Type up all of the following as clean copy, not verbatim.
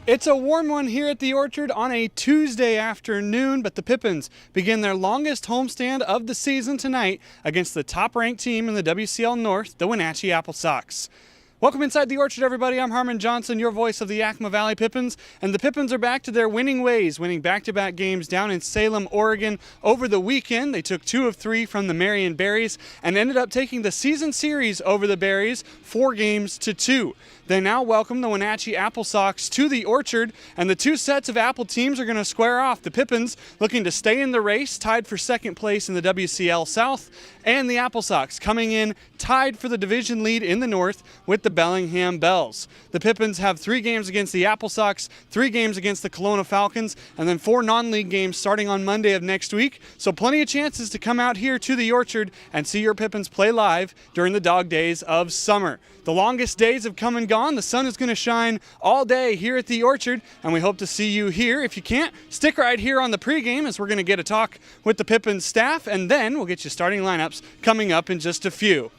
It's a warm one here at the Orchard on a Tuesday afternoon, but the Pippins begin their longest homestand of the season tonight against the top-ranked team in the WCL North, the Wenatchee AppleSox. Welcome inside the Orchard, everybody. I'm Harmon Johnson, your voice of the Yakima Valley Pippins, and the Pippins are back to their winning ways, winning back-to-back games down in Salem, Oregon over the weekend. They took 2 of 3 from the Marion Berries and ended up taking the season series over the Berries 4-2. They now welcome the Wenatchee AppleSox to the Orchard, and the two sets of Apple teams are going to square off. The Pippins looking to stay in the race, tied for second place in the WCL South, and the AppleSox coming in tied for the division lead in the North with the Bellingham Bells. The Pippins have 3 games against the AppleSox, 3 games against the Kelowna Falcons, and then 4 non-league games starting on Monday of next week. So plenty of chances to come out here to the Orchard and see your Pippins play live during the dog days of summer. The longest days have come and gone. The sun is going to shine all day here at the Orchard, and we hope to see you here. If you can't, stick right here on the pregame as we're going to get a talk with the Pippins staff, and then we'll get you starting lineups coming up in just a few.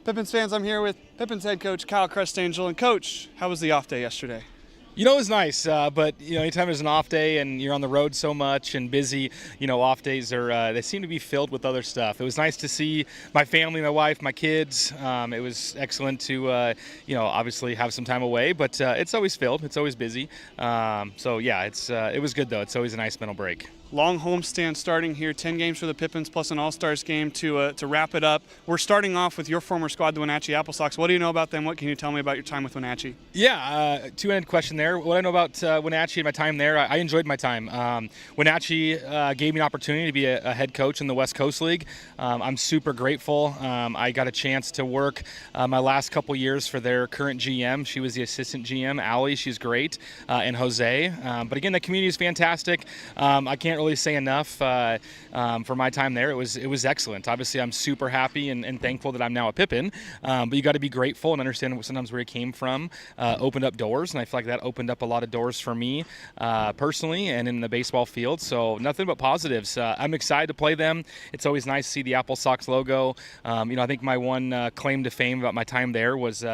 Pippins fans, I'm here with Pippins head coach Kyle Crestangel. And Coach, how was the off day yesterday? You know, it was nice, but, anytime there's an off day and you're on the road so much and busy, off days they seem to be filled with other stuff. It was nice to see my family, my wife, my kids. It was excellent to, obviously have some time away, but it's always filled. It's always busy. It was good, though. It's always a nice mental break. Long homestand starting here, 10 games for the Pippins plus an All-Stars game to wrap it up. We're starting off with your former squad, the Wenatchee AppleSox. What do you know about them? What can you tell me about your time with Wenatchee? Yeah, two-ended question there. What I know about Wenatchee and my time there, I enjoyed my time. Wenatchee gave me an opportunity to be a head coach in the West Coast League. I'm super grateful. I got a chance to work my last couple years for their current GM. She was the assistant GM, Allie. She's great, and Jose. But again, the community is fantastic. I can't really say enough for my time there. It was excellent. Obviously, I'm super happy and thankful that I'm now a Pippin. But you got to be grateful and understand sometimes where you came from opened up doors, and I feel like that opened up a lot of doors for me personally and in the baseball field. So nothing but positives. I'm excited to play them. It's always nice to see the AppleSox logo. I think my one claim to fame about my time there was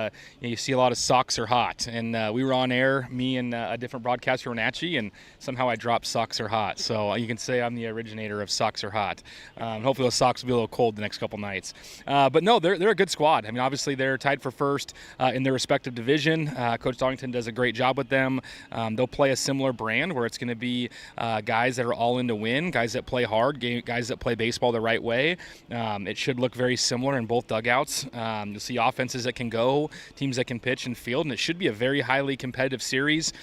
you see a lot of socks are hot, and we were on air, me and a different broadcaster, Wenatchee, and somehow I dropped socks are hot. So you can say I'm the originator of socks are hot. Hopefully those socks will be a little cold the next couple nights. But no, they're a good squad. I mean, obviously they're tied for first in their respective division. Coach Dongington does a great job with them. They'll play a similar brand where it's going to be guys that are all in to win, guys that play hard, guys that play baseball the right way. It should look very similar in both dugouts. You'll see offenses that can go, teams that can pitch and field, and it should be a very highly competitive series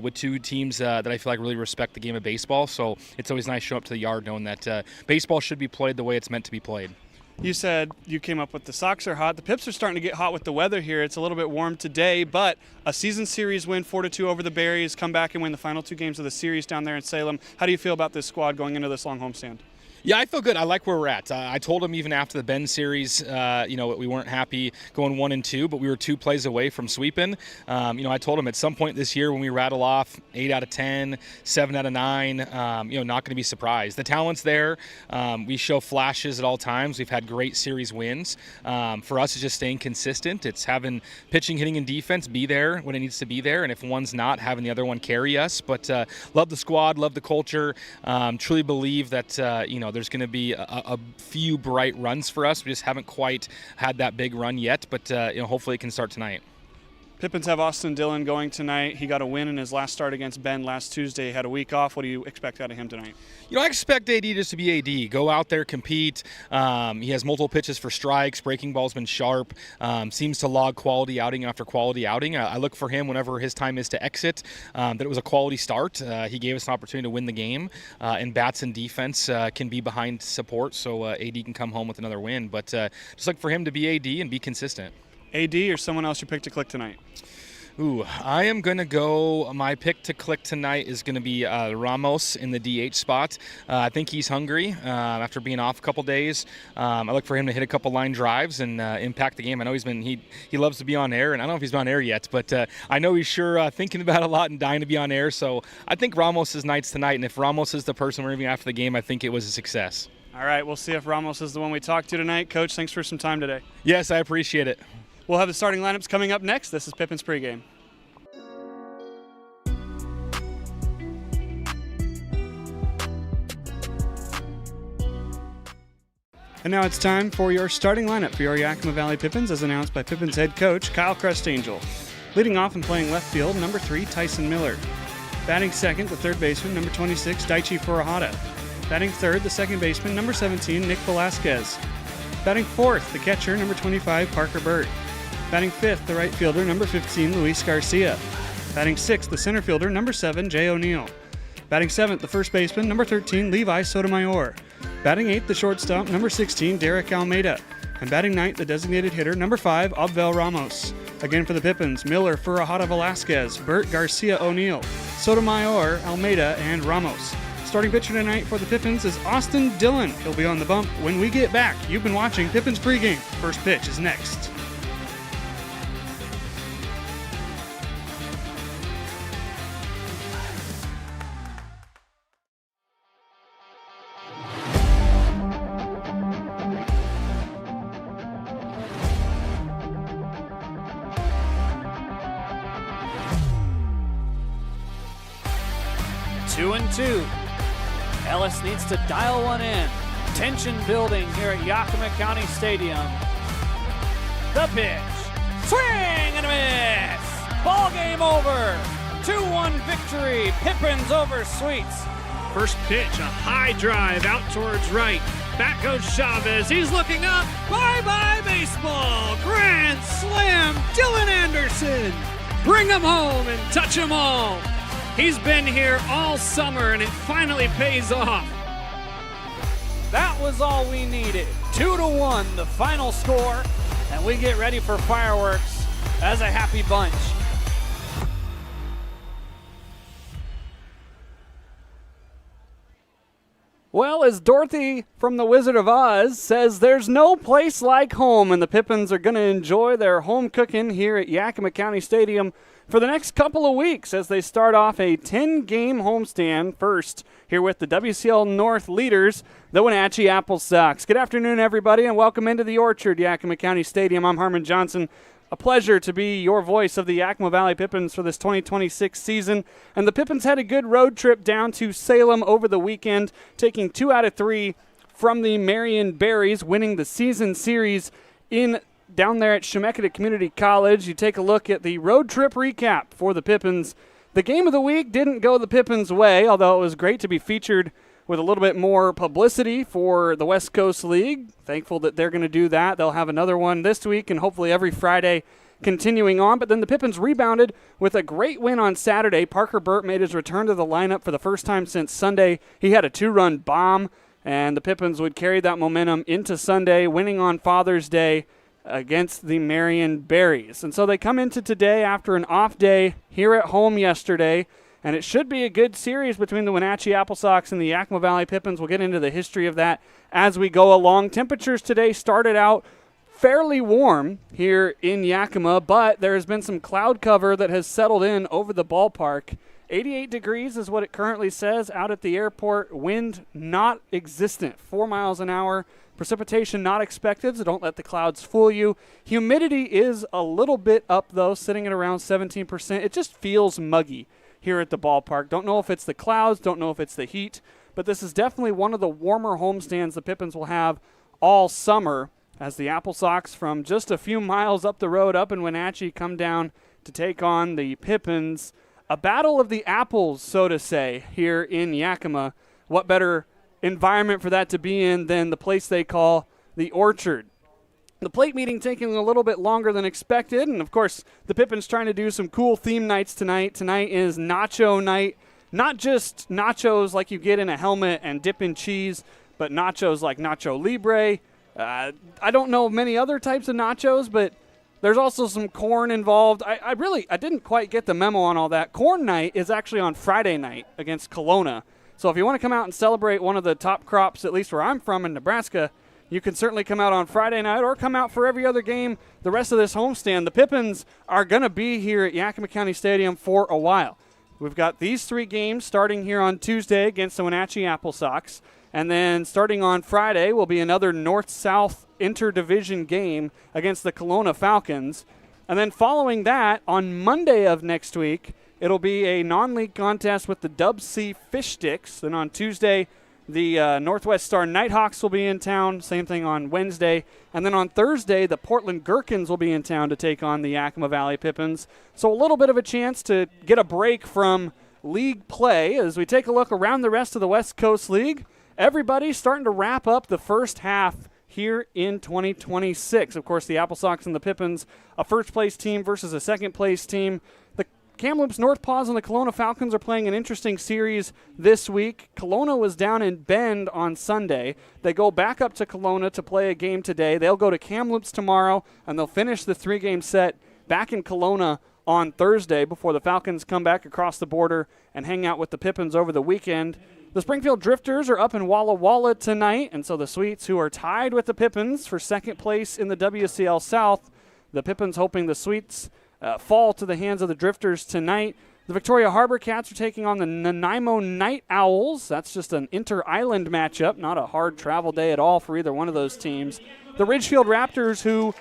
with two teams that I feel like really respect the game of baseball. So it's always nice to show up to the yard knowing that baseball should be played the way it's meant to be played. You said you came up with the socks are hot. The Pips are starting to get hot with the weather here. It's a little bit warm today, but a season series win 4-2 over the Berries, come back and win the final 2 games of the series down there in Salem. How do you feel about this squad going into this long homestand? Yeah, I feel good. I like where we're at. I told him even after the Bend series, we weren't happy going 1-2, but we were 2 plays away from sweeping. I told him at some point this year when we rattle off 8 out of 10, 7 out of 9, not going to be surprised. The talent's there. We show flashes at all times. We've had great series wins. For us, it's just staying consistent. It's having pitching, hitting, and defense be there when it needs to be there, and if one's not, having the other one carry us. But love the squad, love the culture. Truly believe that there's going to be a few bright runs for us. We just haven't quite had that big run yet, but hopefully it can start tonight. Pippins have Austin Dillon going tonight. He got a win in his last start against Bend last Tuesday. He had a week off. What do you expect out of him tonight? I expect AD just to be AD. Go out there, compete. He has multiple pitches for strikes. Breaking ball's been sharp. Seems to log quality outing after quality outing. I look for him whenever his time is to exit, that it was a quality start. He gave us an opportunity to win the game, and bats and defense can be behind support, so AD can come home with another win. But just look for him to be AD and be consistent. AD or someone else you pick to click tonight? Ooh, I am going to go, my pick to click tonight is going to be Ramos in the DH spot. I think he's hungry after being off a couple days. I look for him to hit a couple line drives and impact the game. I know he loves to be on air, and I don't know if he's been on air yet, but I know he's sure thinking about it a lot and dying to be on air. So I think Ramos' night's tonight, and if Ramos is the person we're interviewing after the game, I think it was a success. All All right, we'll see if Ramos is the one we talk to tonight. Coach, thanks for some time today. Yes, I appreciate it. We'll have the starting lineups coming up next. This is Pippins pregame. And now it's time for your starting lineup for your Yakima Valley Pippins, as announced by Pippins head coach Kyle Crestangel. Leading off and playing left field, number 3, Tyson Miller. Batting second, the third baseman, number 26, Daichi Furuhata. Batting third, the second baseman, number 17, Nick Velasquez. Batting fourth, the catcher, number 25, Parker Burt. Batting fifth, the right fielder, number 15, Luis Garcia. Batting sixth, the center fielder, number 7, Jay O'Neill. Batting seventh, the first baseman, number 13, Levi Sotomayor. Batting eighth, the shortstop, number 16, Derek Almeida. And batting ninth, the designated hitter, number 5, Abvel Ramos. Again for the Pippins, Miller, Furuhata, Velasquez, Burt, Garcia, O'Neill, Sotomayor, Almeida, and Ramos. Starting pitcher tonight for the Pippins is Austin Dillon. He'll be on the bump when we get back. You've been watching Pippins pregame. First pitch is next. Two and two. Ellis needs to dial one in. Tension building here at Yakima County Stadium. The pitch. Swing and a miss. Ball game over. 2-1 victory. Pippins over Sweets. First pitch, a high drive out towards right. Back goes Chavez. He's looking up. Bye-bye baseball. Grand slam. Dylan Anderson. Bring him home and touch them all. He's been here all summer, and it finally pays off. That was all we needed. 2-1, the final score, and we get ready for fireworks as a happy bunch. Well, as Dorothy from The Wizard of Oz says, there's no place like home, and the Pippins are going to enjoy their home cooking here at Yakima County Stadium for the next couple of weeks as they start off a 10-game homestand first here with the WCL North leaders, the Wenatchee AppleSox. Good afternoon, everybody, and welcome into the Orchard, Yakima County Stadium. I'm Harmon Johnson. A pleasure to be your voice of the Yakima Valley Pippins for this 2026 season. And the Pippins had a good road trip down to Salem over the weekend, taking 2 out of 3 from the Marion Berries, winning the season series down there at Chemeketa Community College. You take a look at the road trip recap for the Pippins. The game of the week didn't go the Pippins' way, although it was great to be featured with a little bit more publicity for the West Coast League. Thankful that they're going to do that. They'll have another one this week and hopefully every Friday continuing on. But then the Pippins rebounded with a great win on Saturday. Parker Burt made his return to the lineup for the first time since Sunday. He had a 2-run bomb, and the Pippins would carry that momentum into Sunday, winning on Father's Day against the Marion Berries. And so they come into today after an off day here at home yesterday, and it should be a good series between the Wenatchee AppleSox and the Yakima Valley Pippins. We'll get into the history of that as we go along. Temperatures today started out fairly warm here in Yakima, but there has been some cloud cover that has settled in over the ballpark. 88 degrees is what it currently says out at the airport. Wind not existent, 4 miles an hour. Precipitation not expected, so don't let the clouds fool you. Humidity is a little bit up, though, sitting at around 17%. It just feels muggy here at the ballpark. Don't know if it's the clouds, don't know if it's the heat, but this is definitely one of the warmer homestands the Pippins will have all summer as the AppleSox from just a few miles up the road up in Wenatchee come down to take on the Pippins. A battle of the apples, so to say, here in Yakima. What better environment for that to be in than the place they call the Orchard. The plate meeting taking a little bit longer than expected, and of course the Pippins trying to do some cool theme nights tonight. Tonight is nacho night. Not just nachos like you get in a helmet and dip in cheese, but nachos like Nacho Libre. I don't know many other types of nachos, but there's also some corn involved. I didn't quite get the memo on all that. Corn night is actually on Friday night against Kelowna. So if you want to come out and celebrate one of the top crops, at least where I'm from in Nebraska, you can certainly come out on Friday night or come out for every other game the rest of this homestand. The Pippins are going to be here at Yakima County Stadium for a while. We've got these 3 games starting here on Tuesday against the Wenatchee AppleSox. And then starting on Friday will be another north-south interdivision game against the Kelowna Falcons. And then following that, on Monday of next week, it'll be a non-league contest with the Dub C Fish Sticks. Then on Tuesday, the Northwest Star Nighthawks will be in town. Same thing on Wednesday. And then on Thursday, the Portland Gherkins will be in town to take on the Yakima Valley Pippins. So a little bit of a chance to get a break from league play as we take a look around the rest of the West Coast League. Everybody's starting to wrap up the first half here in 2026. Of course, the AppleSox and the Pippins, a first-place team versus a second-place team. The Kamloops North Paws and the Kelowna Falcons are playing an interesting series this week. Kelowna was down in Bend on Sunday. They go back up to Kelowna to play a game today. They'll go to Kamloops tomorrow, and they'll finish the three-game set back in Kelowna on Thursday before the Falcons come back across the border and hang out with the Pippins over the weekend. The Springfield Drifters are up in Walla Walla tonight, and so the Sweets, who are tied with the Pippins for second place in the WCL South, the Pippins hoping the Sweets fall to the hands of the Drifters tonight. The Victoria Harbor Cats are taking on the Nanaimo Night Owls. That's just an inter-island matchup, not a hard travel day at all for either one of those teams. The Ridgefield Raptors, who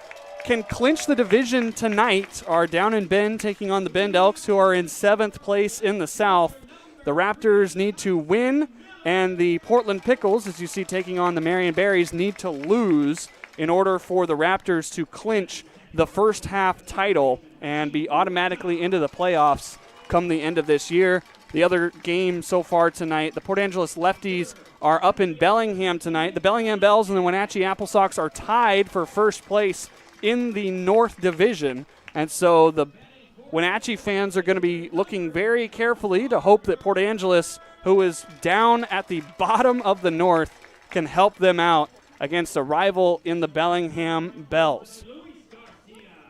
can clinch the division tonight, are down in Bend taking on the Bend Elks, who are in 7th place in the South. The Raptors need to win, and the Portland Pickles, as you see taking on the Marion Berries, need to lose in order for the Raptors to clinch the first half title and be automatically into the playoffs come the end of this year. The other game so far tonight, the Port Angeles Lefties are up in Bellingham tonight. The Bellingham Bells and the Wenatchee AppleSox are tied for first place in the North Division, and so the Wenatchee fans are going to be looking very carefully to hope that Port Angeles, who is down at the bottom of the North, can help them out against a rival in the Bellingham Bells.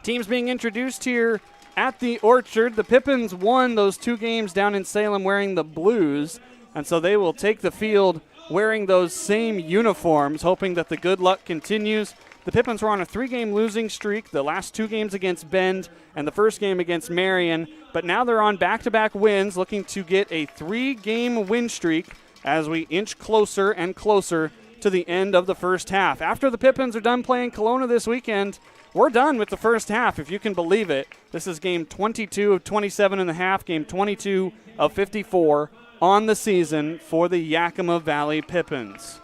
Teams being introduced here at the Orchard. The Pippins won those 2 games down in Salem wearing the blues, and so they will take the field wearing those same uniforms, hoping that the good luck continues. The Pippins were on a 3-game losing streak, the last 2 games against Bend and the first game against Marion, but now they're on back-to-back wins, looking to get a 3-game win streak as we inch closer and closer to the end of the first half. After the Pippins are done playing Kelowna this weekend, we're done with the first half, if you can believe it. This is game 22 of 27 and a half, game 22 of 54 on the season for the Yakima Valley Pippins.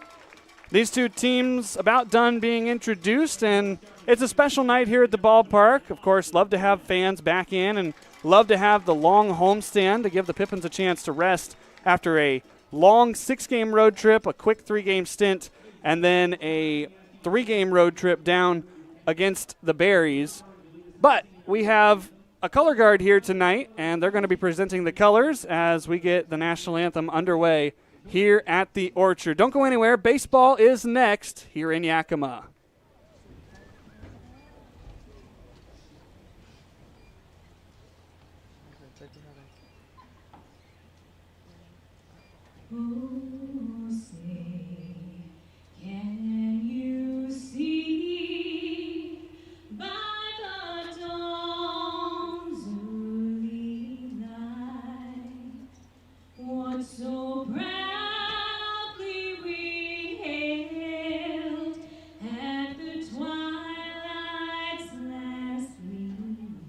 These two teams about done being introduced, and it's a special night here at the ballpark. Of course, love to have fans back in and love to have the long homestand to give the Pippins a chance to rest after a long 6-game road trip, a quick 3-game stint, and then a 3-game road trip down against the Berries. But we have a color guard here tonight, and they're going to be presenting the colors as we get the national anthem underway here at the Orchard. Don't go anywhere. Baseball is next here in Yakima. Oh, say, can you see by the dawn's early light what so proudly we hailed at the twilight's last gleam,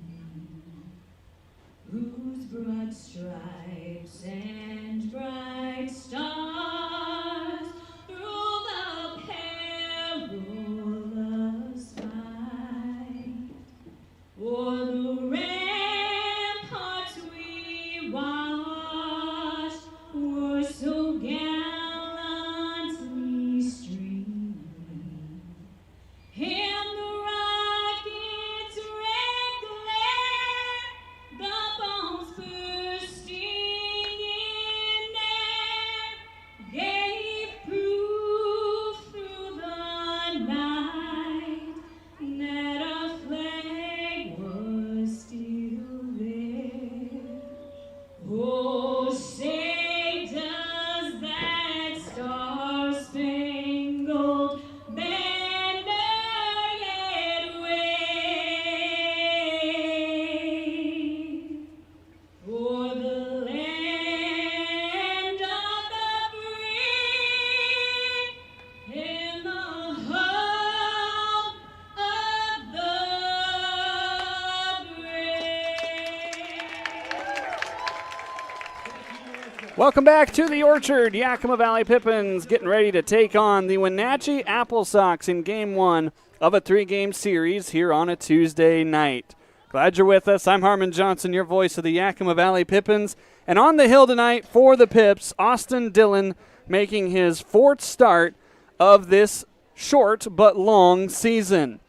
whose broad stripes and bright stars Welcome back to the Orchard. Yakima Valley Pippins getting ready to take on the Wenatchee AppleSox in Game 1 of a 3-game series here on a Tuesday night. Glad you're with us. I'm Harmon Johnson, your voice of the Yakima Valley Pippins. And on the hill tonight for the Pips, Austin Dillon making his 4th start of this short but long season.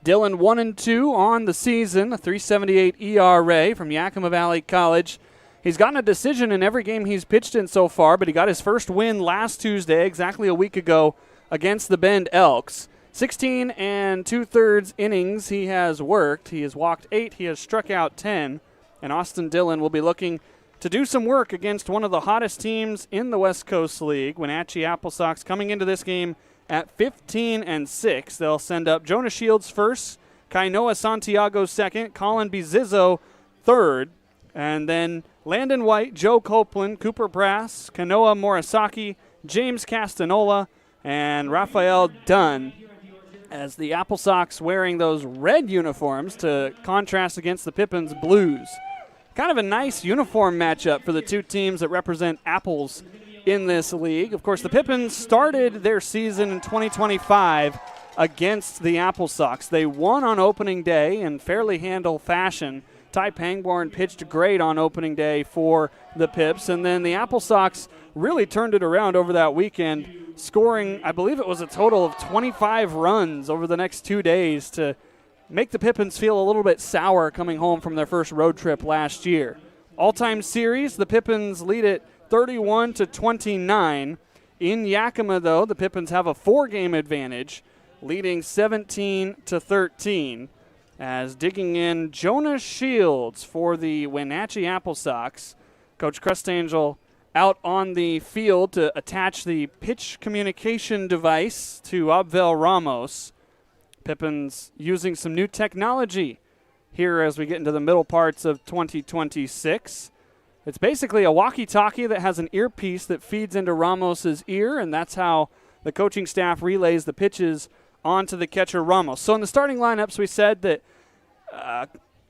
Dillon 1-2 on the season, a 3.78 ERA from Yakima Valley College. He's gotten a decision in every game he's pitched in so far, but he got his first win last Tuesday, exactly a week ago, against the Bend Elks. 16 2/3 innings he has worked. He has walked 8, he has struck out 10, and Austin Dillon will be looking to do some work against one of the hottest teams in the West Coast League. Wenatchee AppleSox coming into this game at 15-6. They'll send up Jonah Shields first, Kainoa Santiago second, Colin Bizizzo third, and then Landon White, Joe Copeland, Cooper Brass, Kanoa Morisaki, James Castanola, and Raphael Dunn, as the AppleSox wearing those red uniforms to contrast against the Pippins blues. Kind of a nice uniform matchup for the two teams that represent apples in this league. Of course, the Pippins started their season in 2025 against the AppleSox. They won on opening day in fairly handle fashion. Ty Pangborn pitched great on opening day for the Pips, and then the AppleSox really turned it around over that weekend, scoring, I believe it was a total of 25 runs over the next 2 days to make the Pippins feel a little bit sour coming home from their first road trip last year. All-time series, the Pippins lead it 31-29. In Yakima, though, the Pippins have a 4-game advantage, leading 17-13. As digging in Jonah Shields for the Wenatchee AppleSox. Coach Crustangel out on the field to attach the pitch communication device to Abvel Ramos. Pippins using some new technology here as we get into the middle parts of 2026. It's basically a walkie-talkie that has an earpiece that feeds into Ramos's ear, and that's how the coaching staff relays the pitches onto the catcher Ramos. So in the starting lineups, we said that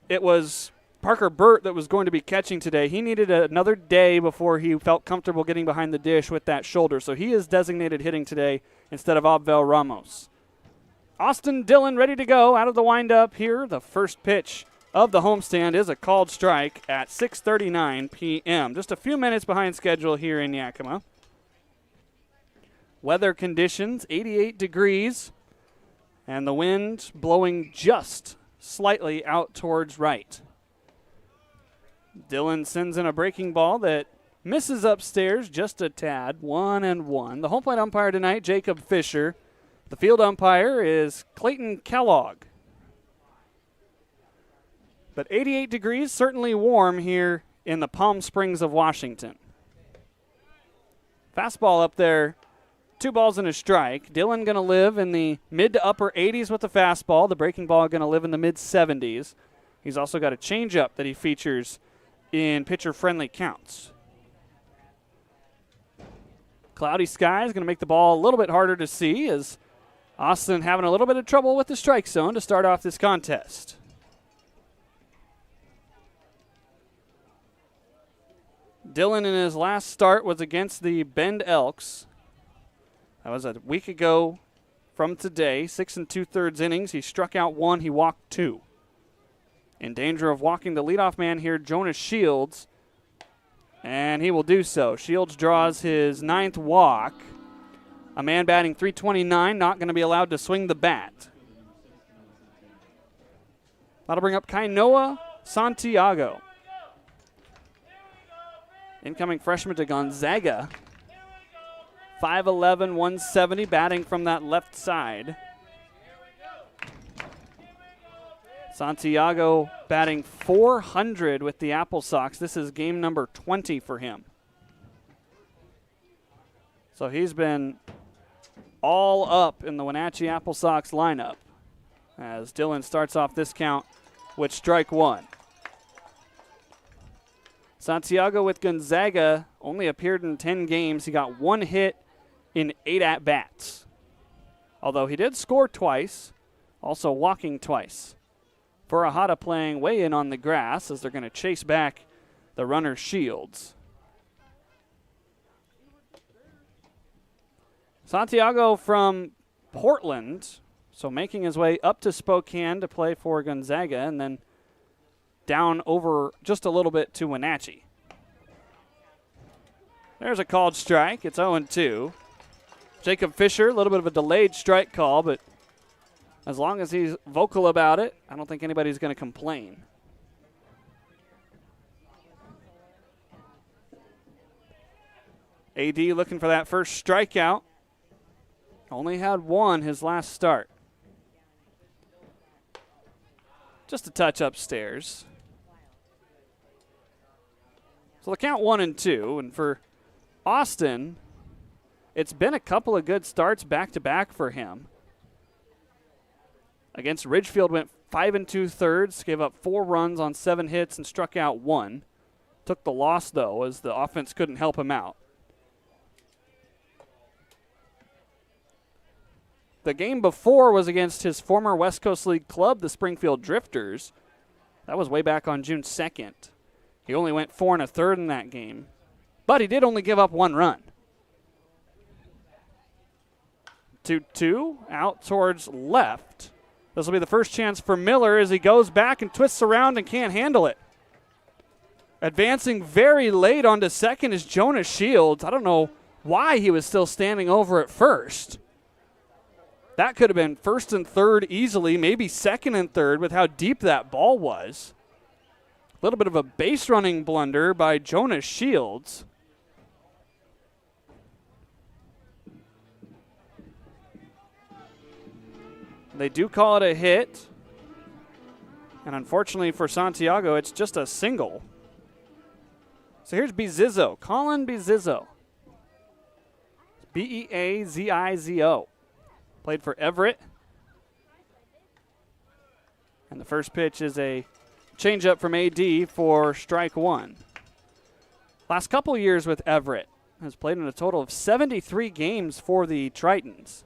it was Parker Burt that was going to be catching today. He needed another day before he felt comfortable getting behind the dish with that shoulder, so he is designated hitting today instead of Abvel Ramos. Austin Dillon ready to go out of the windup here. The first pitch of the homestand is a called strike at 6:39 p.m. Just a few minutes behind schedule here in Yakima. Weather conditions, 88 degrees, and the wind blowing just slightly out towards right. Dillon sends in a breaking ball that misses upstairs just a tad, 1-1. The home plate umpire tonight, Jacob Fisher. The field umpire is Clayton Kellogg. But 88 degrees, certainly warm here in the Palm Springs of Washington. Fastball up there, 2 balls and a strike. Dillon going to live in the mid to upper 80s with the fastball. The breaking ball going to live in the mid 70s. He's also got a changeup that he features in pitcher-friendly counts. Cloudy skies going to make the ball a little bit harder to see as Austin having a little bit of trouble with the strike zone to start off this contest. Dillon in his last start was against the Bend Elks. That was a week ago from today. 6 2/3 innings. He struck out 1. He walked 2. In danger of walking the leadoff man here, Jonah Shields. And he will do so. Shields draws his 9th walk. A man batting .329, not going to be allowed to swing the bat. That'll bring up Kainoa Santiago. Incoming freshman to Gonzaga. 5'11", 170, batting from that left side. Santiago batting .400 with the AppleSox. This is game number 20 for him. So he's been all up in the Wenatchee AppleSox lineup as Dillon starts off this count with strike 1. Santiago with Gonzaga only appeared in 10 games. He got 1 hit in 8 at-bats. Although he did score twice, also walking twice. Furahata playing way in on the grass as they're going to chase back the runner Shields. Santiago from Portland, so making his way up to Spokane to play for Gonzaga, and then down over just a little bit to Wenatchee. There's a called strike. It's 0-2. Jacob Fisher, a little bit of a delayed strike call, but as long as he's vocal about it, I don't think anybody's going to complain. AD looking for that first strikeout. Only had one his last start. Just a touch upstairs. So the count 1-2, and for Austin, it's been a couple of good starts back-to-back for him. Against Ridgefield went 5 2/3, gave up 4 runs on 7 hits and struck out 1. Took the loss, though, as the offense couldn't help him out. The game before was against his former West Coast League club, the Springfield Drifters. That was way back on June 2nd. He only went 4 1/3 in that game, but he did only give up 1 run. 2-2, out towards left. This will be the first chance for Miller as he goes back and twists around and can't handle it. Advancing very late onto second is Jonas Shields. I don't know why he was still standing over at first. That could have been first and third easily, maybe second and third with how deep that ball was. A little bit of a base running blunder by Jonas Shields. They do call it a hit. And unfortunately for Santiago, it's just a single. So here's Bizizzo, Colin Bizizzo. Beazizo. Played for Everett. And the first pitch is a changeup from AD for strike 1. Last couple years with Everett. Has played in a total of 73 games for the Tritons.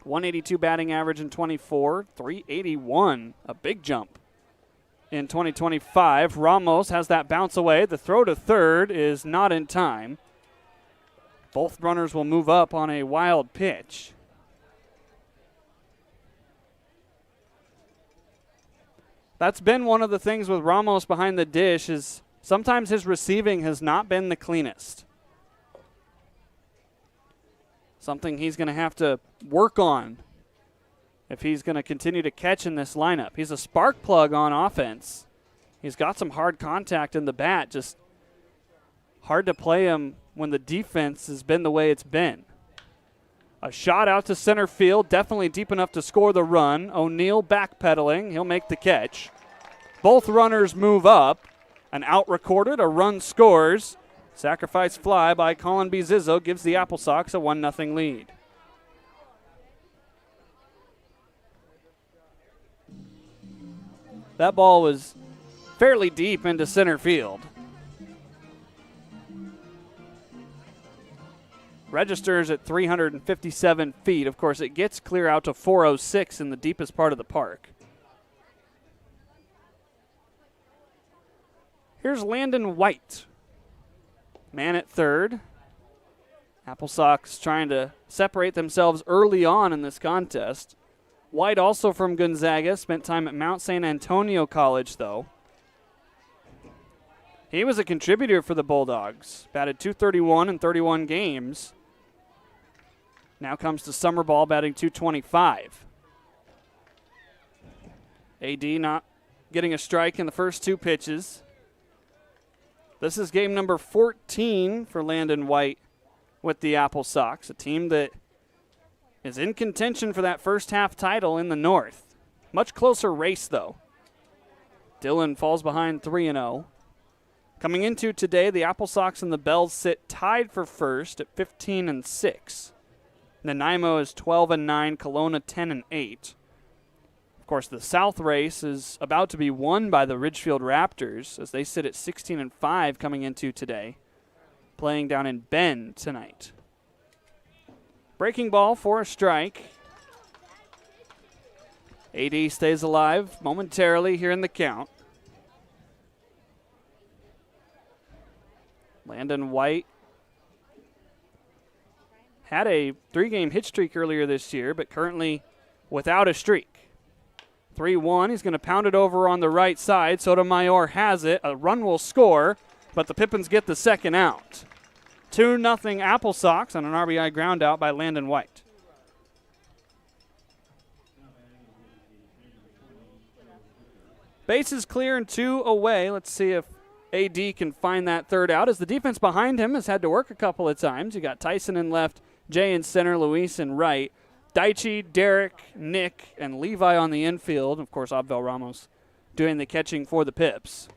.182 batting average in 24, .381, a big jump in 2025. Ramos has that bounce away. The throw to third is not in time. Both runners will move up on a wild pitch. That's been one of the things with Ramos behind the dish is sometimes his receiving has not been the cleanest. Something he's going to have to work on if he's going to continue to catch in this lineup. He's a spark plug on offense. He's got some hard contact in the bat, just hard to play him when the defense has been the way it's been. A shot out to center field, definitely deep enough to score the run. O'Neal backpedaling, he'll make the catch. Both runners move up. An out recorded, a run scores. Sacrifice fly by Colin Bizizzo gives the AppleSox a 1-0 lead. That ball was fairly deep into center field. Registers at 357 feet. Of course, it gets clear out to 406 in the deepest part of the park. Here's Landon White. Man at third. AppleSox trying to separate themselves early on in this contest. White also from Gonzaga, spent time at Mount San Antonio College, though. He was a contributor for the Bulldogs. Batted .231 in 31 games. Now comes to summer ball, batting .225. AD not getting a strike in the first 2 pitches. This is game number 14 for Landon White with the AppleSox, a team that is in contention for that first half title in the North. Much closer race, though. Dillon falls behind 3-0. Coming into today, the AppleSox and the Bells sit tied for first at 15-6. Nanaimo is 12-9, Kelowna 10-8. Of course, the South race is about to be won by the Ridgefield Raptors as they sit at 16-5 coming into today, playing down in Bend tonight. Breaking ball for a strike. AD stays alive momentarily here in the count. Landon White had a 3-game hit streak earlier this year, but currently without a streak. 3-1. He's going to pound it over on the right side. Sotomayor has it. A run will score, but the Pippins get the second out. 2-0 AppleSox on an RBI ground out by Landon White. Bases clear and 2 away. Let's see if AD can find that third out, as the defense behind him has had to work a couple of times. You got Tyson in left, Jay in center, Luis in right. Daichi, Derek, Nick, and Levi on the infield. Of course, Abel Ramos doing the catching for the Pips.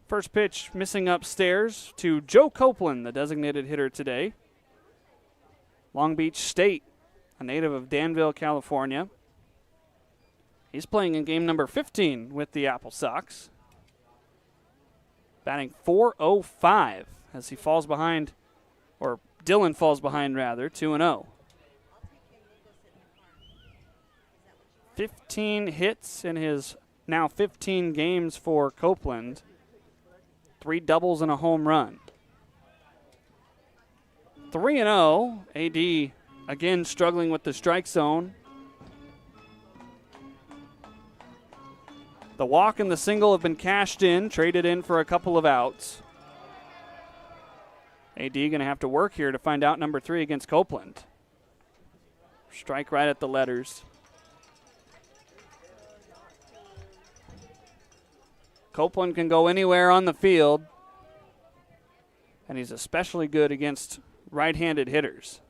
First pitch missing upstairs to Joe Copeland, the designated hitter today. Long Beach State, a native of Danville, California. He's playing in game number 15 with the AppleSox. Batting .405 as he falls behind, or Dylan falls behind rather, 2-0. 15 hits in his now 15 games for Copeland. 3 doubles and a home run. 3-0. AD again struggling with the strike zone. The walk and the single have been cashed in, traded in for a couple of outs. AD going to have to work here to find out number 3 against Copeland. Strike right at the letters. Copeland can go anywhere on the field, and he's especially good against right-handed hitters.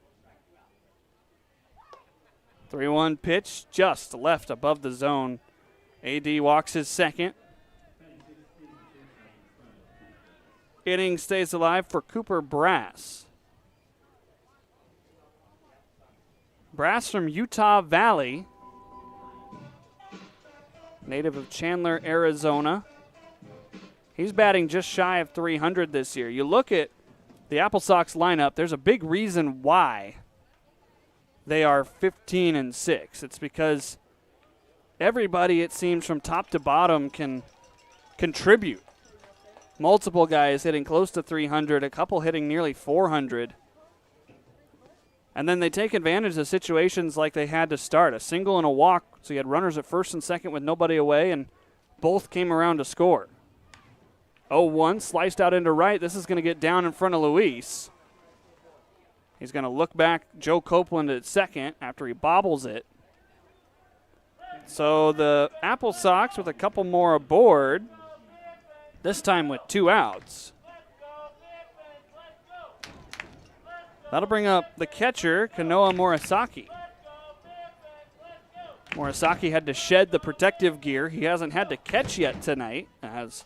3-1 pitch, just left above the zone. AD walks his second. Inning stays alive for Cooper Brass. Brass from Utah Valley, native of Chandler, Arizona. He's batting just shy of 300 this year. You look at the AppleSox lineup, there's a big reason why they are 15-6. It's because everybody, it seems, from top to bottom can contribute. Multiple guys hitting close to 300, a couple hitting nearly 400. And then they take advantage of situations like they had to start. A single and a walk, so you had runners at first and second with nobody away, and both came around to score. 0-1, sliced out into right. This is going to get down in front of Luis. He's going to look back Joe Copeland at second after he bobbles it. So the AppleSox with a couple more aboard, this time with 2 outs. That'll bring up the catcher, Kanoa Morisaki. Morisaki had to shed the protective gear. He hasn't had to catch yet tonight, as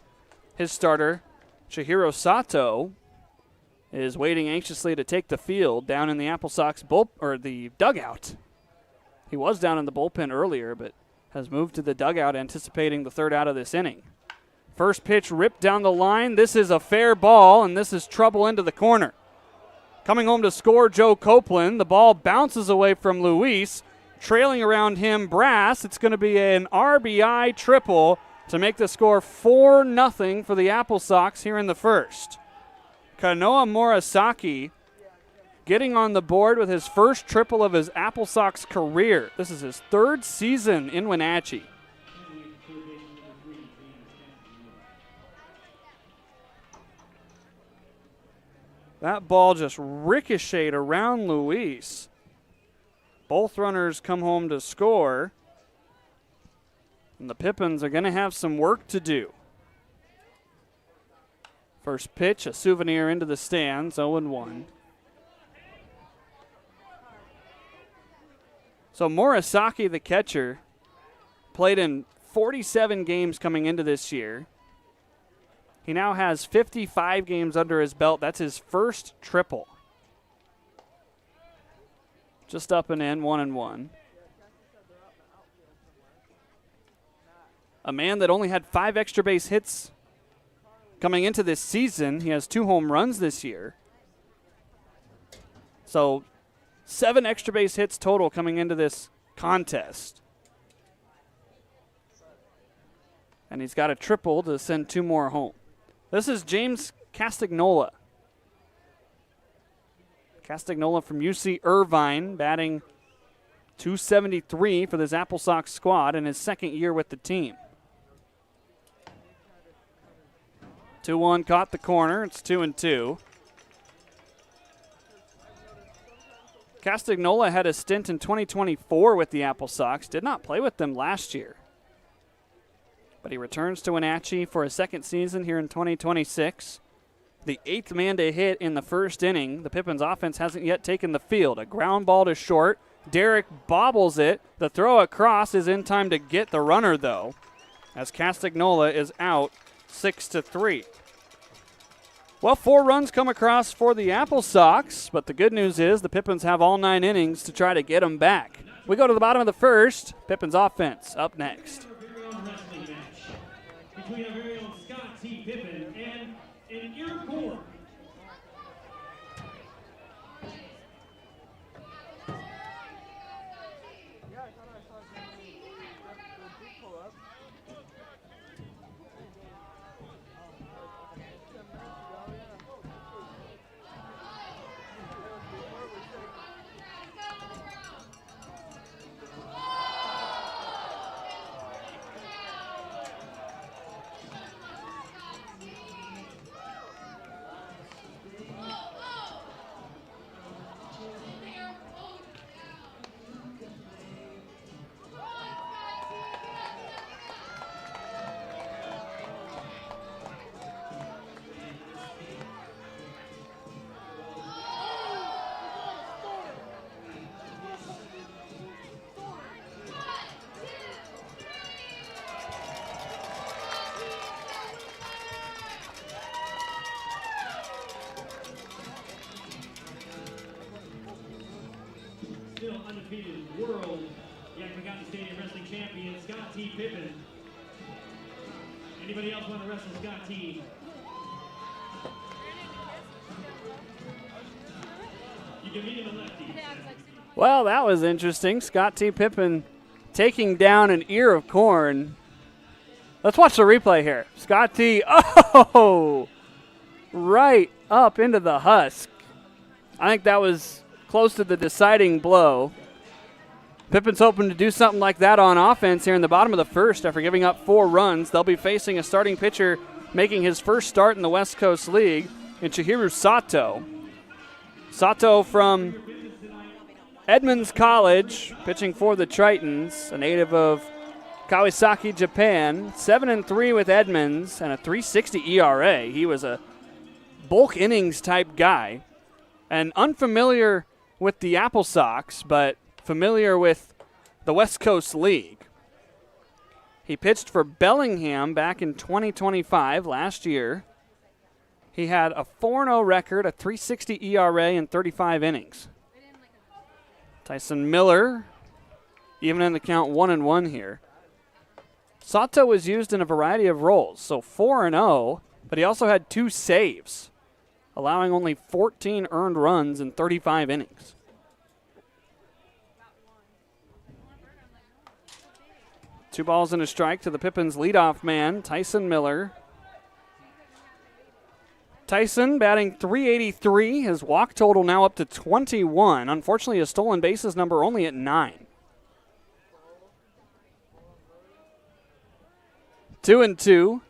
his starter, Chihiro Sato, is waiting anxiously to take the field down in the AppleSox the dugout. He was down in the bullpen earlier, but has moved to the dugout anticipating the third out of this inning. First pitch ripped down the line. This is a fair ball, and this is trouble into the corner. Coming home to score, Joe Copeland. The ball bounces away from Luis. Trailing around him, Brass. It's going to be an RBI triple to make the score 4-0 for the AppleSox here in the first. Kanoa Morisaki getting on the board with his first triple of his AppleSox career. This is his 3rd season in Wenatchee. That ball just ricocheted around Luis. Both runners come home to score. And the Pippins are going to have some work to do. First pitch, a souvenir into the stands, 0-1. So Morisaki, the catcher, played in 47 games coming into this year. He now has 55 games under his belt. That's his first triple. Just up and in, 1-1. A man that only had 5 extra base hits coming into this season. He has 2 home runs this year. So 7 extra base hits total coming into this contest. And he's got a triple to send 2 more home. This is James Castagnola. Castagnola from UC Irvine, batting .273 for this AppleSox squad in his second year with the team. 2-1 caught the corner. It's 2-2. Castagnola had a stint in 2024 with the AppleSox. Did not play with them last year. But he returns to Wenatchee for a second season here in 2026. The 8th man to hit in the first inning. The Pippins offense hasn't yet taken the field. A ground ball to short. Derek bobbles it. The throw across is in time to get the runner, though, as Castagnola is out 6-3. Well, 4 runs come across for the AppleSox, but the good news is the Pippins have all 9 innings to try to get them back. We go to the bottom of the first. Pippins offense up next. Between our very own Scott T. Pippin and an Iroquois. Still undefeated world Yakima Stadium Wrestling Champion, Scott T. Pippin. Anybody else want to wrestle Scott T? You can meet him in lefty. Well, that was interesting. Scott T. Pippin taking down an ear of corn. Let's watch the replay here. Scott T. Oh! Right up into the husk. I think that was close to the deciding blow. Pippin's hoping to do something like that on offense here in the bottom of the first after giving up 4 runs. They'll be facing a starting pitcher making his first start in the West Coast League in Chihiru Sato. Sato from Edmonds College, pitching for the Tritons, a native of Kawasaki, Japan. 7-3 with Edmonds and a .360 ERA. He was a bulk innings type guy and unfamiliar with the AppleSox, but familiar with the West Coast League. He pitched for Bellingham back in 2025, last year. He had a 4-0 record, a .360 ERA, in 35 innings. Tyson Miller, even in the count 1-1 here. Sato was used in a variety of roles, so 4-0, but he also had 2 saves, allowing only 14 earned runs in 35 innings. Two balls and a strike to the Pippins leadoff man, Tyson Miller. Tyson batting .383, his walk total now up to 21. Unfortunately, his stolen bases number only at 9. 2-2.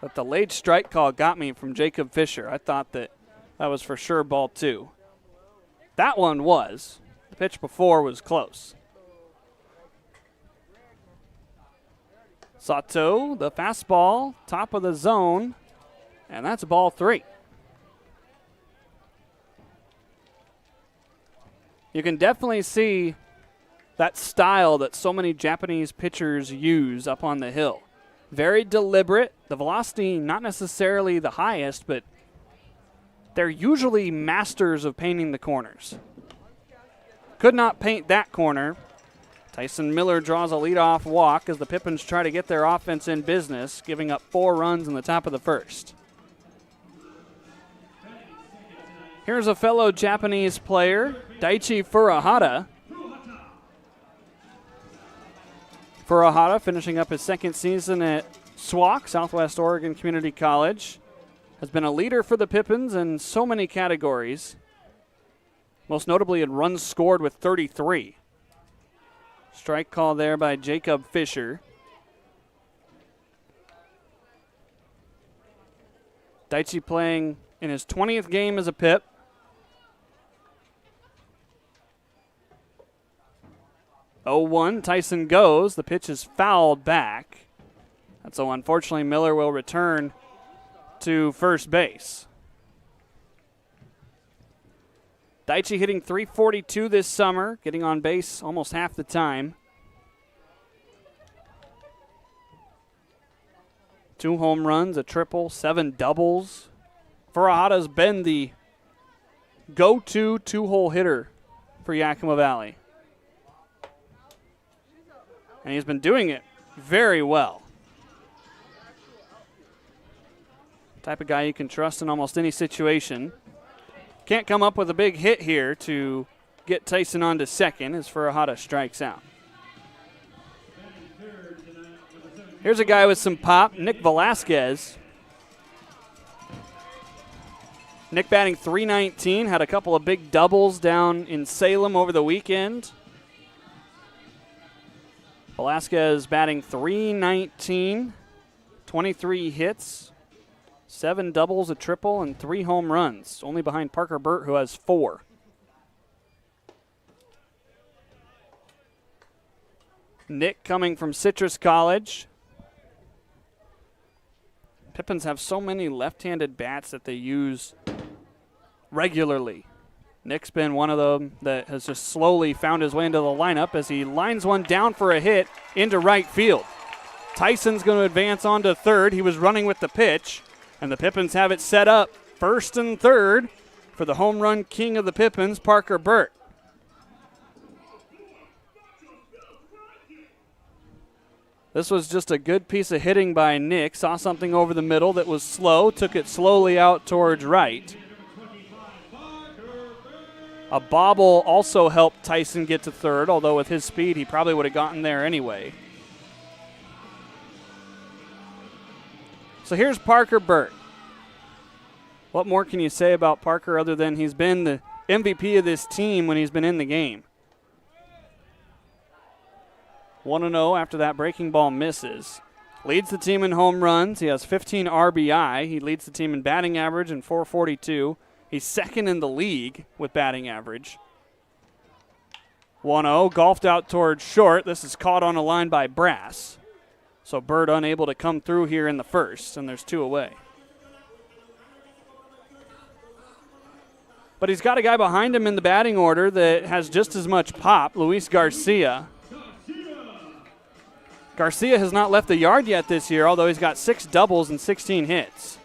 But the late strike call got me from Jacob Fisher. I thought that was for sure ball 2. That one was. The pitch before was close. Sato, the fastball, top of the zone, and that's ball 3. You can definitely see that style that so many Japanese pitchers use up on the hill. Very deliberate. The velocity not necessarily the highest, but they're usually masters of painting the corners. Could not paint that corner. Tyson Miller draws a leadoff walk as the Pippins try to get their offense in business, giving up 4 runs in the top of the first. Here's a fellow Japanese player, Daichi Furuhata. Furuhata finishing up his second season at SWAC, Southwest Oregon Community College. has been a leader for the Pippins in so many categories, most notably in runs scored with 33. Strike call there by Jacob Fisher. Daichi playing in his 20th game as a Pip. Oh, 1, Tyson goes. The pitch is fouled back. And so unfortunately Miller will return to first base. Daichi hitting .342 this summer, getting on base almost half the time. 2 home runs, a triple, 7 doubles. Furuhata's been the go-to 2-hole hitter for Yakima Valley. And he's been doing it very well. Type of guy you can trust in almost any situation. Can't come up with a big hit here to get Tyson on to second as Furuhata strikes out. Here's a guy with some pop, Nick Velasquez. Nick batting .319, had a couple of big doubles down in Salem over the weekend. Velasquez batting .319, 23 hits, 7 doubles, a triple, and 3 home runs, only behind Parker Burt, who has 4. Nick coming from Citrus College. Pippins have so many left-handed bats that they use regularly. Nick's been one of them that has just slowly found his way into the lineup as he lines one down for a hit into right field. Tyson's going to advance on to third. He was running with the pitch, and the Pippins have it set up first and third for the home run king of the Pippins, Parker Burt. This was just a good piece of hitting by Nick. Saw something over the middle that was slow, took it slowly out towards right. A bobble also helped Tyson get to third, although with his speed, he probably would have gotten there anyway. So here's Parker Burt. What more can you say about Parker other than he's been the MVP of this team when he's been in the game? 1-0 after that breaking ball misses. Leads the team in home runs. He has 15 RBI. He leads the team in batting average and .442. He's second in the league with batting average. 1-0, golfed out towards short. This is caught on a line by Brass. So Bird unable to come through here in the first, and there's 2 away. But he's got a guy behind him in the batting order that has just as much pop, Luis Garcia. Garcia has not left the yard yet this year, although he's got 6 doubles and 16 hits.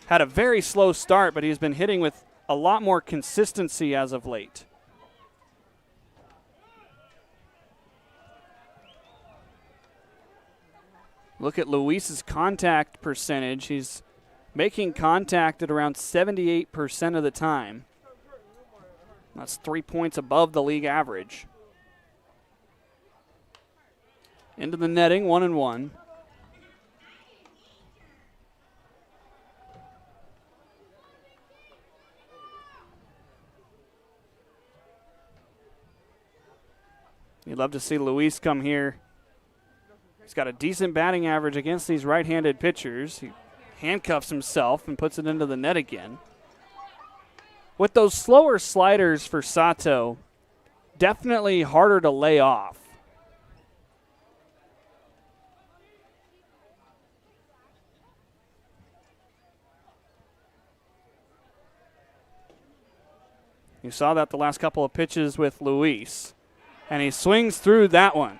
Had a very slow start, but he's been hitting with a lot more consistency as of late. Look at Luis's contact percentage. He's making contact at around 78% of the time. That's 3 points above the league average. Into the netting, 1-1. You'd love to see Luis come here. He's got a decent batting average against these right-handed pitchers. He handcuffs himself and puts it into the net again. With those slower sliders for Sato, definitely harder to lay off. You saw that the last couple of pitches with Luis. And he swings through that one.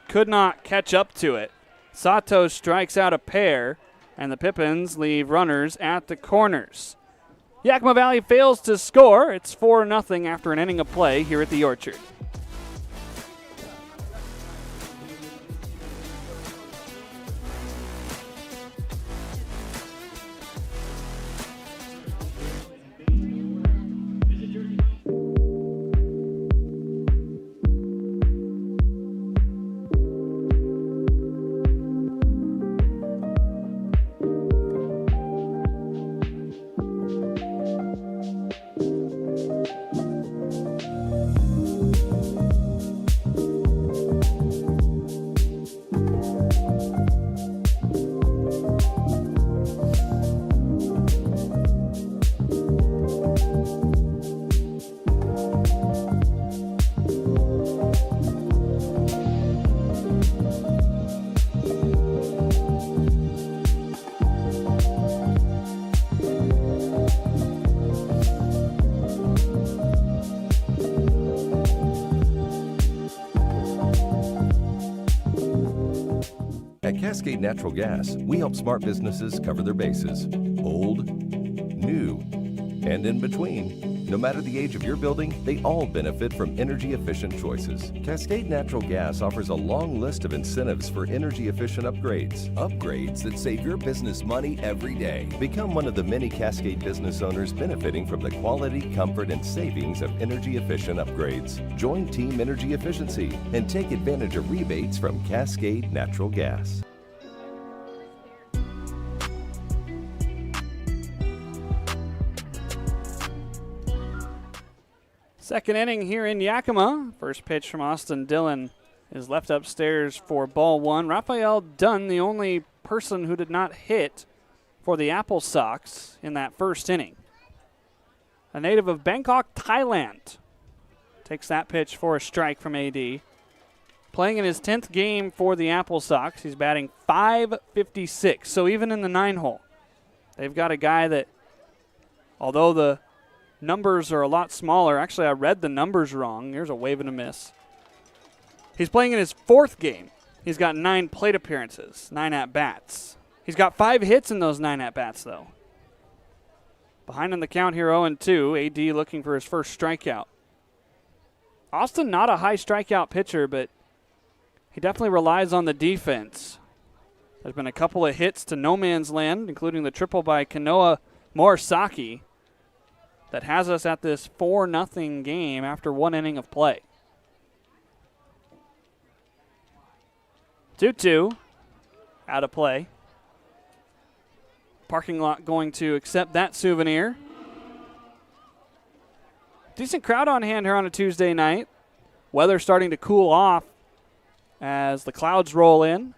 Could not catch up to it. Sato strikes out a pair, and the Pippins leave runners at the corners. Yakima Valley fails to score. It's 4-0 after an inning of play here at the Orchard. Cascade Natural Gas, we help smart businesses cover their bases. Old, new, and in between. No matter the age of your building, they all benefit from energy-efficient choices. Cascade Natural Gas offers a long list of incentives for energy-efficient upgrades. Upgrades that save your business money every day. Become one of the many Cascade business owners benefiting from the quality, comfort, and savings of energy-efficient upgrades. Join Team Energy Efficiency and take advantage of rebates from Cascade Natural Gas. Second inning here in Yakima. First pitch from Austin Dillon is left upstairs for ball one. Raphael Dunn, the only person who did not hit for the AppleSox in that first inning. A native of Bangkok, Thailand, takes that pitch for a strike from AD. Playing in his 10th game for the AppleSox, he's batting .556, so even in the 9-hole, they've got a guy that, although the numbers are a lot smaller. Actually, I read the numbers wrong. Here's a wave and a miss. He's playing in his 4th game. He's got 9 plate appearances, 9 at-bats. He's got 5 hits in those 9 at-bats, though. Behind in the count here, 0-2. AD looking for his first strikeout. Austin, not a high strikeout pitcher, but he definitely relies on the defense. There's been a couple of hits to no man's land, including the triple by Kanoa Morisaki, that has us at this 4-0 game after 1 inning of play. 2-2, out of play. Parking lot going to accept that souvenir. Decent crowd on hand here on a Tuesday night. Weather starting to cool off as the clouds roll in.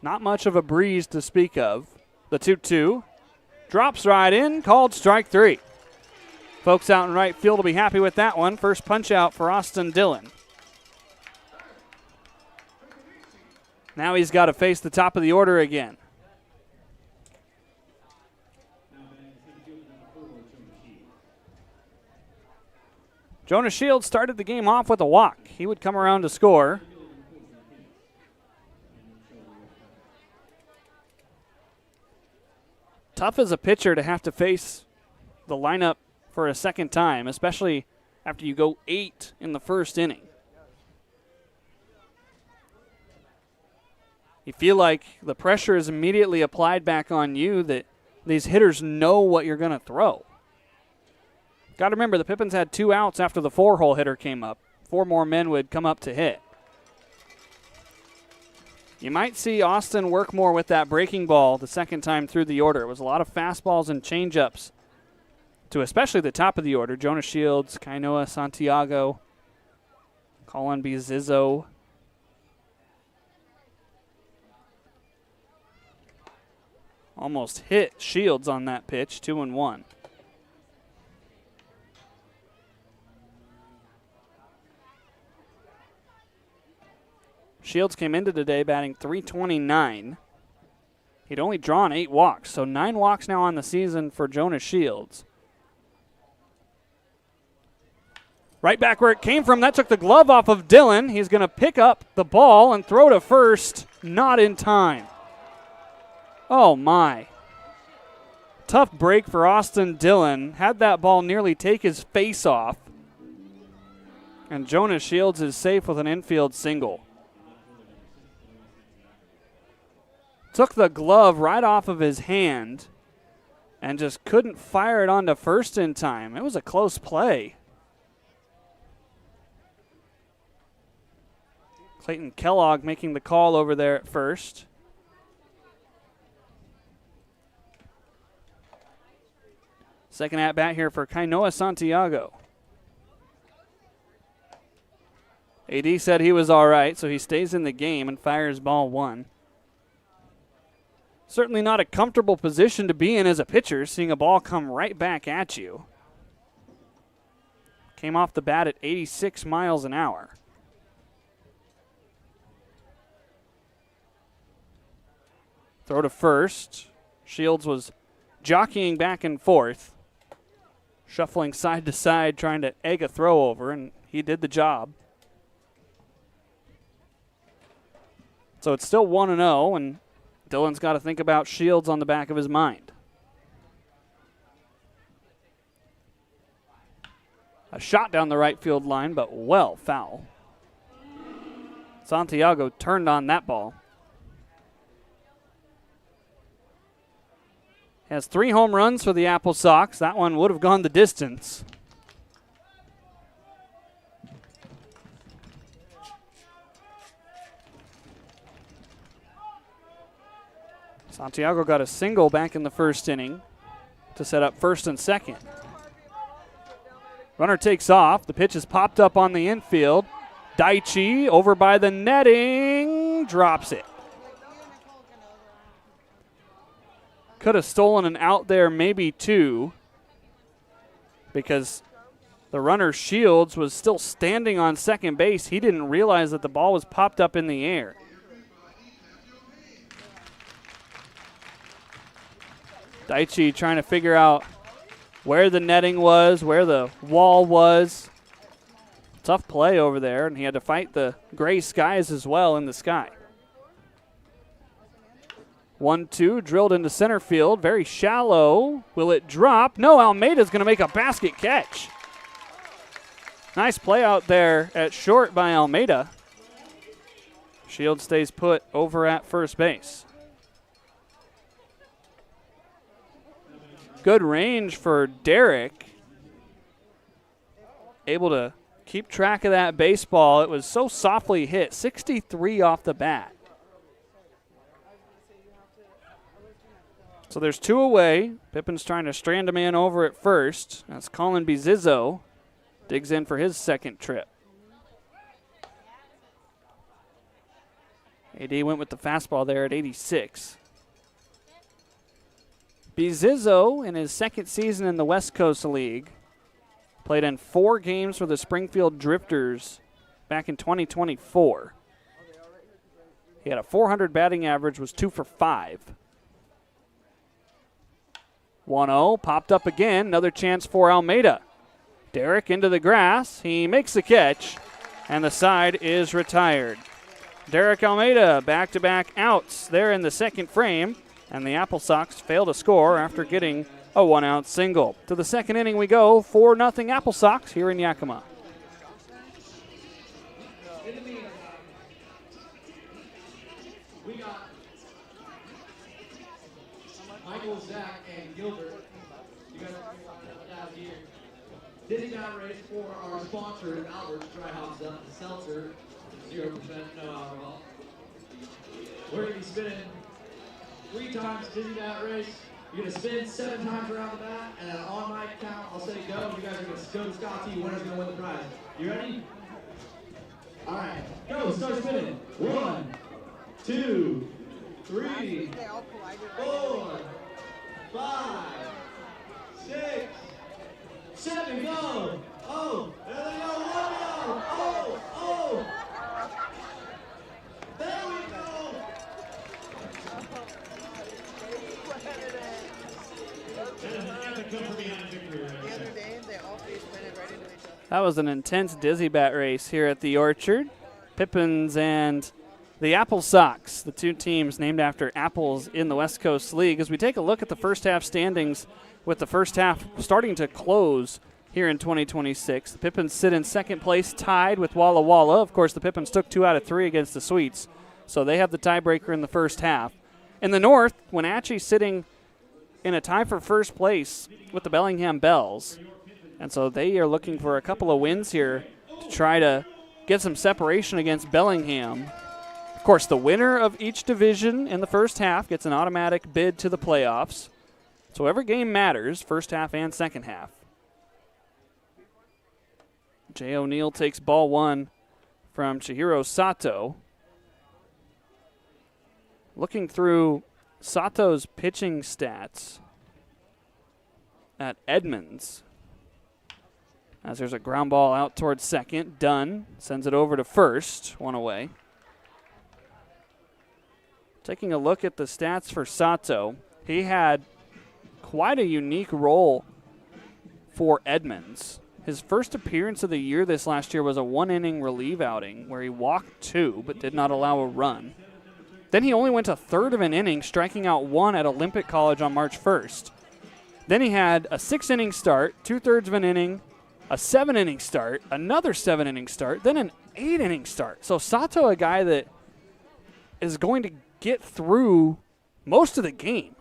Not much of a breeze to speak of. The 2-2. Drops right in, called strike 3. Folks out in right field will be happy with that one. First punch out for Austin Dillon. Now he's got to face the top of the order again. Jonah Shields started the game off with a walk. He would come around to score. Tough as a pitcher to have to face the lineup for a second time, especially after you go 8 in the first inning. You feel like the pressure is immediately applied back on you, that these hitters know what you're going to throw. Got to remember, the Pippins had 2 outs after the 4-hole hitter came up. 4 more men would come up to hit. You might see Austin work more with that breaking ball the second time through the order. It was a lot of fastballs and changeups to especially the top of the order. Jonah Shields, Kainoa Santiago, Colin Bizizzo. Almost hit Shields on that pitch, 2-1. Shields came into today batting .329. He'd only drawn 8 walks, so 9 walks now on the season for Jonah Shields. Right back where it came from, that took the glove off of Dillon. He's going to pick up the ball and throw to first, not in time. Oh my. Tough break for Austin Dillon. Had that ball nearly take his face off. And Jonah Shields is safe with an infield single. Took the glove right off of his hand and just couldn't fire it onto first in time. It was a close play. Clayton Kellogg making the call over there at first. Second at bat here for Kainoa Santiago. AD said he was all right, so he stays in the game and fires ball 1. Certainly not a comfortable position to be in as a pitcher, seeing a ball come right back at you. Came off the bat at 86 miles an hour. Throw to first. Shields was jockeying back and forth, shuffling side to side, trying to egg a throw over, and he did the job. So it's still 1-0, and Dylan's got to think about Shields on the back of his mind. A shot down the right field line, but well foul. Santiago turned on that ball. Has 3 home runs for the AppleSox. That one would have gone the distance. Santiago got a single back in the first inning to set up first and second. Runner takes off. The pitch is popped up on the infield. Daichi over by the netting, drops it. Could have stolen an out there, maybe 2, because the runner Shields was still standing on second base. He didn't realize that the ball was popped up in the air. Daichi trying to figure out where the netting was, where the wall was. Tough play over there, and he had to fight the gray skies as well in the sky. 1-2, drilled into center field, very shallow. Will it drop? No, Almeida's going to make a basket catch. Nice play out there at short by Almeida. Shields stays put over at first base. Good range for Derek. Able to keep track of that baseball. It was so softly hit, 63 off the bat. So there's 2 away. Pippins trying to strand a man over at first. That's Colin Bizizzo. Digs in for his second trip. AD went with the fastball there at 86. Bizizzo, in his second season in the West Coast League, played in 4 games for the Springfield Drifters back in 2024. He had a .400 batting average, was 2 for 5. 1-0, popped up again, another chance for Almeida. Derek into the grass, he makes the catch, and the side is retired. Derek Almeida, back-to-back outs there in the second frame, and the AppleSox fail to score after getting a 1-out single. To the second inning we go, 4-0 AppleSox here in Yakima. We got Michael, Zach, and Gilbert. You guys are down here. Dizzy Mountain Race for our sponsor, Albert's Dry Hops Up, the seltzer, 0%, no alcohol. We're going to be spinning 3 times Dizzy Mountain Race. You're going to spin 7 times around the bat, and then on my count, I'll say go. You guys are going to go to Scott T. Winner's going to win the prize. You ready? All right, go. Start spinning. 1, 2, 3, 4, 5, 6, 7, go. Oh, there they go. 1 go. Oh. There we go. That was an intense dizzy bat race here at the Orchard. Pippins and the AppleSox, the 2 teams named after apples in the West Coast League. As we take a look at the first half standings, with the first half starting to close here in 2026. The Pippins sit in second place, tied with Walla Walla. Of course, the Pippins took 2 out of 3 against the Sweets, so they have the tiebreaker in the first half. In the North, Wenatchee sitting in a tie for first place with the Bellingham Bells. And so they are looking for a couple of wins here to try to get some separation against Bellingham. Of course, the winner of each division in the first half gets an automatic bid to the playoffs. So every game matters, first half and second half. Jay O'Neill takes ball 1 from Chihiro Sato. Looking through Sato's pitching stats at Edmonds, as there's a ground ball out towards second. Dunn sends it over to first, 1 away. Taking a look at the stats for Sato, he had quite a unique role for Edmonds. His first appearance of the year this last year was a 1-inning relief outing where he walked 2 but did not allow a run. Then he only went a third of an inning, striking out one at Olympic College on March 1st. Then he had a 6-inning start, 2/3 of an inning, a 7-inning start, another 7-inning start, then an 8-inning start. So Sato, a guy that is going to get through most of the game.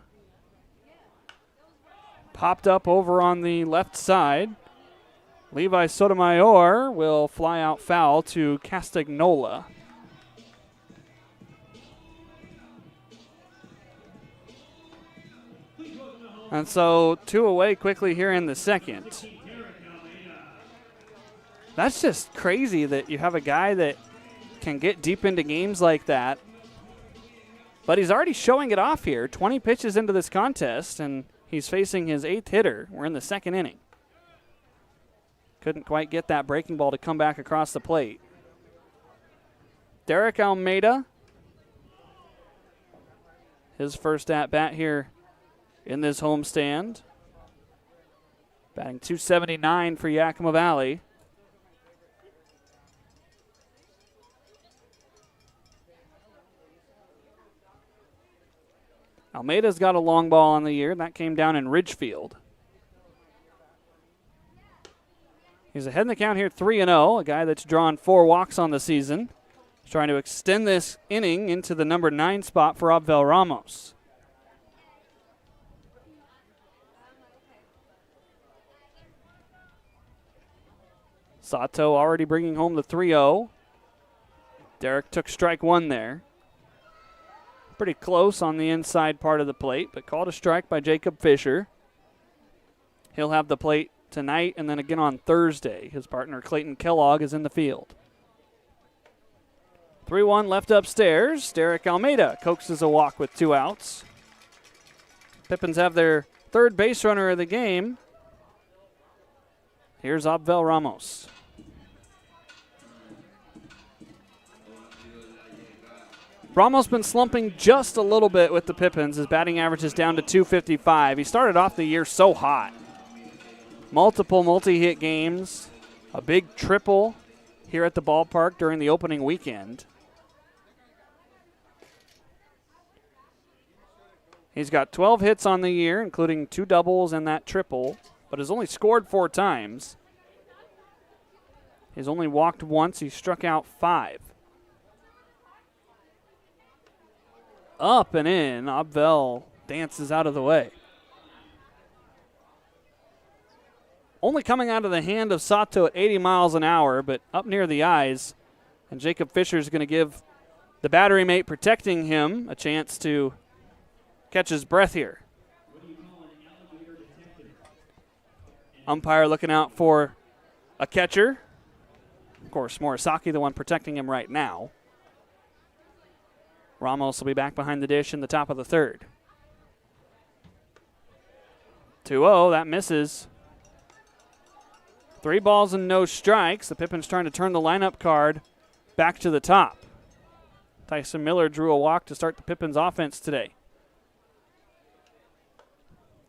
Popped up over on the left side. Levi Sotomayor will fly out foul to Castagnola. And so 2 away quickly here in the second. That's just crazy that you have a guy that can get deep into games like that. But he's already showing it off here. 20 pitches into this contest, and he's facing his 8th hitter. We're in the 2nd inning. Couldn't quite get that breaking ball to come back across the plate. Derek Almeida, his first at-bat here in this homestand. Batting .279 for Yakima Valley. Almeida's got a long ball on the year. That came down in Ridgefield. He's ahead in the count here, 3-0. A guy that's drawn 4 walks on the season. He's trying to extend this inning into the number 9 spot for Abvel Ramos. Sato already bringing home the 3-0. Derek took strike 1 there. Pretty close on the inside part of the plate, but called a strike by Jacob Fisher. He'll have the plate tonight and then again on Thursday. His partner Clayton Kellogg is in the field. 3-1 left upstairs. Derek Almeida coaxes a walk with 2 outs. Pippins have their 3rd base runner of the game. Here's Abvel Ramos. Ramos been slumping just a little bit with the Pippins. His batting average is down to .255. He started off the year so hot. Multiple multi-hit games. A big triple here at the ballpark during the opening weekend. He's got 12 hits on the year, including 2 doubles and that triple, but has only scored 4 times. He's only walked once. He struck out 5. Up and in. Abvel dances out of the way. Only coming out of the hand of Sato at 80 miles an hour, but up near the eyes. And Jacob Fisher is going to give the battery mate protecting him a chance to catch his breath here. Umpire looking out for a catcher. Of course, Morisaki, the one protecting him right now. Ramos will be back behind the dish in the top of the 3rd. 2-0, that misses. 3 balls and no strikes. The Pippins trying to turn the lineup card back to the top. Tyson Miller drew a walk to start the Pippins offense today.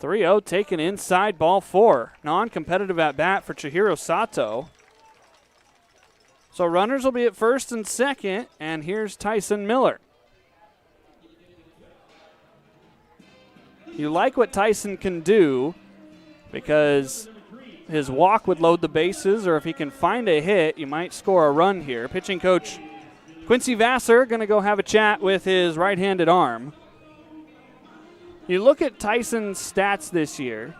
3-0 taken inside, ball 4. Non-competitive at bat for Chihiro Sato. So runners will be at 1st and 2nd, and here's Tyson Miller. You like what Tyson can do because his walk would load the bases, or if he can find a hit, you might score a run here. Pitching coach Quincy Vassar going to go have a chat with his right-handed arm. You look at Tyson's stats this year,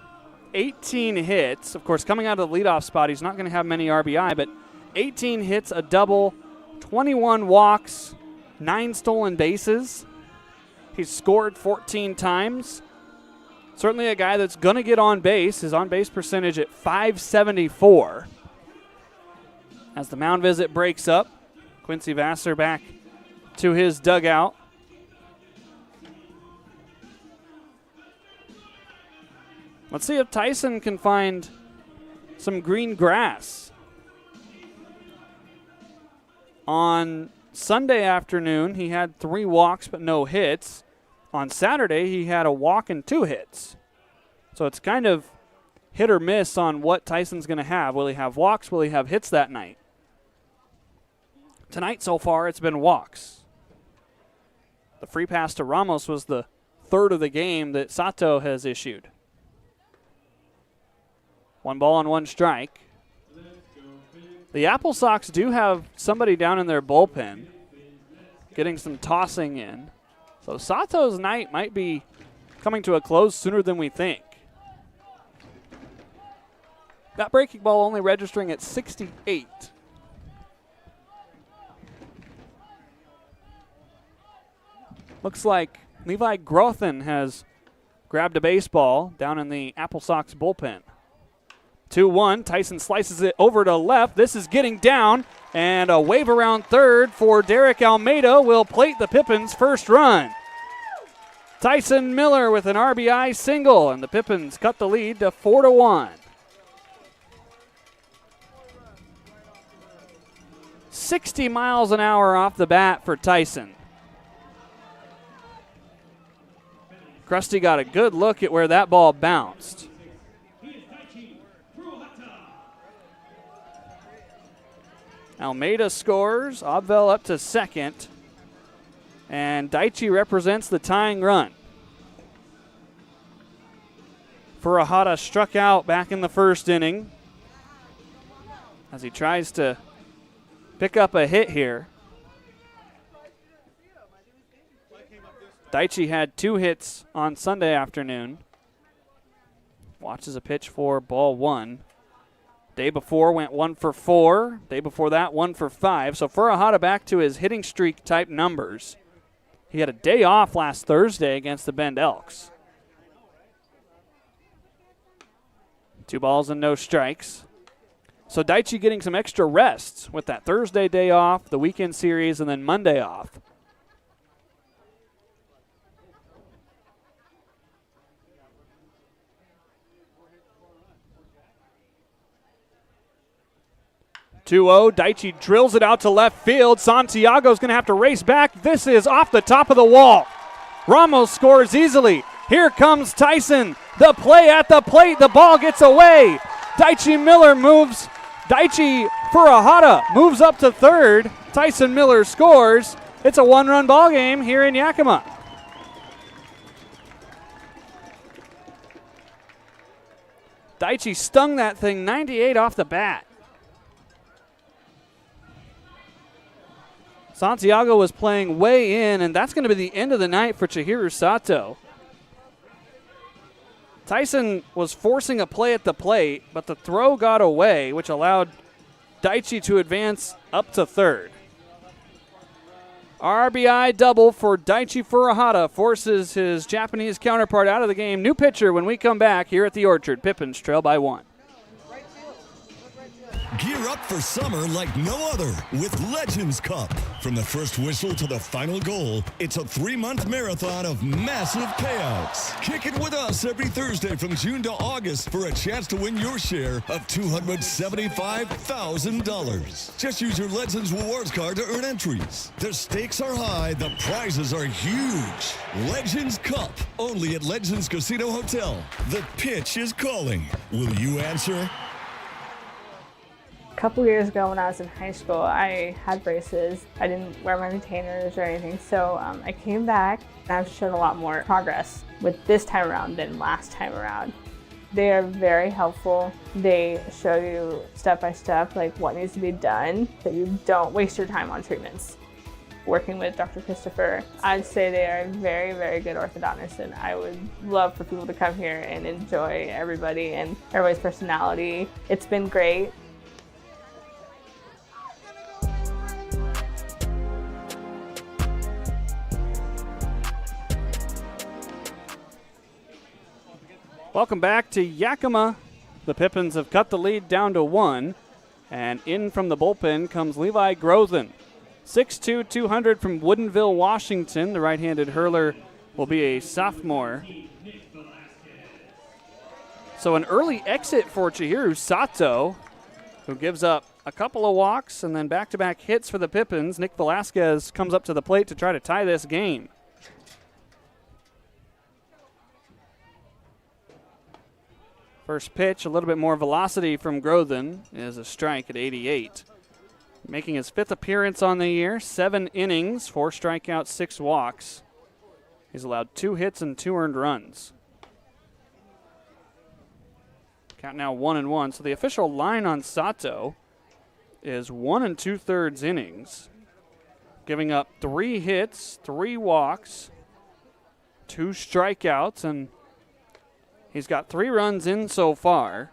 18 hits. Of course, coming out of the leadoff spot, he's not going to have many RBI, but 18 hits, a double, 21 walks, 9 stolen bases. He's scored 14 times. Certainly a guy that's going to get on base. His on-base percentage at .574. As the mound visit breaks up, Quincy Vassar back to his dugout. Let's see if Tyson can find some green grass. On Sunday afternoon, he had 3 walks but no hits. On Saturday, he had a walk and 2 hits. So it's kind of hit or miss on what Tyson's going to have. Will he have walks? Will he have hits that night? Tonight so far, it's been walks. The free pass to Ramos was the third of the game that Sato has issued. 1 ball and 1 strike. The AppleSox do have somebody down in their bullpen getting some tossing in. So Sato's night might be coming to a close sooner than we think. That breaking ball only registering at 68. Looks like Levi Grothin has grabbed a baseball down in the AppleSox bullpen. 2-1. Tyson slices it over to left. This is getting down, and a wave around third for Derek Almeida will plate the Pippins' first run. Tyson Miller with an RBI single, and the Pippins cut the lead to 4-1. 60 miles an hour off the bat for Tyson. Krusty got a good look at where that ball bounced. Almeida scores, Obvel up to second, and Daichi represents the tying run. Furuhata struck out back in the first inning as he tries to pick up a hit here. Daichi had 2 hits on Sunday afternoon. Watches a pitch for ball 1. Day before went 1 for 4. Day before that, 1 for 5. So Furuhata back to his hitting streak type numbers. He had a day off last Thursday against the Bend Elks. 2 balls and no strikes. So Daichi getting some extra rests with that Thursday day off, the weekend series, and then Monday off. Daichi drills it out to left field. Santiago's going to have to race back. This is off the top of the wall. Ramos scores easily. Here comes Tyson. The play at the plate. The ball gets away. Daichi Furuhata moves up to third. Tyson Miller scores. It's a 1-run ball game here in Yakima. Daichi stung that thing 98 off the bat. Santiago was playing way in, and that's going to be the end of the night for Chihiro Sato. Tyson was forcing a play at the plate, but the throw got away, which allowed Daichi to advance up to third. RBI double for Daichi Furuhata forces his Japanese counterpart out of the game. New pitcher when we come back here at the Orchard. Pippins trail by 1. Gear up for summer like no other with Legends Cup. From the first whistle to the final goal, it's a 3-month marathon of massive payouts. Kick it with us every Thursday from June to August for a chance to win your share of $275,000. Just use your Legends Rewards card to earn entries. The stakes are high, the prizes are huge. Legends Cup, only at Legends Casino Hotel. The pitch is calling. Will you answer? A couple years ago when I was in high school, I had braces. I didn't wear my retainers or anything, so I came back and I've shown a lot more progress with this time around than last time around. They are very helpful. They show you step by step like what needs to be done so you don't waste your time on treatments. Working with Dr. Christopher, I'd say they are very, very good orthodontists, and I would love for people to come here and enjoy everybody and everybody's personality. It's been great. Welcome back to Yakima. The Pippins have cut the lead down to 1. And in from the bullpen comes Levi Grothin. 6'2", 200 from Woodinville, Washington. The right-handed hurler will be a sophomore. So an early exit for Chihiro Sato, who gives up a couple of walks and then back-to-back hits for the Pippins. Nick Velasquez comes up to the plate to try to tie this game. First pitch, a little bit more velocity from Grothin, is a strike at 88. Making his 5th appearance on the year, 7 innings, 4 strikeouts, 6 walks. He's allowed 2 hits and 2 earned runs. Count now 1-1. So the official line on Sato is 1 2/3 innings, giving up 3 hits, 3 walks, 2 strikeouts, and he's got 3 runs in so far.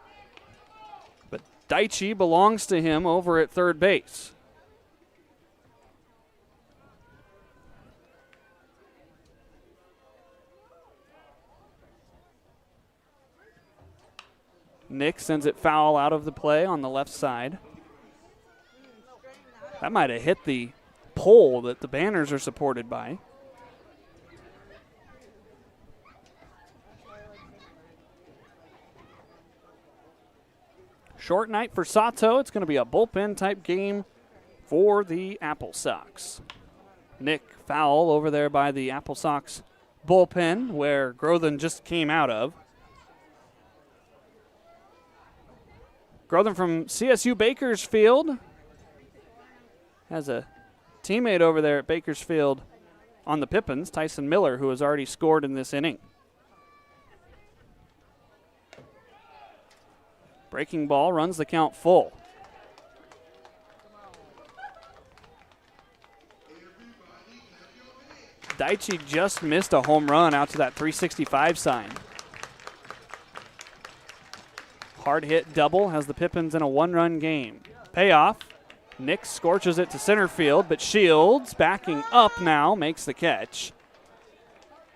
But Daichi belongs to him over at third base. Nick sends it foul out of the play on the left side. That might have hit the pole that the banners are supported by. Short night for Sato. It's going to be a bullpen type game for the AppleSox. Nick foul over there by the AppleSox bullpen where Grothin just came out of. Grothin from CSU Bakersfield has a teammate over there at Bakersfield on the Pippins, Tyson Miller, who has already scored in this inning. Breaking ball runs the count full. Daichi just missed a home run out to that 365 sign. Hard hit double has the Pippins in a 1-run game. Payoff. Nick scorches it to center field, but Shields, backing up now, makes the catch.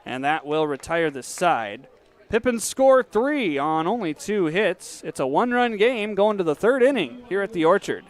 And that will retire the side. Pippins score 3 on only 2 hits. It's a 1-run game going to the 3rd inning here at the Orchard.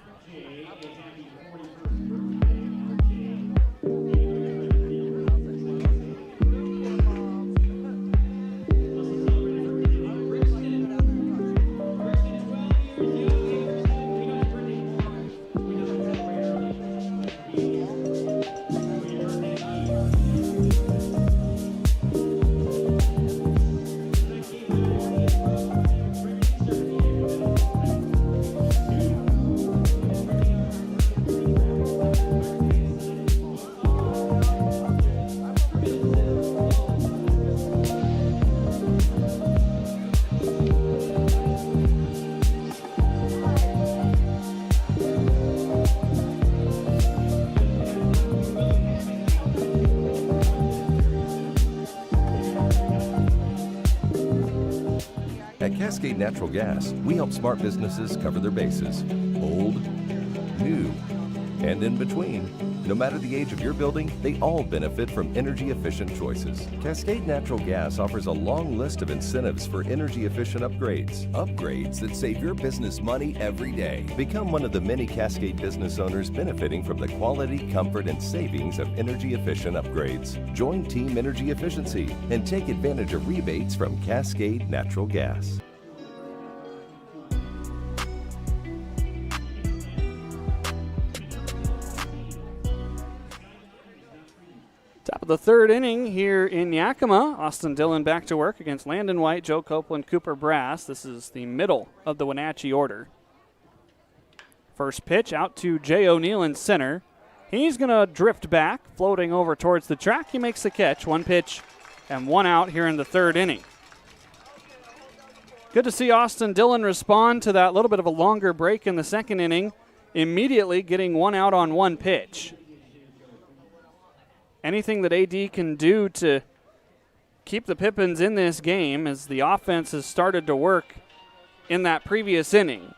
At Cascade Natural Gas, we help smart businesses cover their bases. Old, new, and in between. No matter the age of your building, they all benefit from energy-efficient choices. Cascade Natural Gas offers a long list of incentives for energy-efficient upgrades. Upgrades that save your business money every day. Become one of the many Cascade business owners benefiting from the quality, comfort, and savings of energy-efficient upgrades. Join Team Energy Efficiency and take advantage of rebates from Cascade Natural Gas. Top of the 3rd inning here in Yakima. Austin Dillon back to work against Landon White, Joe Copeland, Cooper Brass. This is the middle of the Wenatchee order. First pitch out to Jay O'Neill in center. He's going to drift back, floating over towards the track. He makes the catch. 1 pitch and 1 out here in the 3rd inning. Good to see Austin Dillon respond to that little bit of a longer break in the 2nd inning, immediately getting 1 out on 1 pitch. Anything that AD can do to keep the Pippins in this game as the offense has started to work in that previous inning.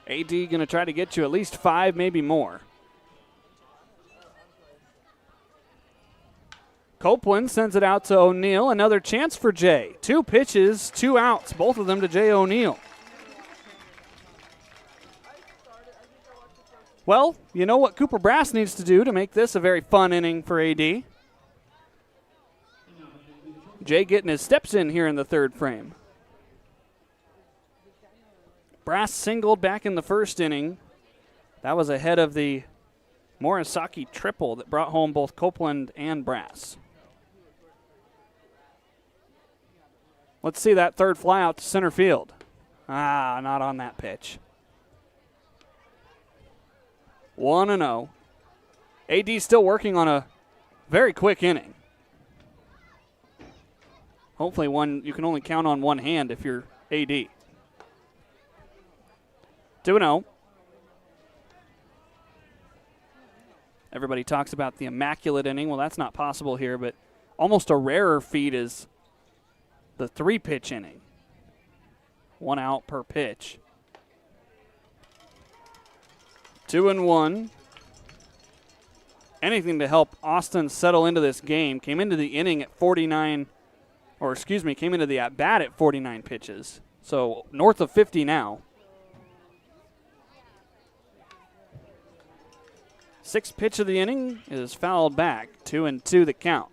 AD going to try to get you at least 5, maybe more. Copeland sends it out to O'Neill. Another chance for Jay. 2 pitches, 2 outs, both of them to Jay O'Neill. Well, you know what Cooper Brass needs to do to make this a very fun inning for AD. Jay getting his steps in here in the 3rd frame. Brass singled back in the 1st inning. That was ahead of the Morisaki triple that brought home both Copeland and Brass. Let's see that 3rd fly out to center field. Not on that pitch. 1-0. AD still working on a Very quick inning. Hopefully you can only count on one hand if you're AD. 2-0. Everybody talks about the immaculate inning. Well, that's not possible here, but almost a rarer feat is the 3-pitch inning. 1 out per pitch. 2-1. Anything to help Austin settle into this game. Came into the inning at 49, came into the at-bat at 49 pitches. So north of 50 now. 6th pitch of the inning is fouled back. 2-2 the count.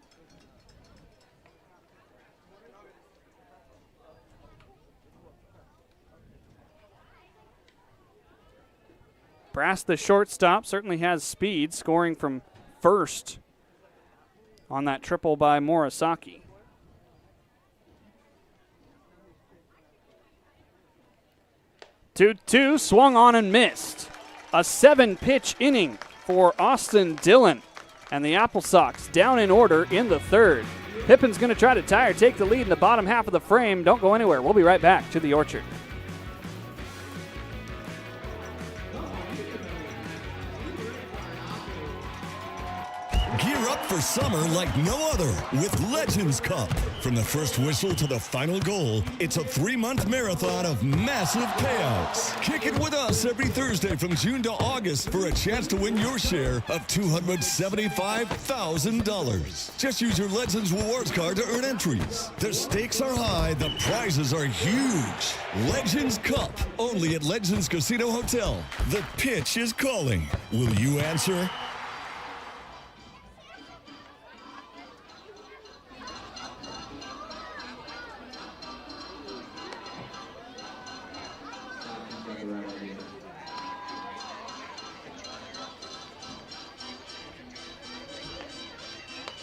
Brass, the shortstop, certainly has speed, scoring from first on that triple by Morisaki. Two, swung on and missed. A 7-pitch inning for Austin Dillon. And the AppleSox down in order in the 3rd. Pippins going to try to tie or take the lead in the bottom half of the frame. Don't go anywhere. We'll be right back to the Orchard. Gear up for summer like no other with Legends Cup. From the first whistle to the final goal, it's a 3-month marathon of massive payouts. Kick it with us every Thursday from June to August for a chance to win your share of $275,000. Just use your Legends Rewards card to earn entries. The stakes are high, the prizes are huge. Legends Cup, only at Legends Casino Hotel. The pitch is calling. Will you answer?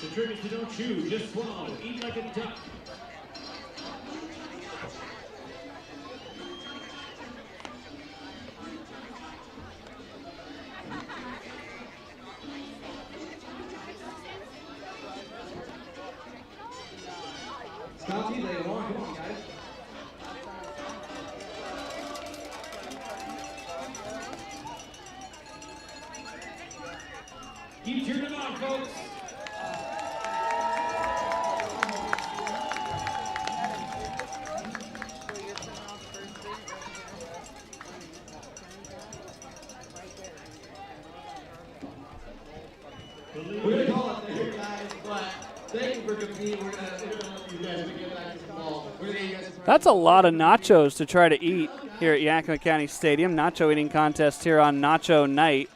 The trick is to don't chew, just swallow. Eat like a duck. Scotty, they want. Come on, guys. Keep cheering them on, folks. We're going to call it there, guys, but thank you for competing. We're going to let you guys get back to the ball. That's a lot of nachos to try to eat here at Yakima County Stadium. Nacho eating contest here on Nacho Night.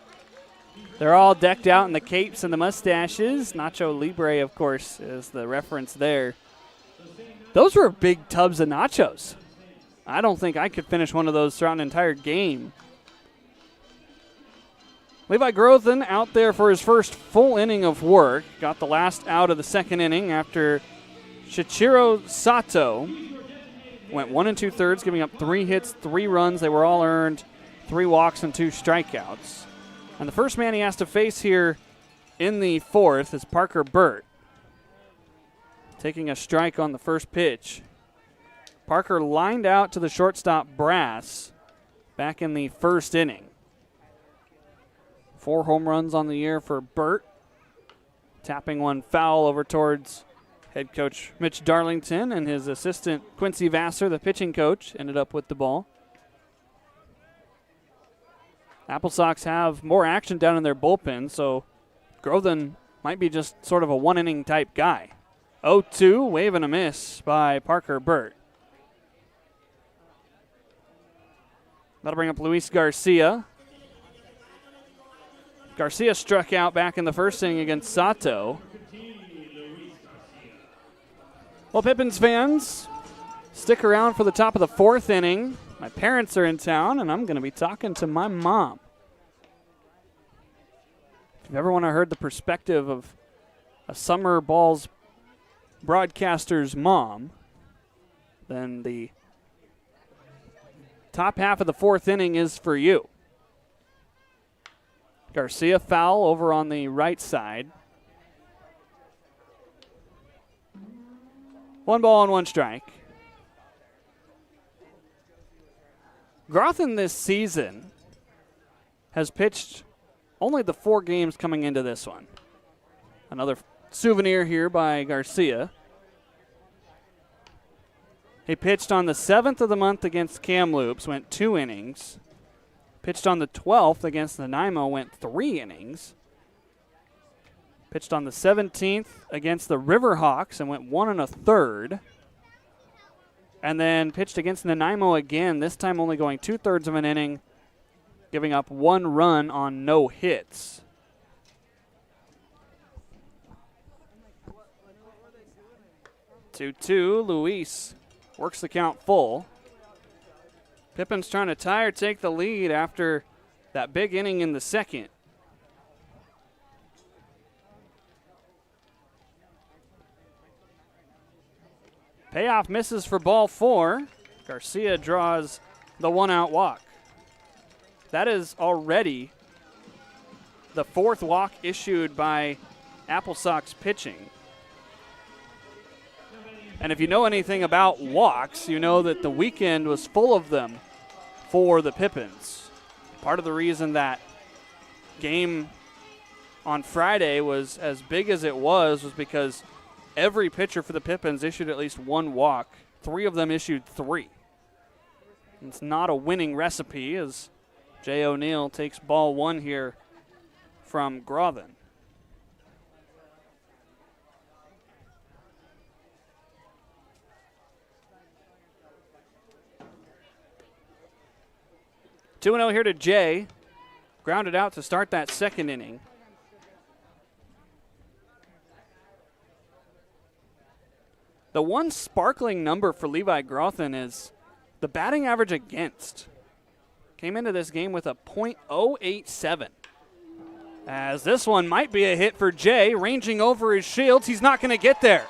They're all decked out in the capes and the mustaches. Nacho Libre, of course, is the reference there. Those were big tubs of nachos. I don't think I could finish one of those throughout an entire game. Levi Grothin out there for his first full inning of work. Got the last out of the 2nd inning after Shichiro Sato went 1 2/3, giving up 3 hits, 3 runs. They were all earned, 3 walks and 2 strikeouts. And the first man he has to face here in the 4th is Parker Burt, taking a strike on the first pitch. Parker lined out to the shortstop Brass back in the 1st inning. 4 home runs on the year for Burt, tapping one foul over towards head coach Mitch Darlington, and his assistant Quincy Vassar, the pitching coach, ended up with the ball. AppleSox have more action down in their bullpen, so Grothin might be just sort of a 1-inning type guy. 0-2, wave and a miss by Parker Burt. That'll bring up Luis Garcia. Garcia struck out back in the 1st inning against Sato. Well, Pippins fans, stick around for the top of the 4th inning. My parents are in town, and I'm going to be talking to my mom. If you've ever want to heard the perspective of a summer balls broadcaster's mom, then the top half of the 4th inning is for you. Garcia foul over on the right side. 1 ball and 1 strike. Groton this season has pitched only the 4 games coming into this one. Another souvenir here by Garcia. He pitched on the 7th of the month against Kamloops, went 2 innings. Pitched on the 12th against Nanaimo, went 3 innings. Pitched on the 17th against the Riverhawks and went 1 1/3. And then pitched against Nanaimo again, this time only going 2/3 of an inning, giving up 1 run on no hits. Two, Luis works the count full. Pippins trying to tie or take the lead after that big inning in the second. Payoff misses for ball 4. Garcia draws the 1-out walk. That is already the 4th walk issued by AppleSox pitching. And if you know anything about walks, you know that the weekend was full of them for the Pippins. Part of the reason that game on Friday was as big as it was because every pitcher for the Pippins issued at least 1 walk. 3 of them issued 3. It's not a winning recipe as Jay O'Neill takes ball 1 here from Groton. Two 2-0 here to Jay. Grounded out to start that second inning. The one sparkling number for Levi Groton is the batting average against. Came into this game with a .087. As this one might be a hit for Jay, ranging over his shields. He's not going to get there.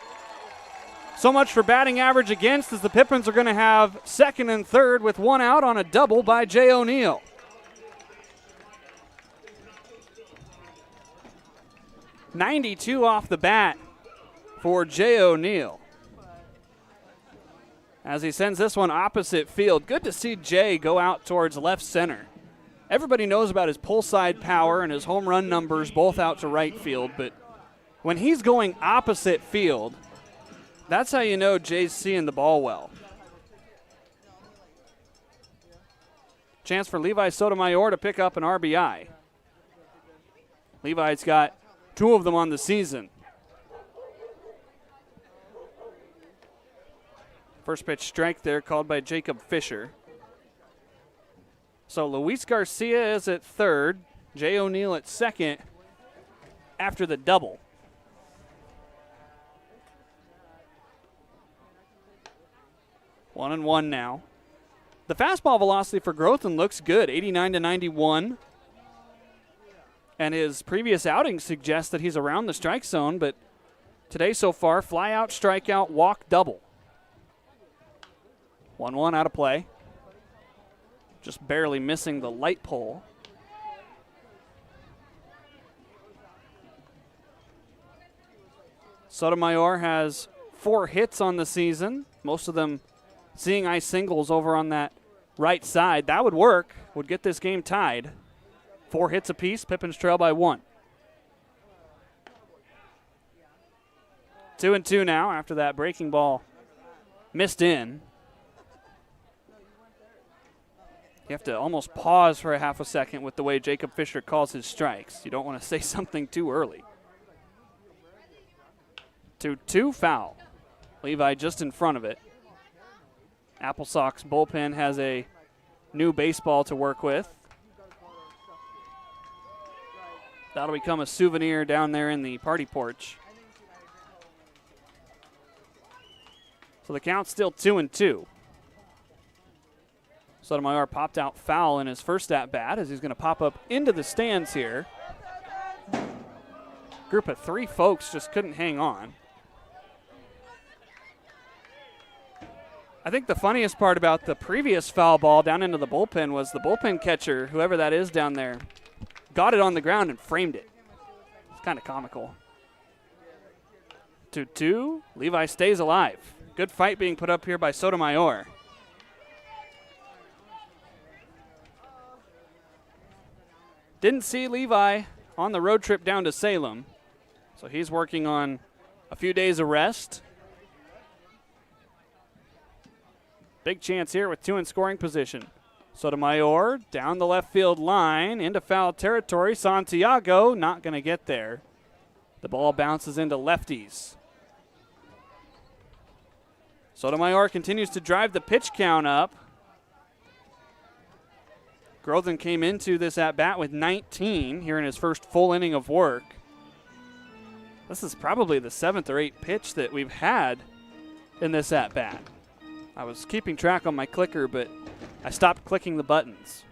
So much for batting average against, as the Pippins are going to have second and third with 1 out on a double by Jay O'Neill. .92 off the bat for Jay O'Neill, as he sends this one opposite field. Good to see Jay go out towards left center. Everybody knows about his pull side power and his home run numbers both out to right field, but when he's going opposite field, that's how you know Jay's seeing the ball well. Chance for Levi Sotomayor to pick up an RBI. Levi's got 2 of them on the season. First pitch strike there called by Jacob Fisher. So Luis Garcia is at third, Jay O'Neill at second after the double. One and one now. The fastball velocity for Groton looks good, 89 to 91. And his previous outings suggest that he's around the strike zone, but today so far, fly out, strikeout, walk, double. 1-1 out of play. Just barely missing the light pole. Sotomayor has 4 hits on the season, most of them seeing eye singles over on that right side. That would work, would get this game tied. 4 hits apiece, Pippins trail by 1. 2-2 now after that breaking ball missed in. You have to almost pause for a half a second with the way Jacob Fisher calls his strikes. You don't want to say something too early. 2-2 foul. Levi just in front of it. AppleSox bullpen has a new baseball to work with. That'll become a souvenir down there in the party porch. So the count's still 2-2. Sotomayor popped out foul in his first at-bat as he's going to pop up into the stands here. Group of 3 folks just couldn't hang on. I think the funniest part about the previous foul ball down into the bullpen was the bullpen catcher, whoever that is down there, got it on the ground and framed it. It's kind of comical. 2-2. Levi stays alive. Good fight being put up here by Sotomayor. Didn't see Levi on the road trip down to Salem, so he's working on a few days of rest. Big chance here with 2 in scoring position. Sotomayor down the left field line into foul territory. Santiago not going to get there. The ball bounces into lefties. Sotomayor continues to drive the pitch count up. Grothin came into this at-bat with 19 here in his first full inning of work. This is probably the 7th or 8th pitch that we've had in this at-bat. I was keeping track on my clicker, but I stopped clicking the buttons.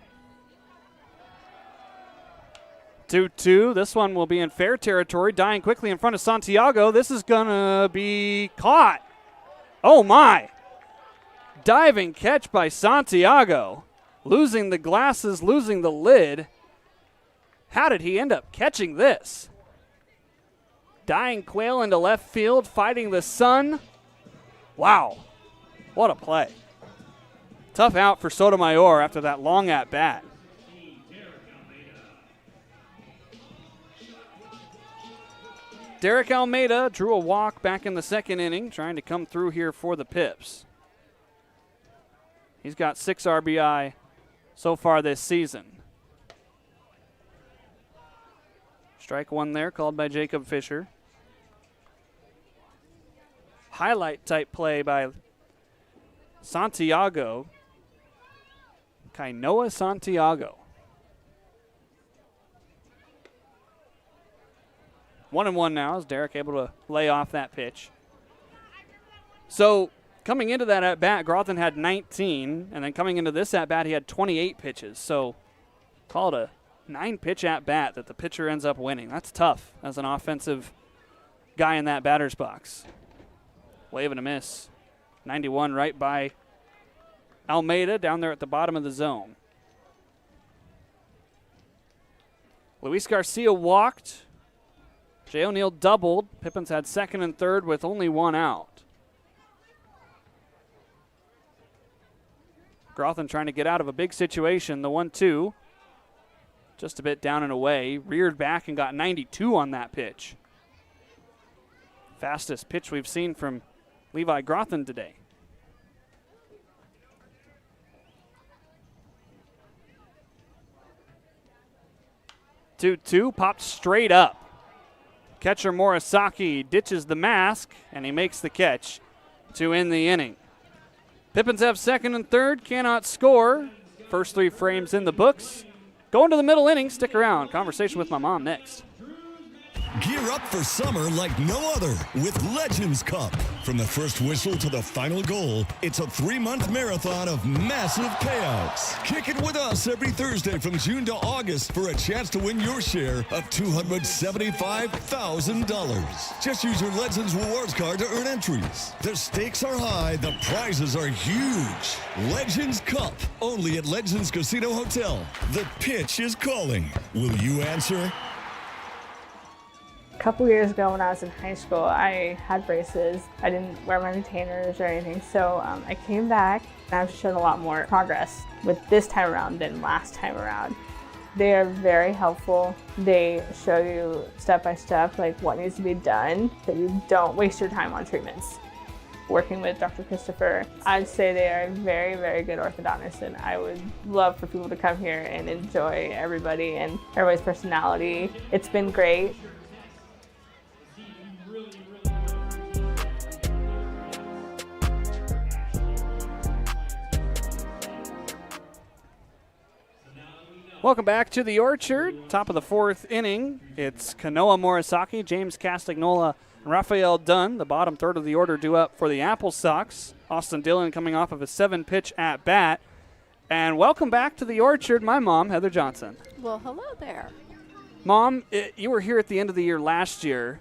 2-2. This one will be in fair territory, dying quickly in front of Santiago. This is going to be caught. Oh, my. Diving catch by Santiago. Losing the glasses, losing the lid. How did he end up catching this? Dying quail into left field, fighting the sun. Wow. What a play. Tough out for Sotomayor after that long at-bat. Derek Almeida drew a walk back in the second inning, trying to come through here for the Pips. He's got 6 RBI so far this season. Strike one there, called by Jacob Fisher. Highlight type play by Santiago. Kainoa Santiago. 1-1 now is Derek able to lay off that pitch. So coming into that at-bat, Grothin had 19, and then coming into this at-bat, he had 28 pitches. So call it a 9-pitch at-bat that the pitcher ends up winning. That's tough as an offensive guy in that batter's box. Wave and a miss. 91 right by Almeida down there at the bottom of the zone. Luis Garcia walked. Jay O'Neill doubled. Pippins had second and third with only 1 out. Grothin trying to get out of a big situation. The 1-2. Just a bit down and away. Reared back and got 92 on that pitch. Fastest pitch we've seen from Levi Grothin today. 2-2, popped straight up. Catcher Morisaki ditches the mask, and he makes the catch to end the inning. Pippins have second and third, cannot score. First 3 frames in the books. Going to the middle inning, stick around. Conversation with my mom next. Gear up for summer like no other with Legends Cup. From the first whistle to the final goal, it's a 3-month marathon of massive payouts. Kick it with us every Thursday from June to August for a chance to win your share of $275,000. Just use your Legends Rewards card to earn entries. The stakes are high, the prizes are huge. Legends Cup, only at Legends Casino Hotel. The pitch is calling. Will you answer? A couple years ago when I was in high school, I had braces. I didn't wear my retainers or anything, so I came back and I've shown a lot more progress with this time around than last time around. They are very helpful. They show you step by step like what needs to be done, that you don't waste your time on treatments. Working with Dr. Christopher, I'd say they are very, very good orthodontists, and I would love for people to come here and enjoy everybody and everybody's personality. It's been great. Welcome back to the Orchard. Top of the 4th inning. It's Kanoa Morisaki, James Castagnola, and Raphael Dunn. The bottom third of the order due up for the AppleSox. Austin Dillon coming off of a 7-pitch at-bat. And welcome back to the Orchard, my mom, Heather Johnson. Well, hello there. Mom, you were here at the end of the year last year.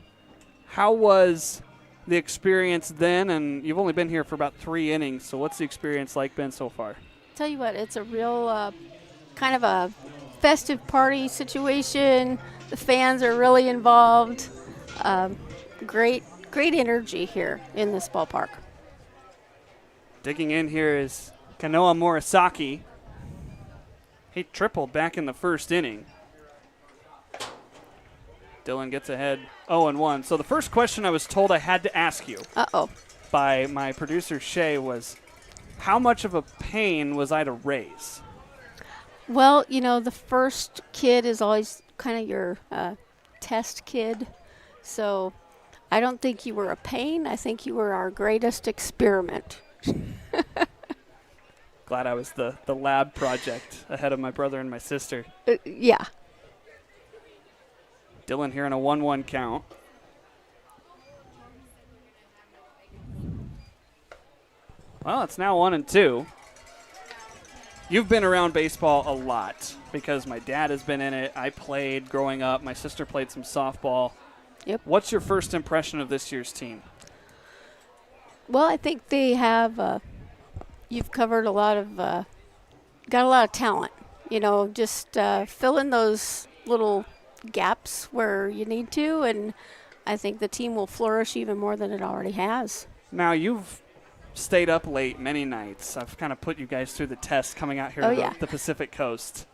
How was the experience then? And you've only been here for about 3 innings, so what's the experience like been so far? Tell you what, it's a real kind of a festive party situation. The fans are really involved. Great energy here in this ballpark. Digging in here is Kanoa Morisaki. He tripled back in the first inning. Dylan gets ahead 0-1. So the first question I was told I had to ask you by my producer Shay was, how much of a pain was I to raise? Well, the first kid is always kind of your test kid. So I don't think you were a pain. I think you were our greatest experiment. Glad I was the lab project ahead of my brother and my sister. Yeah. Dylan here in a 1-1 count. Well, it's now 1-2. You've been around baseball a lot because my dad has been in it. I played growing up. My sister played some softball. Yep. What's your first impression of this year's team? Well, I think they have, you've covered a lot of, got a lot of talent. Just fill in those little gaps where you need to, and I think the team will flourish even more than it already has. Now, you've stayed up late many nights. I've kind of put you guys through the test coming out here to the Pacific Coast.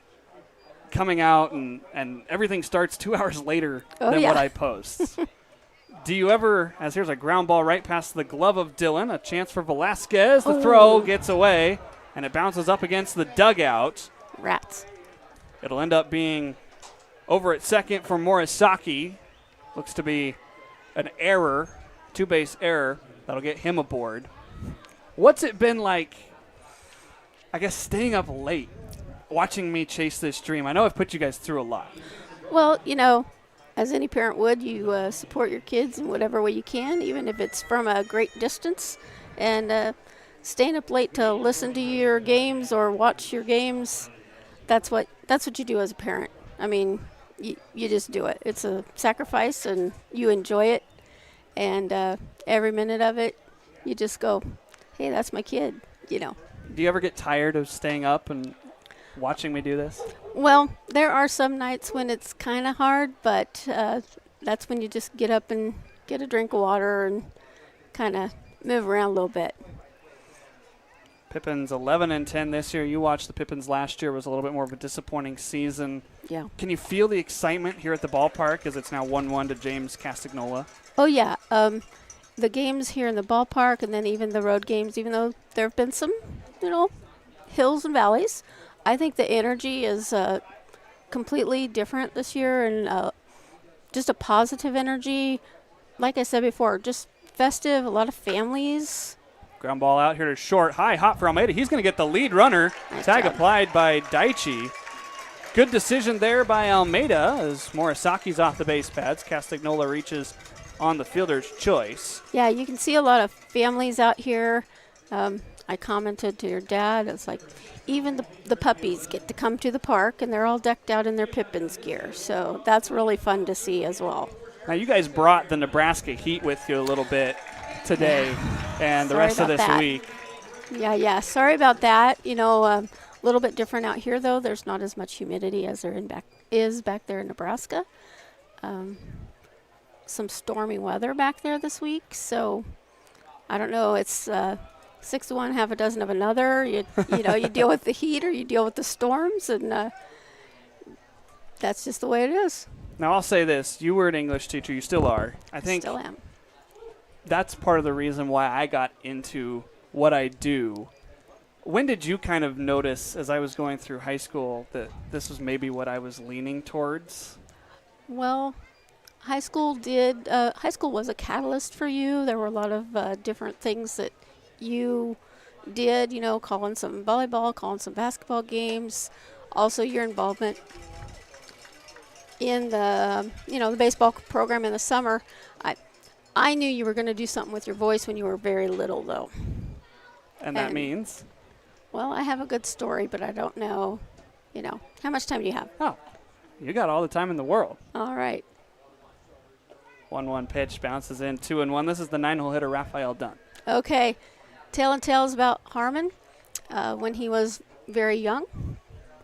Coming out and everything starts 2 hours later than what I post. Do you ever, as here's a ground ball right past the glove of Dylan, a chance for Velasquez. The throw gets away, and it bounces up against the dugout. Rats. It'll end up being over at second for Morisaki. Looks to be an error, two-base error. That'll get him aboard. What's it been like, I guess, staying up late, watching me chase this dream? I know I've put you guys through a lot. Well, as any parent would, you support your kids in whatever way you can, even if it's from a great distance. And staying up late to listen to your games or watch your games, that's what you do as a parent. I mean, you just do it. It's a sacrifice, and you enjoy it. And every minute of it, you just go, hey, that's my kid, Do you ever get tired of staying up and watching me do this? Well, there are some nights when it's kind of hard, but that's when you just get up and get a drink of water and kind of move around a little bit. Pippins 11-10 this year. You watched the Pippins last year. It was a little bit more of a disappointing season. Yeah. Can you feel the excitement here at the ballpark as it's now 1-1 to James Castagnola? Oh, yeah. The games here in the ballpark and then even the road games, even though there have been some, hills and valleys, I think the energy is completely different this year, and just a positive energy. Like I said before, just festive, a lot of families. Ground ball out here to short. High hop for Almeida. He's going to get the lead runner. Nice Tag job. applied by Daichi. Good decision there by Almeida as Morisaki's off the base pads. Castagnola reaches on the fielder's choice. Yeah, you can see a lot of families out here. I commented to your dad, it's like even the puppies get to come to the park, and they're all decked out in their Pippins gear. So that's really fun to see as well. Now, you guys brought the Nebraska heat with you a little bit today and the Sorry rest of about this that. week. Yeah. Sorry about that. A little bit different out here, though. There's not as much humidity as there is back there in Nebraska. Some stormy weather back there this week. So I don't know. It's 6 of one, half a dozen of another. You deal with the heat or you deal with the storms, and that's just the way it is. Now, I'll say this. You were an English teacher. You still are. I think Still am. that's part of the reason why I got into what I do. When did you kind of notice, as I was going through high school, that this was maybe what I was leaning towards? Well, high school was a catalyst for you. There were a lot of different things that you did, calling some volleyball, calling some basketball games. Also, your involvement in the baseball program in the summer. I knew you were going to do something with your voice when you were very little, though. And that means? Well, I have a good story, but I don't know, how much time do you have? Oh, you got all the time in the world. All right. 1-1 pitch, bounces in, 2-1. This is the 9-hole hitter, Raphael Dunn. Okay. Telling tales about Harmon when he was very young.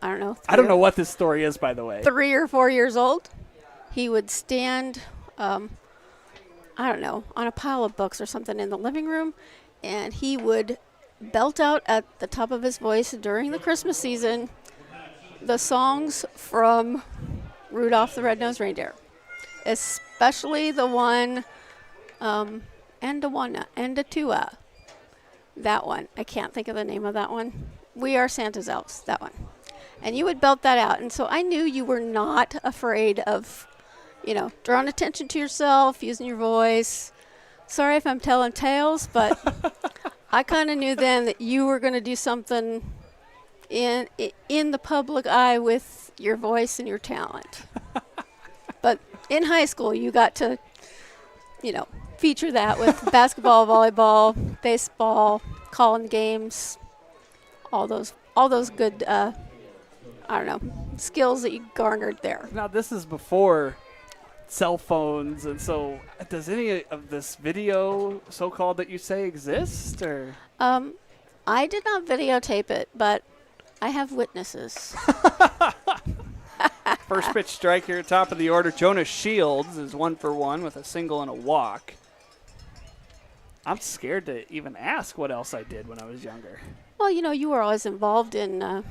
I don't know. I don't know what this story is, by the way. 3 or 4 years old. He would stand, on a pile of books or something in the living room, and he would belt out at the top of his voice during the Christmas season the songs from Rudolph the Red-Nosed Reindeer, especially the one, and a Tua. That one. I can't think of the name of that one. We Are Santa's Elves, that one. And you would belt that out. And so I knew you were not afraid of, drawing attention to yourself, using your voice. Sorry if I'm telling tales, but I kind of knew then that you were going to do something in the public eye with your voice and your talent. But in high school, you got to, feature that with basketball, volleyball, baseball, calling games, all those good, skills that you garnered there. Now, this is before cell phones, and so does any of this video, so-called, that you say exist, or? I did not videotape it, but I have witnesses. First pitch strike here, top of the order. Jonas Shields is 1 for 1 with a single and a walk. I'm scared to even ask what else I did when I was younger. Well, you were always involved in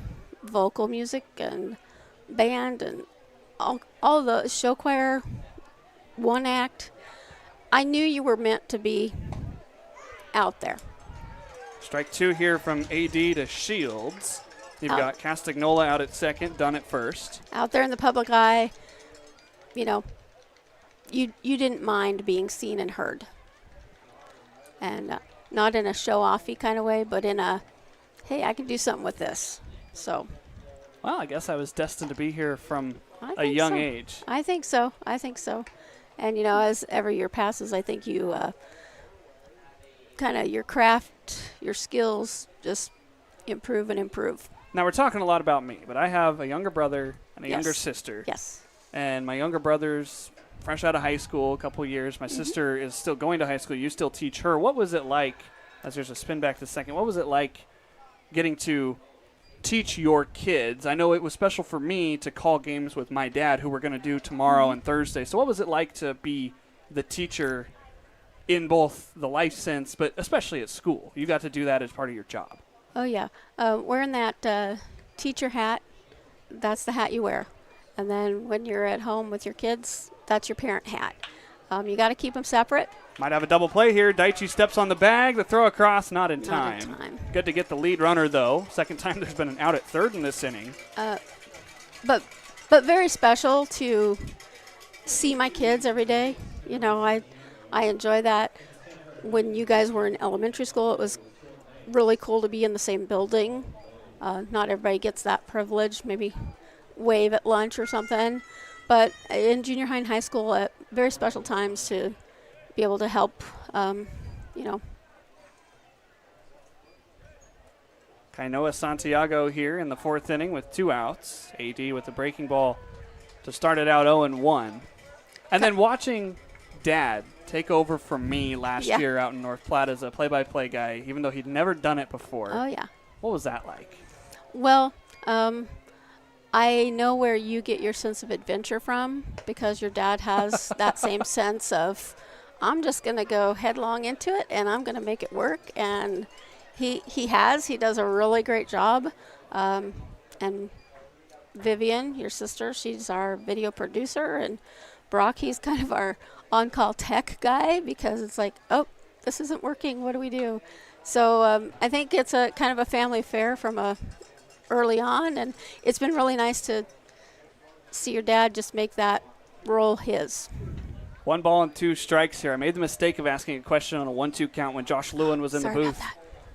vocal music and band and all the show choir, one act. I knew you were meant to be out there. Strike 2 here from AD to Shields. You've got Castagnola out at second, Dunn at first. Out there in the public eye, you didn't mind being seen and heard. And not in a show-offy kind of way, but in a, hey, I can do something with this. So. Well, I guess I was destined to be here from a young age. I think so. And, as every year passes, I think you kind of your craft, your skills just improve and improve. Now, we're talking a lot about me, but I have a younger brother and a younger sister. Yes. And my younger brother's fresh out of high school, a couple years. My sister is still going to high school. You still teach her. What was it like, as there's a spin back to second, what was it like getting to teach your kids? I know it was special for me to call games with my dad, who we're going to do tomorrow and Thursday. So what was it like to be the teacher in both the life sense, but especially at school? You got to do that as part of your job. Oh, yeah. Wearing that teacher hat, that's the hat you wear. And then when you're at home with your kids, that's your parent hat. You got to keep them separate. Might have a double play here. Daichi steps on the bag. The throw across, not in time. Not in time. Good to get the lead runner, though. Second time there's been an out at third in this inning. But very special to see my kids every day. I enjoy that. When you guys were in elementary school, it was really cool to be in the same building. Not everybody gets that privilege. Maybe wave at lunch or something. But in junior high and high school, at very special times to be able to help, Kainoa Santiago here in the fourth inning with 2 outs. AD with the breaking ball to start it out 0-1. And then watching Dad take over from me last year out in North Platte as a play-by-play guy, even though he'd never done it before. Oh, yeah. What was that like? Well, I know where you get your sense of adventure from, because your dad has that same sense of, I'm just going to go headlong into it and I'm going to make it work. And he does a really great job. And Vivian, your sister, she's our video producer, and Brock, he's kind of our on-call tech guy, because it's like, oh, this isn't working. What do we do? So I think it's a kind of a family affair from early on, and it's been really nice to see your dad just make that role his. 1 ball and 2 strikes here. I made the mistake of asking a question on a 1-2 count when Josh Lewin was in the booth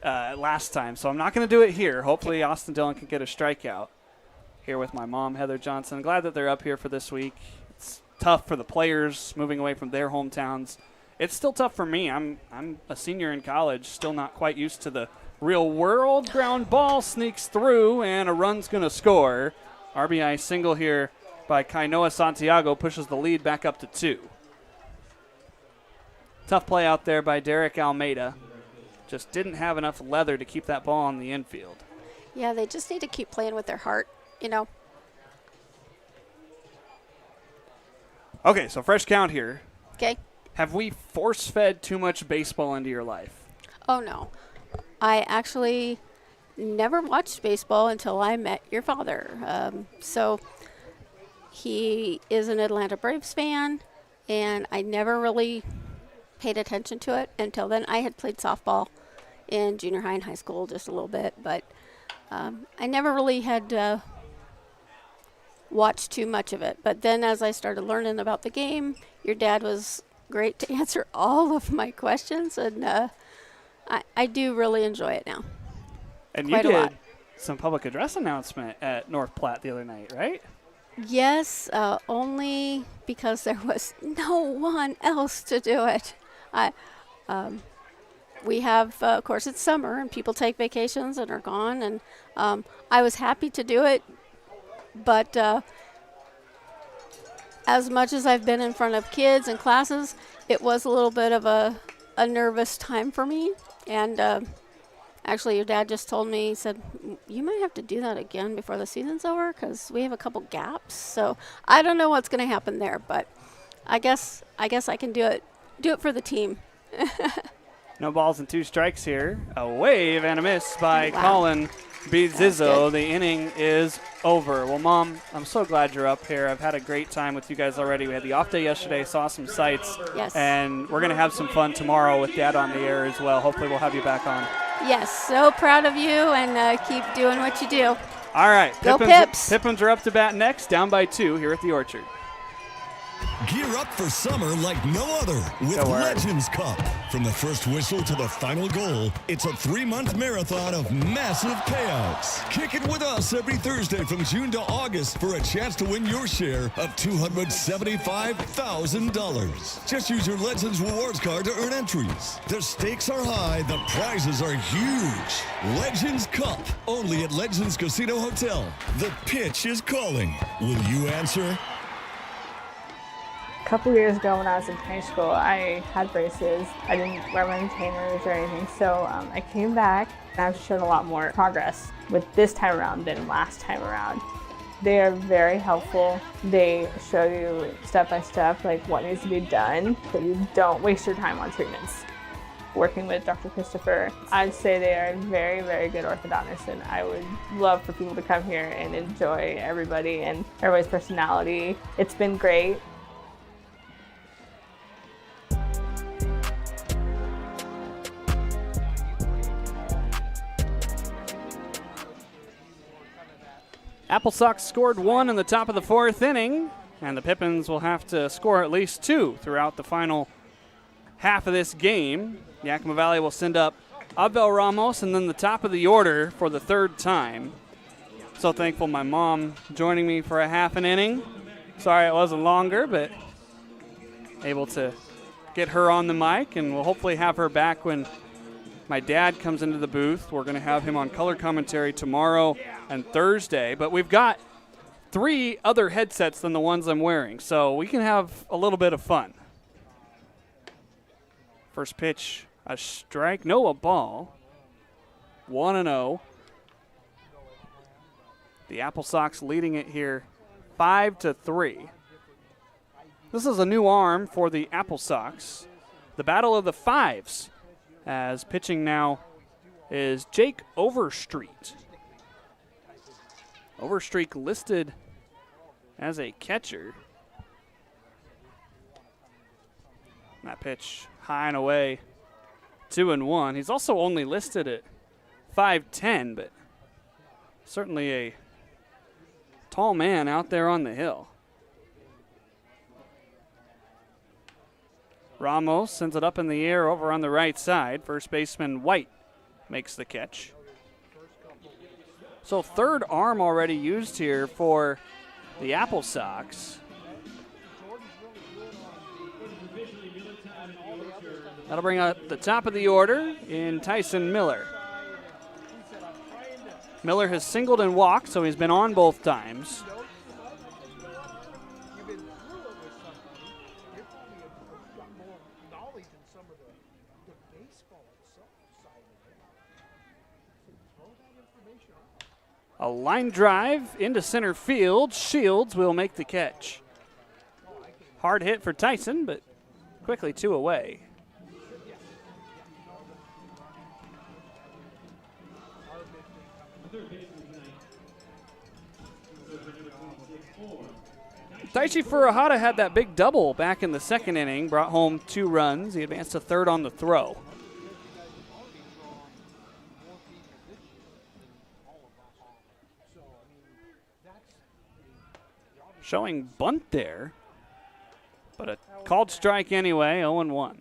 last time, so I'm not going to do it here. Hopefully Austin Dillon can get a strikeout. Here with my mom, Heather Johnson. Glad that they're up here for this week. It's tough for the players moving away from their hometowns. It's still tough for me. I'm a senior in college, still not quite used to the real world. Ground ball sneaks through, and a run's going to score. RBI single here by Kainoa Santiago pushes the lead back up to 2. Tough play out there by Derek Almeida. Just didn't have enough leather to keep that ball on the infield. Yeah, they just need to keep playing with their heart, Okay, so fresh count here. Okay. Have we force-fed too much baseball into your life? Oh, no. I actually never watched baseball until I met your father. So he is an Atlanta Braves fan, and I never really paid attention to it until then. I had played softball in junior high and high school just a little bit, but I never really had watched too much of it. But then as I started learning about the game, your dad was great to answer all of my questions, and I do really enjoy it now. And Quite you a did lot. some public address announcement at North Platte the other night, right? Yes, only because there was no one else to do it. We have, of course, it's summer and people take vacations and are gone, and I was happy to do it, but as much as I've been in front of kids and classes, it was a little bit of a nervous time for me. And actually, your dad just told me, he said, you might have to do that again before the season's over because we have a couple gaps. So I don't know what's going to happen there, but I guess I can do it for the team. No balls and 2 strikes here. A wave and a miss by Wow. Colin Bizizzo. good. The inning is over. Well, Mom, I'm so glad you're up here. I've had a great time with you guys already. We had the off day yesterday, saw some sights. Yes. And we're going to have some fun tomorrow with Dad on the air as well. Hopefully we'll have you back on. Yes, so proud of you, and keep doing what you do. All right. Go Pippins, Pips. Pippins are up to bat next, down by 2 here at the Orchard. Gear up for summer like no other with Go Word. Legends Cup. From the first whistle to the final goal, it's a 3-month marathon of massive payouts. Kick it with us every Thursday from June to August for a chance to win your share of $275,000. Just use your Legends Rewards card to earn entries. The stakes are high, the prizes are huge. Legends Cup, only at Legends Casino Hotel. The pitch is calling. Will you answer? A couple years ago when I was in high school, I had braces. I didn't wear my retainers or anything, so I came back and I've shown a lot more progress with this time around than last time around. They are very helpful. They show you step by step like what needs to be done so you don't waste your time on treatments. Working with Dr. Christopher, I'd say they are very, very good orthodontists, and I would love for people to come here and enjoy everybody and everybody's personality. It's been great. AppleSox scored 1 in the top of the 4th inning, and the Pippins will have to score at least 2 throughout the final half of this game. Yakima Valley will send up Abel Ramos and then the top of the order for the 3rd time. So thankful my mom joining me for a half an inning. Sorry it wasn't longer, but able to get her on the mic, and we'll hopefully have her back when my dad comes into the booth. We're going to have him on color commentary tomorrow and Thursday, but we've got 3 other headsets than the ones I'm wearing, so we can have a little bit of fun. First pitch, a strike, no, a ball. 1-0. The AppleSox leading it here 5-3. This is a new arm for the AppleSox. The battle of the fives, as pitching now is Jake Overstreet. Overstreet listed as a catcher. That pitch high and away, 2-1. He's also only listed at 5'10", but certainly a tall man out there on the hill. Ramos sends it up in the air over on the right side. First baseman White makes the catch. So 3rd arm already used here for the AppleSox. That'll bring up the top of the order in Tyson Miller. Miller has singled and walked, so he's been on both times. A line drive into center field. Shields will make the catch. Hard hit for Tyson, but quickly 2 away. Daichi Furuhata had that big double back in the second inning, brought home 2 runs. He advanced to third on the throw. Showing bunt there, but a called strike anyway, 0-1.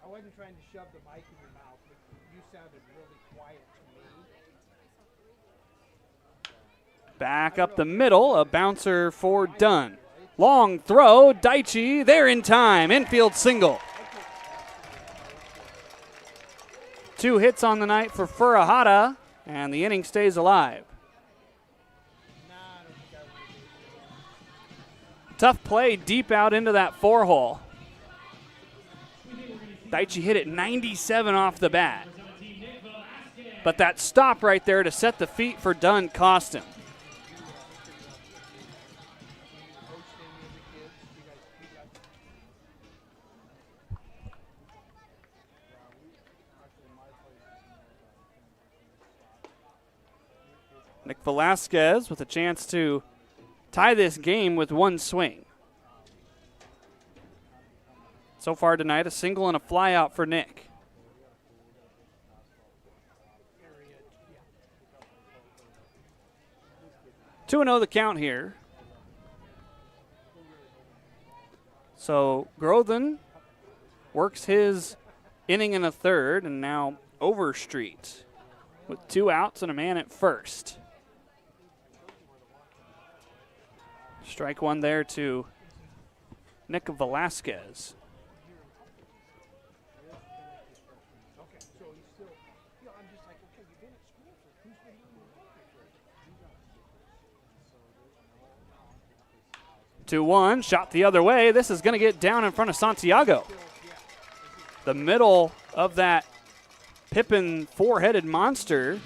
I wasn't trying to shove the mic in your mouth, but you sounded really quiet to me. Back up the middle, a bouncer for Dunn. Long throw, Daichi, there in time, infield single. 2 hits on the night for Furuhata, and the inning stays alive. Tough play deep out into that 4-hole. Daichi hit it 97 off the bat. But that stop right there to set the feet for Dunn cost him. Nick Velasquez with a chance to tie this game with 1 swing. So far tonight, a single and a fly out for Nick. 2-0 the count here. So Grothin works his inning in a third, and now Overstreet with 2 outs and a man at first. Strike 1 there to Nick Velasquez. Two one, shot the other way. This is going to get down in front of Santiago. The middle of that Pippin 4-headed monster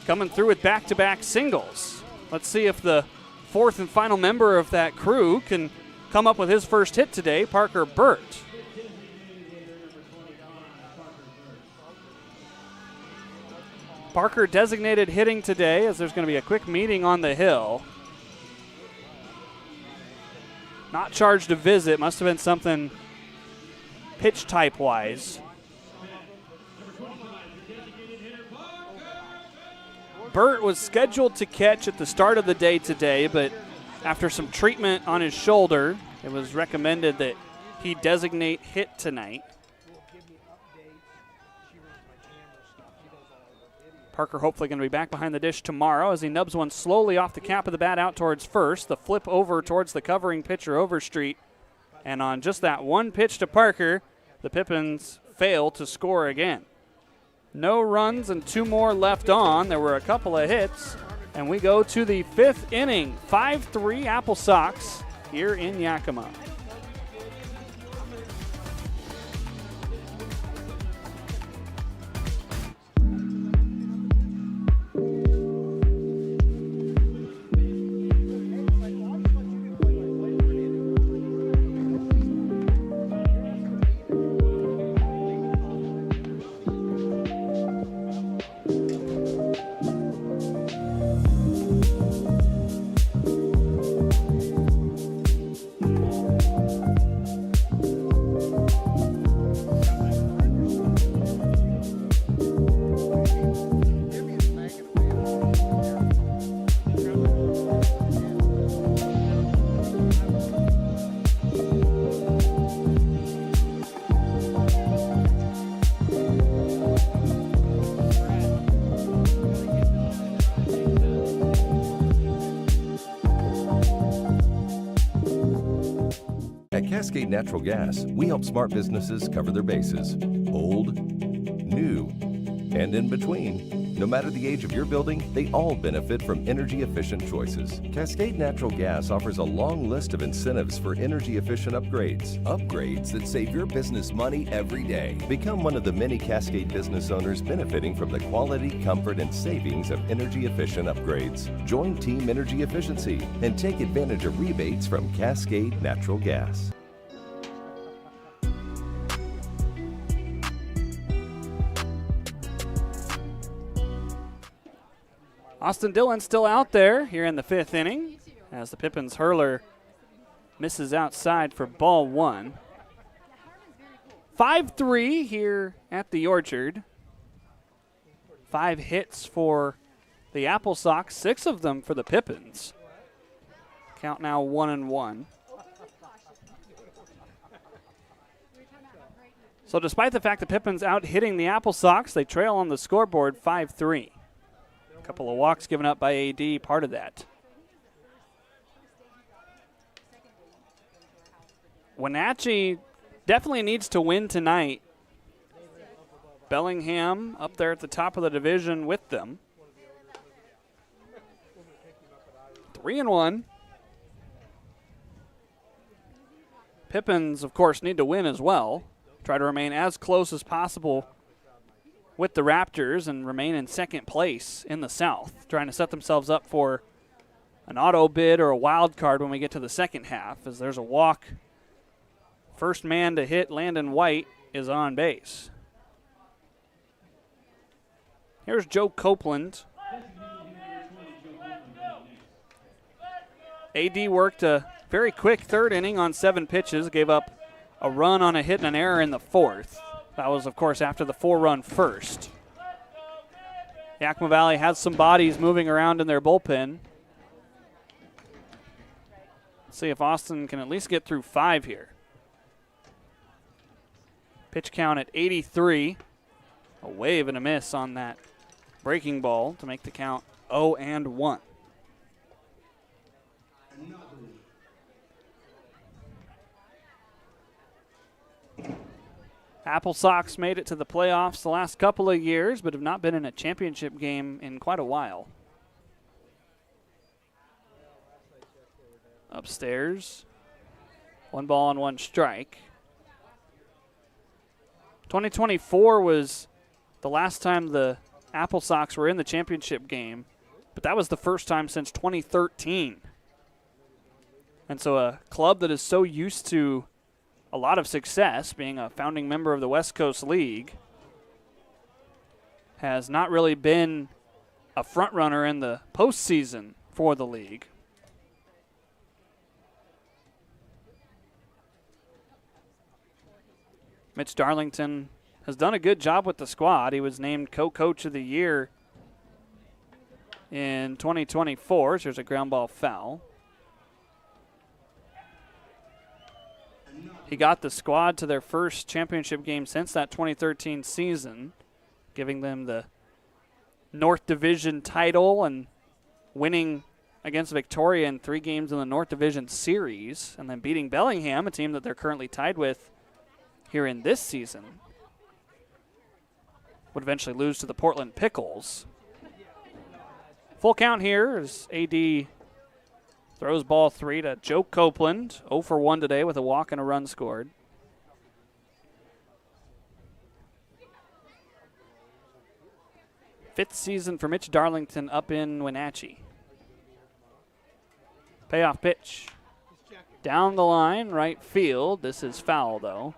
coming through with back-to-back singles. Let's see if the 4th and final member of that crew can come up with his first hit today, Parker Burt. Parker designated hitting today as there's going to be a quick meeting on the hill. Not charged a visit, must have been something pitch type wise. Burt was scheduled to catch at the start of the day today, but after some treatment on his shoulder, it was recommended that he designate hit tonight. Parker hopefully going to be back behind the dish tomorrow as he nubs one slowly off the cap of the bat out towards first. The flip over towards the covering pitcher Overstreet. And on just that one pitch to Parker, the Pippins fail to score again. No runs and 2 more left on. There were a couple of hits. And we go to the 5th inning. 5-3 AppleSox here in Yakima. At Cascade Natural Gas, we help smart businesses cover their bases. Old, new, and in between. No matter the age of your building, they all benefit from energy-efficient choices. Cascade Natural Gas offers a long list of incentives for energy-efficient upgrades. Upgrades that save your business money every day. Become one of the many Cascade business owners benefiting from the quality, comfort, and savings of energy-efficient upgrades. Join Team Energy Efficiency and take advantage of rebates from Cascade Natural Gas. Austin Dillon still out there here in the 5th inning. as the Pippins hurler misses outside for ball one. 5-3 here at the Orchard. 5 hits for the AppleSox, 6 of them for the Pippins. Count now 1-1. So despite the fact the Pippins out hitting the AppleSox, they trail on the scoreboard 5-3. A couple of walks given up by AD, part of that. Wenatchee definitely needs to win tonight. Bellingham up there at the top of the division with them. 3-1. Pippins, of course, need to win as well. Try to remain as close as possible with the Raptors and remain in second place in the South, trying to set themselves up for an auto bid or a wild card when we get to the second half, as there's a walk. First man to hit Landon White is on base. Here's Joe Copeland. AD worked a very quick third inning on 7 pitches, gave up a run on a hit and an error in the fourth. That was, of course, after the 4-run first. Yakima Valley has some bodies moving around in their bullpen. Let's see if Austin can at least get through 5 here. Pitch count at 83. A wave and a miss on that breaking ball to make the count 0-1. AppleSox made it to the playoffs the last couple of years, but have not been in a championship game in quite a while. Upstairs, 1 ball and 1 strike. 2024 was the last time the AppleSox were in the championship game, but that was the first time since 2013. And so a club that is so used to a lot of success, being a founding member of the West Coast League, has not really been a front runner in the postseason for the league. Mitch Darlington has done a good job with the squad. He was named co-coach of the year in 2024. So there's a ground ball foul. He got the squad to their first championship game since that 2013 season, giving them the North Division title and winning against Victoria in 3 games in the North Division series, and then beating Bellingham, a team that they're currently tied with here in this season. Would eventually lose to the Portland Pickles. Full count here as AD throws ball 3 to Joe Copeland, 0 for 1 today with a walk and a run scored. Fifth season for Mitch Darlington up in Wenatchee. Payoff pitch. Down the line, right field. This is foul, though.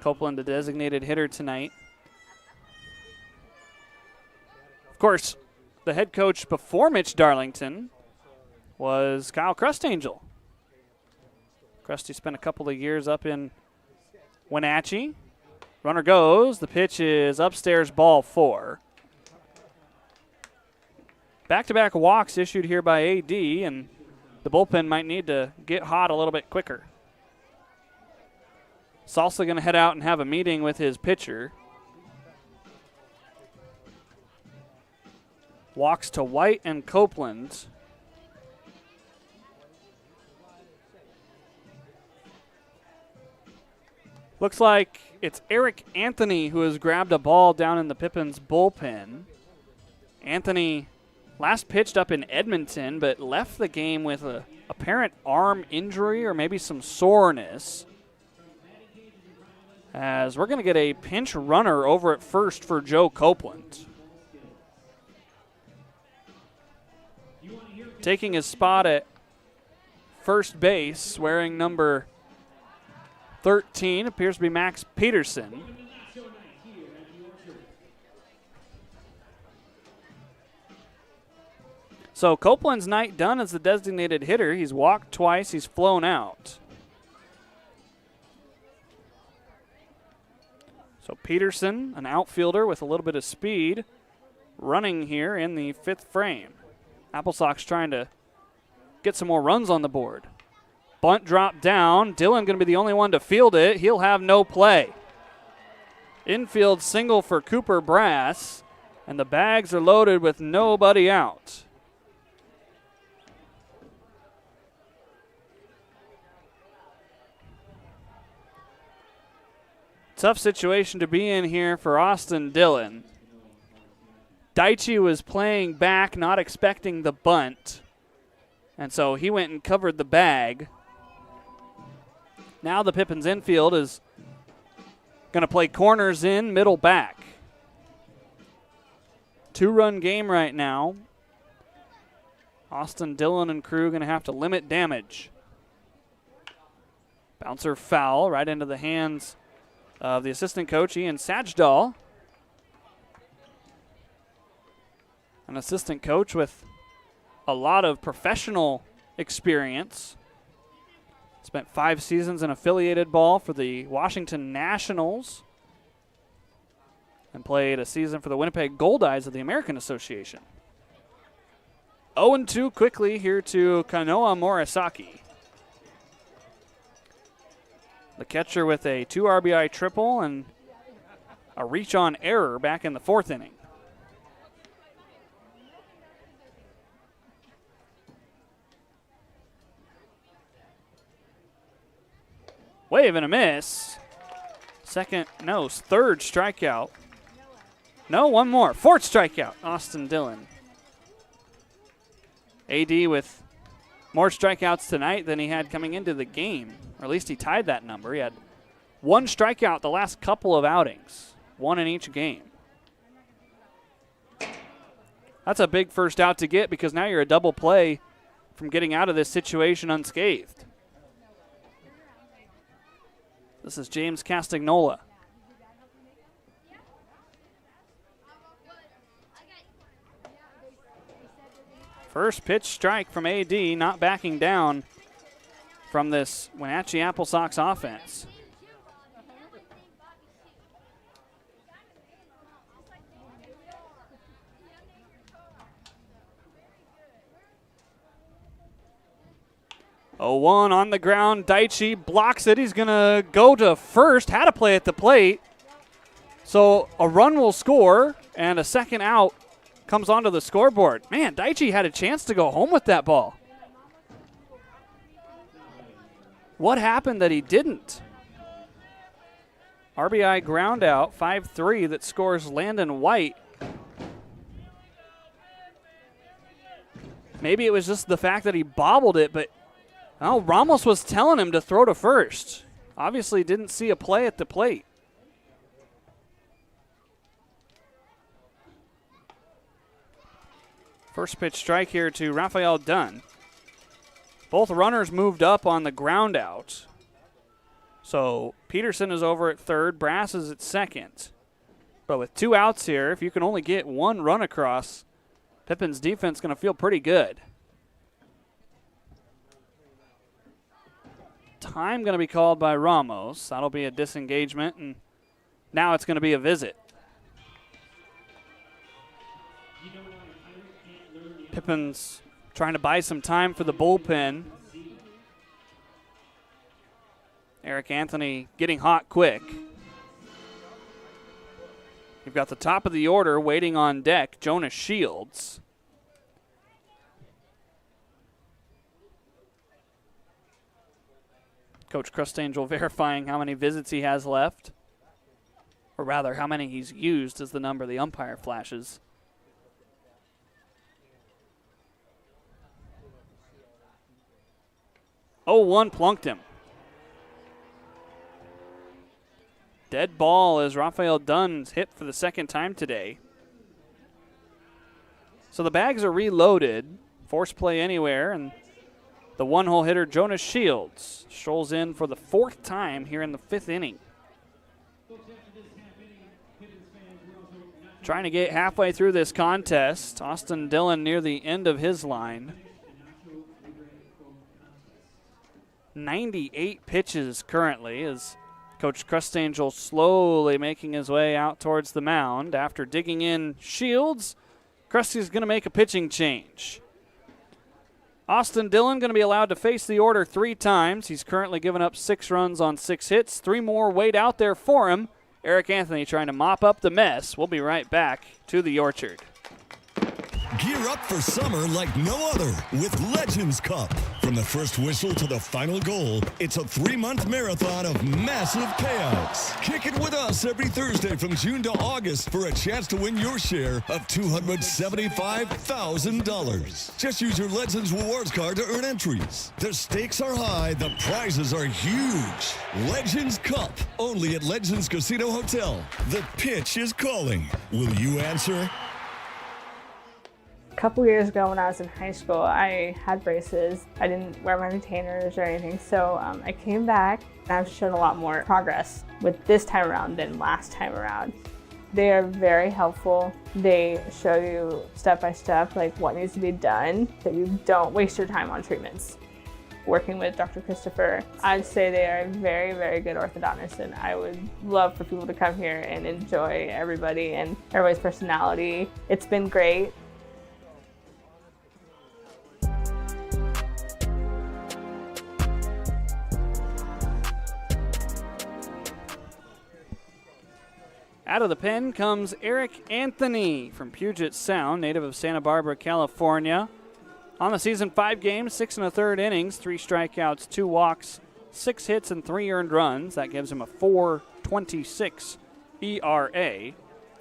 Copeland, the designated hitter tonight. Of course, the head coach before Mitch Darlington was Kyle Crustangel. Crusty spent a couple of years up in Wenatchee. Runner goes. The pitch is upstairs, ball 4. Back-to-back walks issued here by AD, and the bullpen might need to get hot a little bit quicker. Salsa going to head out and have a meeting with his pitcher. Walks to White and Copeland. Looks like it's Eric Anthony who has grabbed a ball down in the Pippins bullpen. Anthony last pitched up in Edmonton, but left the game with a apparent arm injury or maybe some soreness. As we're going to get a pinch runner over at first for Joe Copeland. Taking his spot at first base, wearing number 13, appears to be Max Peterson. So Copeland's night done as the designated hitter. He's walked twice. He's flown out. So Peterson, an outfielder with a little bit of speed, running here in the 5th frame. AppleSox trying to get some more runs on the board. Bunt drop down. Dillon going to be the only one to field it. He'll have no play. Infield single for Cooper Brass, and the bags are loaded with nobody out. Tough situation to be in here for Austin Dillon. Daichi was playing back, not expecting the bunt, and so he went and covered the bag. Now the Pippins infield is going to play corners in, middle back. 2-run game right now. Austin Dillon and crew going to have to limit damage. Bouncer foul right into the hands of the assistant coach, Ian Sajdal. An assistant coach with a lot of professional experience. Spent 5 seasons in affiliated ball for the Washington Nationals and played a season for the Winnipeg Goldeyes of the American Association. 0-2 quickly here to Kanoa Morisaki. The catcher with a 2 RBI triple and a reach on error back in the 4th inning. Wave and a miss. Third strikeout. No, one more. 4th strikeout, Austin Dillon. AD with more strikeouts tonight than he had coming into the game. Or at least he tied that number. He had 1 strikeout the last couple of outings. 1 in each game. That's a big first out to get because now you're a double play from getting out of this situation unscathed. This is James Castagnola. First pitch strike from AD, not backing down from this Wenatchee AppleSox offense. Oh, 1 on the ground. Daichi blocks it. He's going to go to first. Had a play at the plate. So a run will score, and a second out comes onto the scoreboard. Man, Daichi had a chance to go home with that ball. What happened that he didn't? RBI ground out, 5-3, that scores Landon White. Maybe it was just the fact that he bobbled it, but Ramos was telling him to throw to first. Obviously didn't see a play at the plate. First pitch strike here to Raphael Dunn. Both runners moved up on the ground out. So Peterson is over at third, Brass is at second. But with 2 outs here, if you can only get 1 run across, Pippins' defense going to feel pretty good. Time going to be called by Ramos. That'll be a disengagement, and now it's going to be a visit. Pippins trying to buy some time for the bullpen. Eric Anthony getting hot quick. You've got the top of the order waiting on deck, Jonas Shields. Coach Crustangel verifying how many visits he has left. Or rather, how many he's used is the number the umpire flashes. Oh, 1 plunked him. Dead ball as Raphael Dunn's hit for the 2nd time today. So the bags are reloaded. Force play anywhere, and the 1-hole hitter Jonas Shields strolls in for the 4th time here in the 5th inning. Trying to get halfway through this contest. Austin Dillon near the end of his line. 98 pitches currently as Coach Crustangel slowly making his way out towards the mound. After digging in Shields, Krusty's going to make a pitching change. Austin Dillon going to be allowed to face the order 3 times. He's currently given up 6 runs on 6 hits. 3 more wait out there for him. Eric Anthony trying to mop up the mess. We'll be right back to the Orchard. Gear up for summer like no other with Legends Cup. From the first whistle to the final goal, it's a 3-month marathon of massive payouts. Kick it with us every Thursday from June to August for a chance to win your share of $275,000. Just use your Legends Rewards card to earn entries. The stakes are high, the prizes are huge. Legends Cup, only at Legends Casino Hotel. The pitch is calling. Will you answer? A couple years ago when I was in high school, I had braces. I didn't wear my retainers or anything, so I came back and I've shown a lot more progress with this time around than last time around. They are very helpful. They show you step by step like what needs to be done so you don't waste your time on treatments. Working with Dr. Christopher, I'd say they are very, very good orthodontists, and I would love for people to come here and enjoy everybody and everybody's personality. It's been great. Out of the pen comes Eric Anthony from Puget Sound, native of Santa Barbara, California. On the season, 5 games, 6 1/3 innings, 3 strikeouts, 2 walks, 6 hits, and 3 earned runs. That gives him a 4.26 ERA.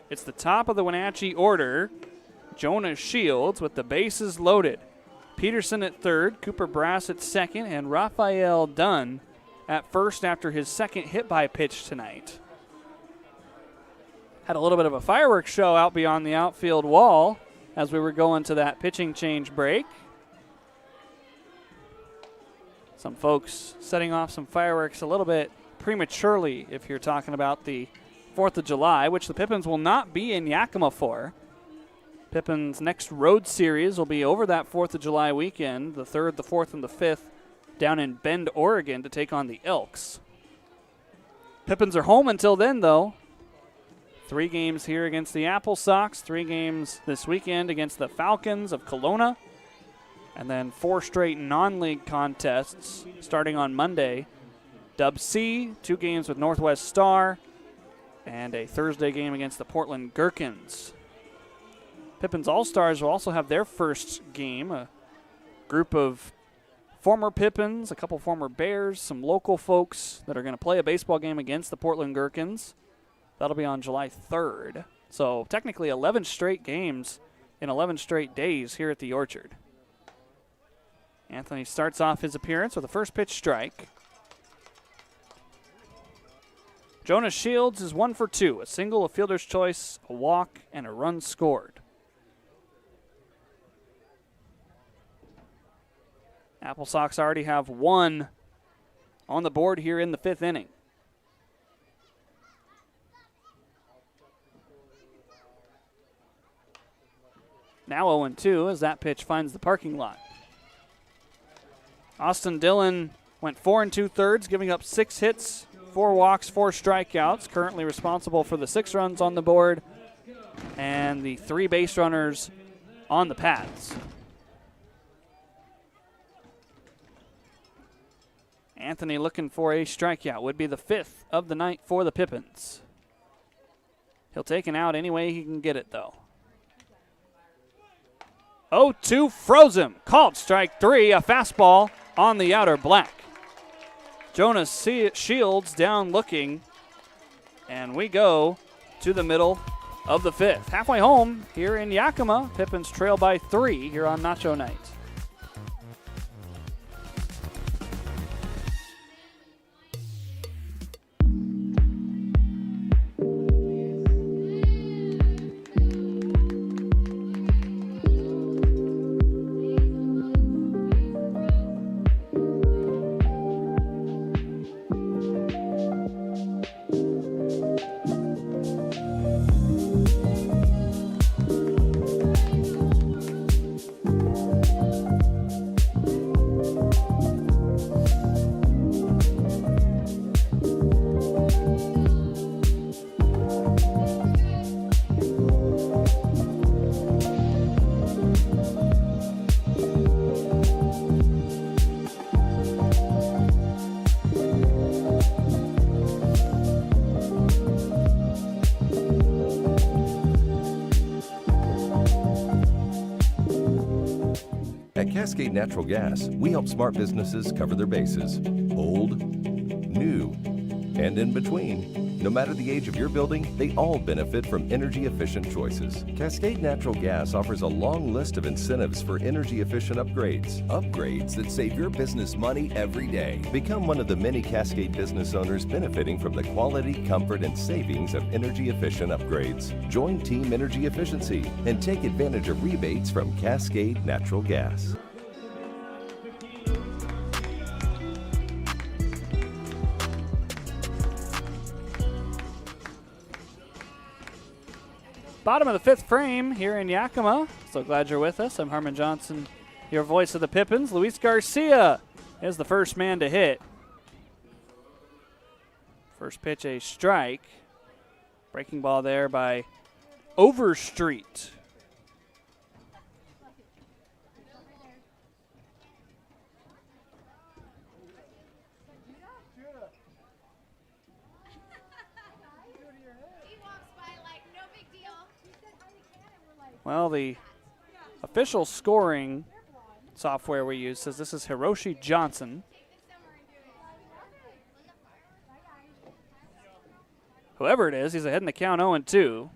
It's the top of the Wenatchee order. Jonah Shields with the bases loaded. Peterson at third, Cooper Brass at second, and Raphael Dunn at first after his second hit-by pitch tonight. Had a little bit of a fireworks show out beyond the outfield wall as we were going to that pitching change break. Some folks setting off some fireworks a little bit prematurely if you're talking about the 4th of July, which the Pippins will not be in Yakima for. Pippins' next road series will be over that 4th of July weekend, the 3rd, the 4th, and the 5th, down in Bend, Oregon to take on the Elks. Pippins are home until then, though. 3 games here against the AppleSox, 3 games this weekend against the Falcons of Kelowna, and then 4 straight non-league contests starting on Monday. Dub C, 2 games with Northwest Star, and a Thursday game against the Portland Gherkins. Pippins All-Stars will also have their first game, a group of former Pippins, a couple former Bears, some local folks that are going to play a baseball game against the Portland Gherkins. That'll be on July 3rd. So technically 11 straight games in 11 straight days here at the Orchard. Anthony starts off his appearance with a first pitch strike. Jonas Shields is 1 for 2, a single, a fielder's choice, a walk, and a run scored. AppleSox already have 1 on the board here in the 5th inning. Now 0-2 as that pitch finds the parking lot. Austin Dillon went 4 2/3, giving up 6 hits, 4 walks, 4 strikeouts. Currently responsible for the 6 runs on the board and the 3 base runners on the pads. Anthony looking for a strikeout. Would be the 5th of the night for the Pippins. He'll take an out any way he can get it, though. 0-2 froze him. Called strike 3, a fastball on the outer black. Jonas Shields down looking, and we go to the middle of the 5th. Halfway home here in Yakima, Pippins trail by 3 here on Nacho Night. At Cascade Natural Gas, we help smart businesses cover their bases. Old, new, and in between. No matter the age of your building, they all benefit from energy-efficient choices. Cascade Natural Gas offers a long list of incentives for energy-efficient upgrades. Upgrades that save your business money every day. Become one of the many Cascade business owners benefiting from the quality, comfort, and savings of energy-efficient upgrades. Join Team Energy Efficiency and take advantage of rebates from Cascade Natural Gas. Bottom of the fifth frame here in Yakima. So glad you're with us. I'm Harmon Johnson, your voice of the Pippins. Luis Garcia is the first man to hit. First pitch, a strike. Breaking ball there by Overstreet. Well, the official scoring software we use says this is Hiroshi Johnson. Whoever it is, he's ahead in the count 0-2.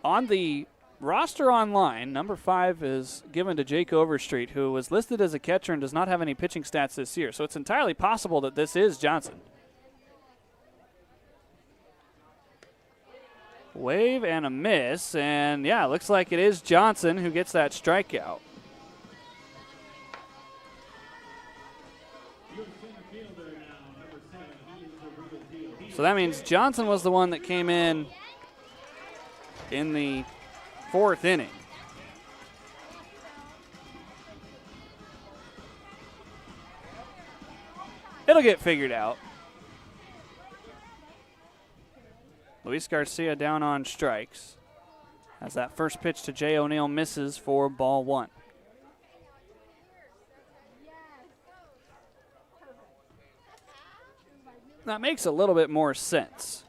On the roster online, number 5 is given to Jake Overstreet, who was listed as a catcher and does not have any pitching stats this year. So it's entirely possible that this is Johnson. Wave and a miss, and yeah, looks like it is Johnson who gets that strikeout. So that means Johnson was the one that came in the 4th inning. It'll get figured out. Luis Garcia down on strikes as that first pitch to Jay O'Neill misses for ball 1. That makes a little bit more sense.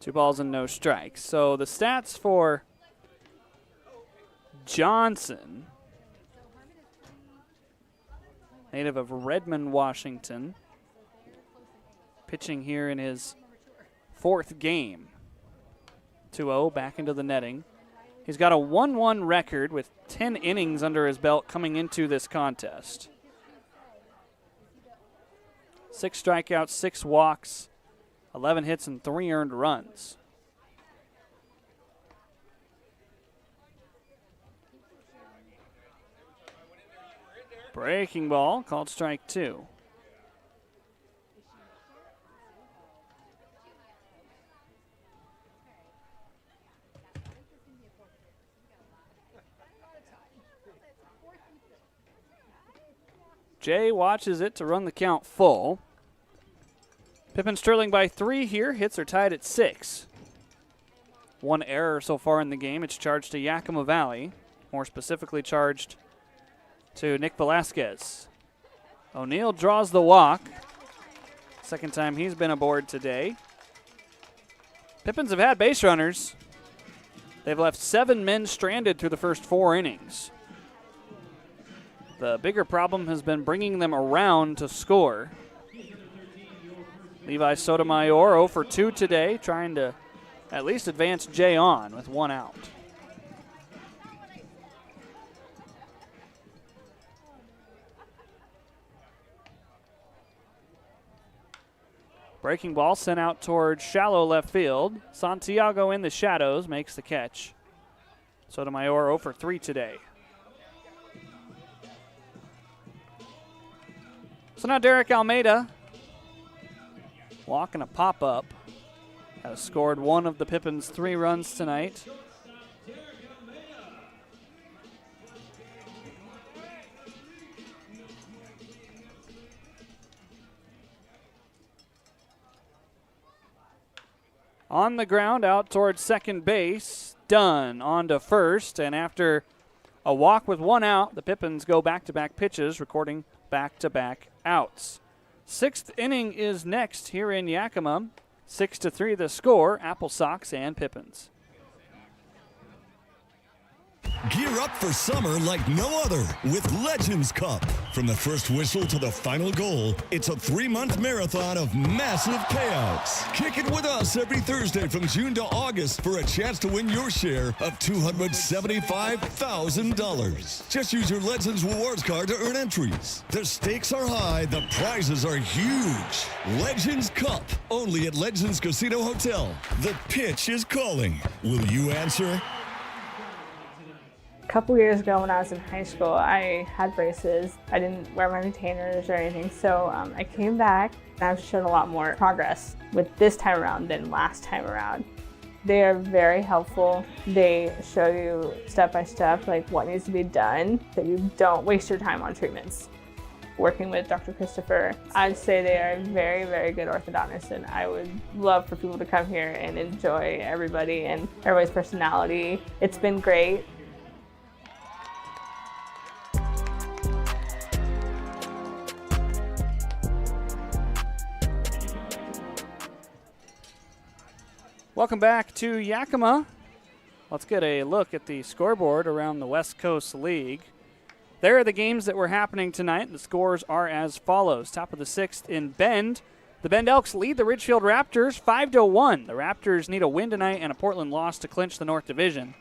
2 balls and no strikes. So the stats for Johnson, native of Redmond, Washington, pitching here in his 4th game. 2-0 back into the netting. He's got a 1-1 record with 10 innings under his belt coming into this contest. 6 strikeouts, 6 walks, 11 hits, and 3 earned runs. Breaking ball, called strike 2. Jay watches it to run the count full. Pippins trailing by 3 here. Hits are tied at 6. 1 error so far in the game. It's charged to Yakima Valley. More specifically charged to Nick Velasquez. O'Neill draws the walk. Second time he's been aboard today. Pippins have had base runners. They've left 7 men stranded through the first 4 innings. The bigger problem has been bringing them around to score. Levi Sotomayor 0 for 2 today, trying to at least advance Jay on with 1 out. Breaking ball sent out towards shallow left field. Santiago in the shadows makes the catch. Sotomayor 0 for 3 today. So now Derek Almeida, walking a pop-up, has scored 1 of the Pippins' 3 runs tonight. On the ground, out towards second base. Dunn on to first, and after a walk with 1 out, the Pippins go back-to-back pitches, recording back-to-back outs. 6th inning is next here in Yakima. 6-3 the score, AppleSox and Pippins. Gear up for summer like no other with Legends Cup. From the first whistle to the final goal, it's a 3-month marathon of massive payouts. Kick it with us every Thursday from June to August for a chance to win your share of $275,000. Just use your Legends Rewards card to earn entries. The stakes are high, the prizes are huge. Legends Cup, only at Legends Casino Hotel. The pitch is calling. Will you answer? A couple years ago when I was in high school, I had braces. I didn't wear my retainers or anything, so I came back and I've shown a lot more progress with this time around than last time around. They are very helpful. They show you step by step like what needs to be done so you don't waste your time on treatments. Working with Dr. Christopher, I'd say they are very, very good orthodontists, and I would love for people to come here and enjoy everybody and everybody's personality. It's been great. Welcome back to Yakima. Let's get a look at the scoreboard around the West Coast League. There are the games that were happening tonight. The scores are as follows. Top of the 6th in Bend. The Bend Elks lead the Ridgefield Raptors 5-1. The Raptors need a win tonight and a Portland loss to clinch the North Division.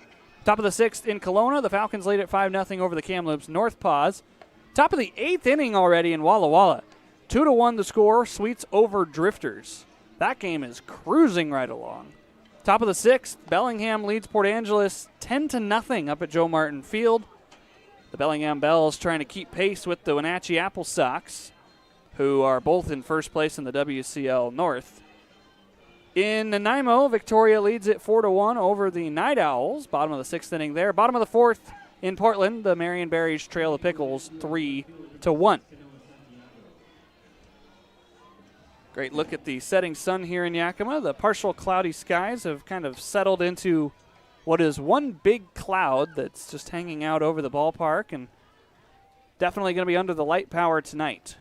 Top of the 6th in Kelowna. The Falcons lead at 5-0 over the Kamloops North Paws. Top of the 8th inning already in Walla Walla. 2-1 the score. Sweets over Drifters. That game is cruising right along. Top of the 6th, Bellingham leads Port Angeles 10-0 up at Joe Martin Field. The Bellingham Bells trying to keep pace with the Wenatchee AppleSox, who are both in first place in the WCL North. In Nanaimo, Victoria leads it 4-1 over the Night Owls. Bottom of the 6th inning there. Bottom of the 4th in Portland, the Marion Berries trail the Pickles 3-1. Great look at the setting sun here in Yakima. The partial cloudy skies have kind of settled into what is one big cloud that's just hanging out over the ballpark, and definitely going to be under the light power tonight.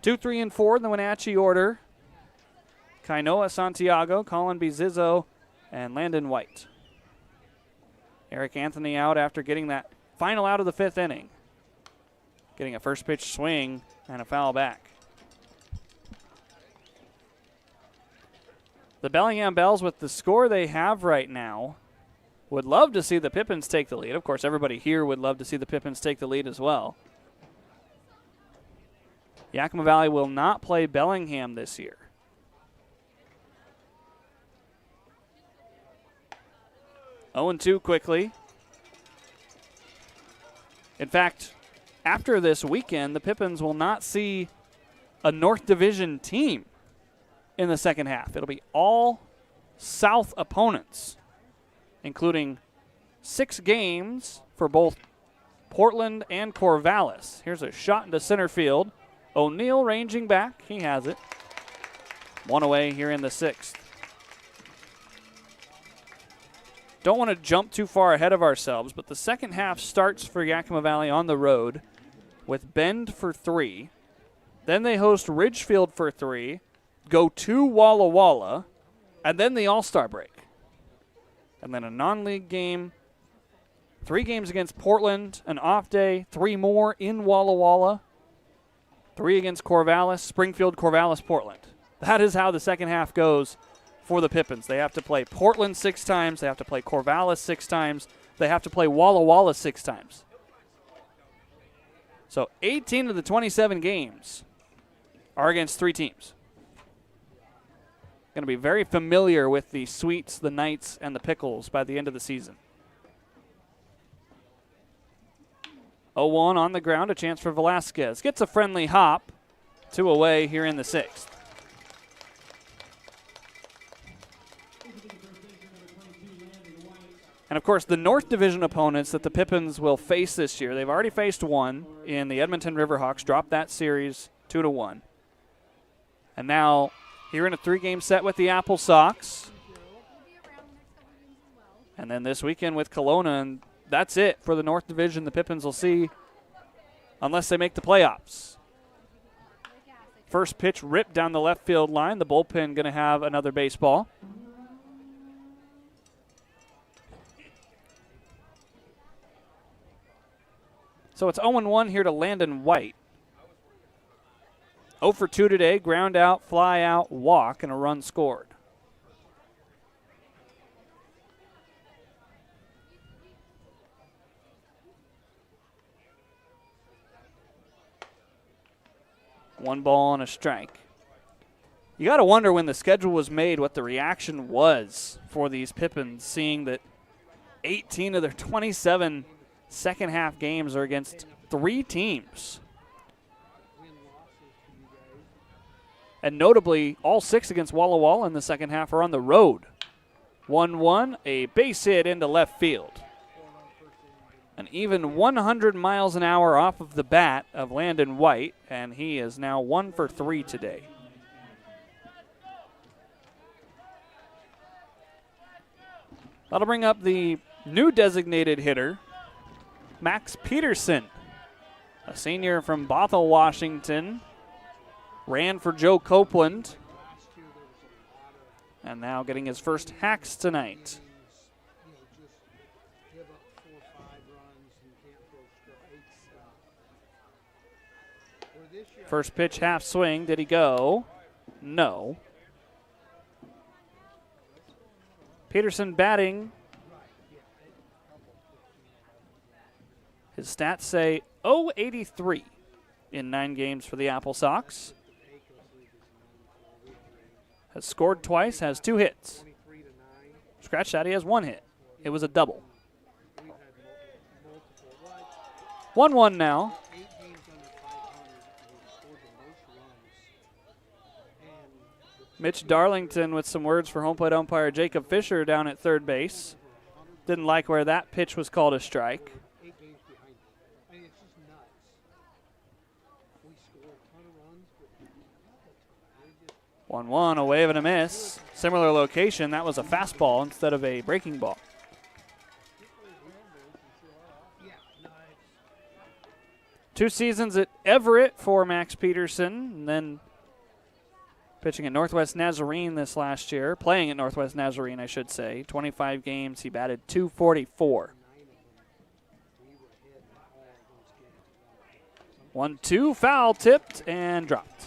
2, 3, and 4 in the Wenatchee order. Kainoa Santiago, Colin Bizizzo, and Landon White. Eric Anthony out after getting that final out of the 5th inning. Getting a first pitch swing and a foul back. The Bellingham Bells, with the score they have right now, would love to see the Pippins take the lead. Of course, everybody here would love to see the Pippins take the lead as well. Yakima Valley will not play Bellingham this year. Oh, 0-2 quickly. In fact, after this weekend, the Pippins will not see a North Division team in the second half. It'll be all South opponents, including 6 games for both Portland and Corvallis. Here's a shot into center field. O'Neill ranging back. He has it. 1 away here in the 6th. Don't want to jump too far ahead of ourselves, but the second half starts for Yakima Valley on the road with Bend for 3. Then they host Ridgefield for 3. Go to Walla Walla, and then the All-Star break. And then a non-league game, 3 games against Portland, an off day, 3 more in Walla Walla, 3 against Corvallis, Springfield, Corvallis, Portland. That is how the second half goes for the Pippins. They have to play Portland 6 times, they have to play Corvallis 6 times, they have to play Walla Walla 6 times. So 18 of the 27 games are against 3 teams. Going to be very familiar with the Sweets, the Knights, and the Pickles by the end of the season. 0-1 on the ground, a chance for Velasquez. Gets a friendly hop, 2 away here in the 6th. And, of course, the North Division opponents that the Pippins will face this year, they've already faced one in the Edmonton Riverhawks, dropped that series 2-1. And now here in a 3-game set with the AppleSox. And then this weekend with Kelowna, and that's it for the North Division. The Pippins will see unless they make the playoffs. First pitch ripped down the left field line. The bullpen going to have another baseball. So it's 0-1 here to Landon White. 0 for 2 today, ground out, fly out, walk, and a run scored. One ball and a strike. You got to wonder when the schedule was made what the reaction was for these Pippins, seeing that 18 of their 27 second half games are against 3 teams. And notably, all 6 against Walla Walla in the second half are on the road. 1-1, a base hit into left field. An even 100 miles an hour off of the bat of Landon White, and he is now 1 for 3 today. That'll bring up the new designated hitter, Max Peterson, a senior from Bothell, Washington. Ran for Joe Copeland, and now getting his first hacks tonight. First pitch, half swing. Did he go? No. Peterson batting. His stats say .083 in 9 games for the AppleSox. Has scored twice, has 2 hits. Scratch that, he has 1 hit. It was a double. 1-1 now. Mitch Darlington with some words for home plate umpire Jacob Fisher down at third base. Didn't like where that pitch was called a strike. 1-1, a wave and a miss. Similar location, that was a fastball instead of a breaking ball. Two seasons at Everett for Max Peterson, and then pitching at Northwest Nazarene this last year. Playing at Northwest Nazarene, I should say. 25 games, he batted .244. 1-2, foul tipped and dropped.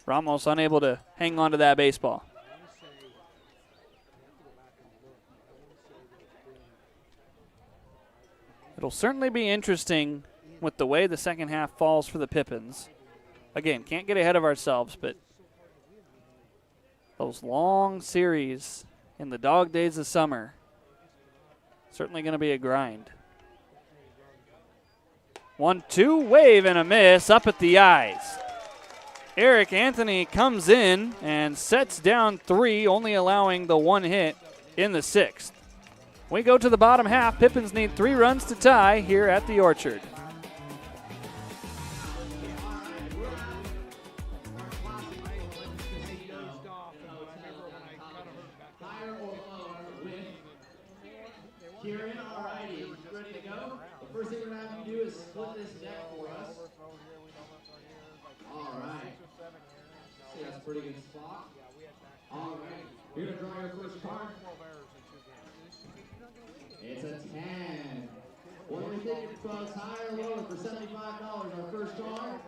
Ramos unable to hang on to that baseball. It'll certainly be interesting with the way the second half falls for the Pippins. Again, can't get ahead of ourselves, but those long series in the dog days of summer, certainly going to be a grind. 1-2, wave and a miss up at the eyes. Eric Anthony comes in and sets down 3, only allowing the 1 hit in the 6th. We go to the bottom half. Pippins need 3 runs to tie here at the Orchard. Kieran, all righty, ready to go? The first thing we're going to have you do is split this deck for us. All right. See, that's a pretty good spot. All right. You're going to draw your first card. It's a 10. What are we thinking, folks? Higher or lower for $75, our first card?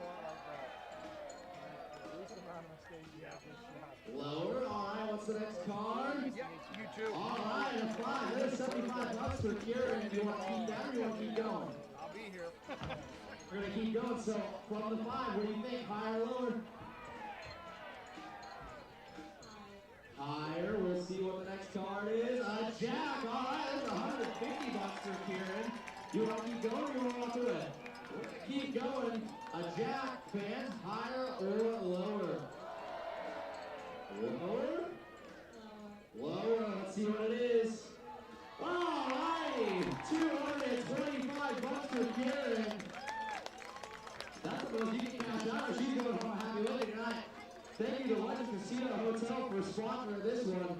Lower. All right, what's the next card? All right, a 5. There's $75 for Kieran. Do you want to keep down or do you want to keep going? I'll be here. We're going to keep going. So from the 5, what do you think? Higher or lower? Higher. We'll see what the next card is. A jack. All right, there's $150 for Kieran. You want to keep going or you want to walk away? We're going to keep going. A jack, fans. Higher or lower? Lower? Lower. Let's see what it is. All right, $225 for Kieran. That's the most you can cash out, or she's going home happy with it tonight. Thank you to Wenatchee Casino Hotel for sponsoring this one.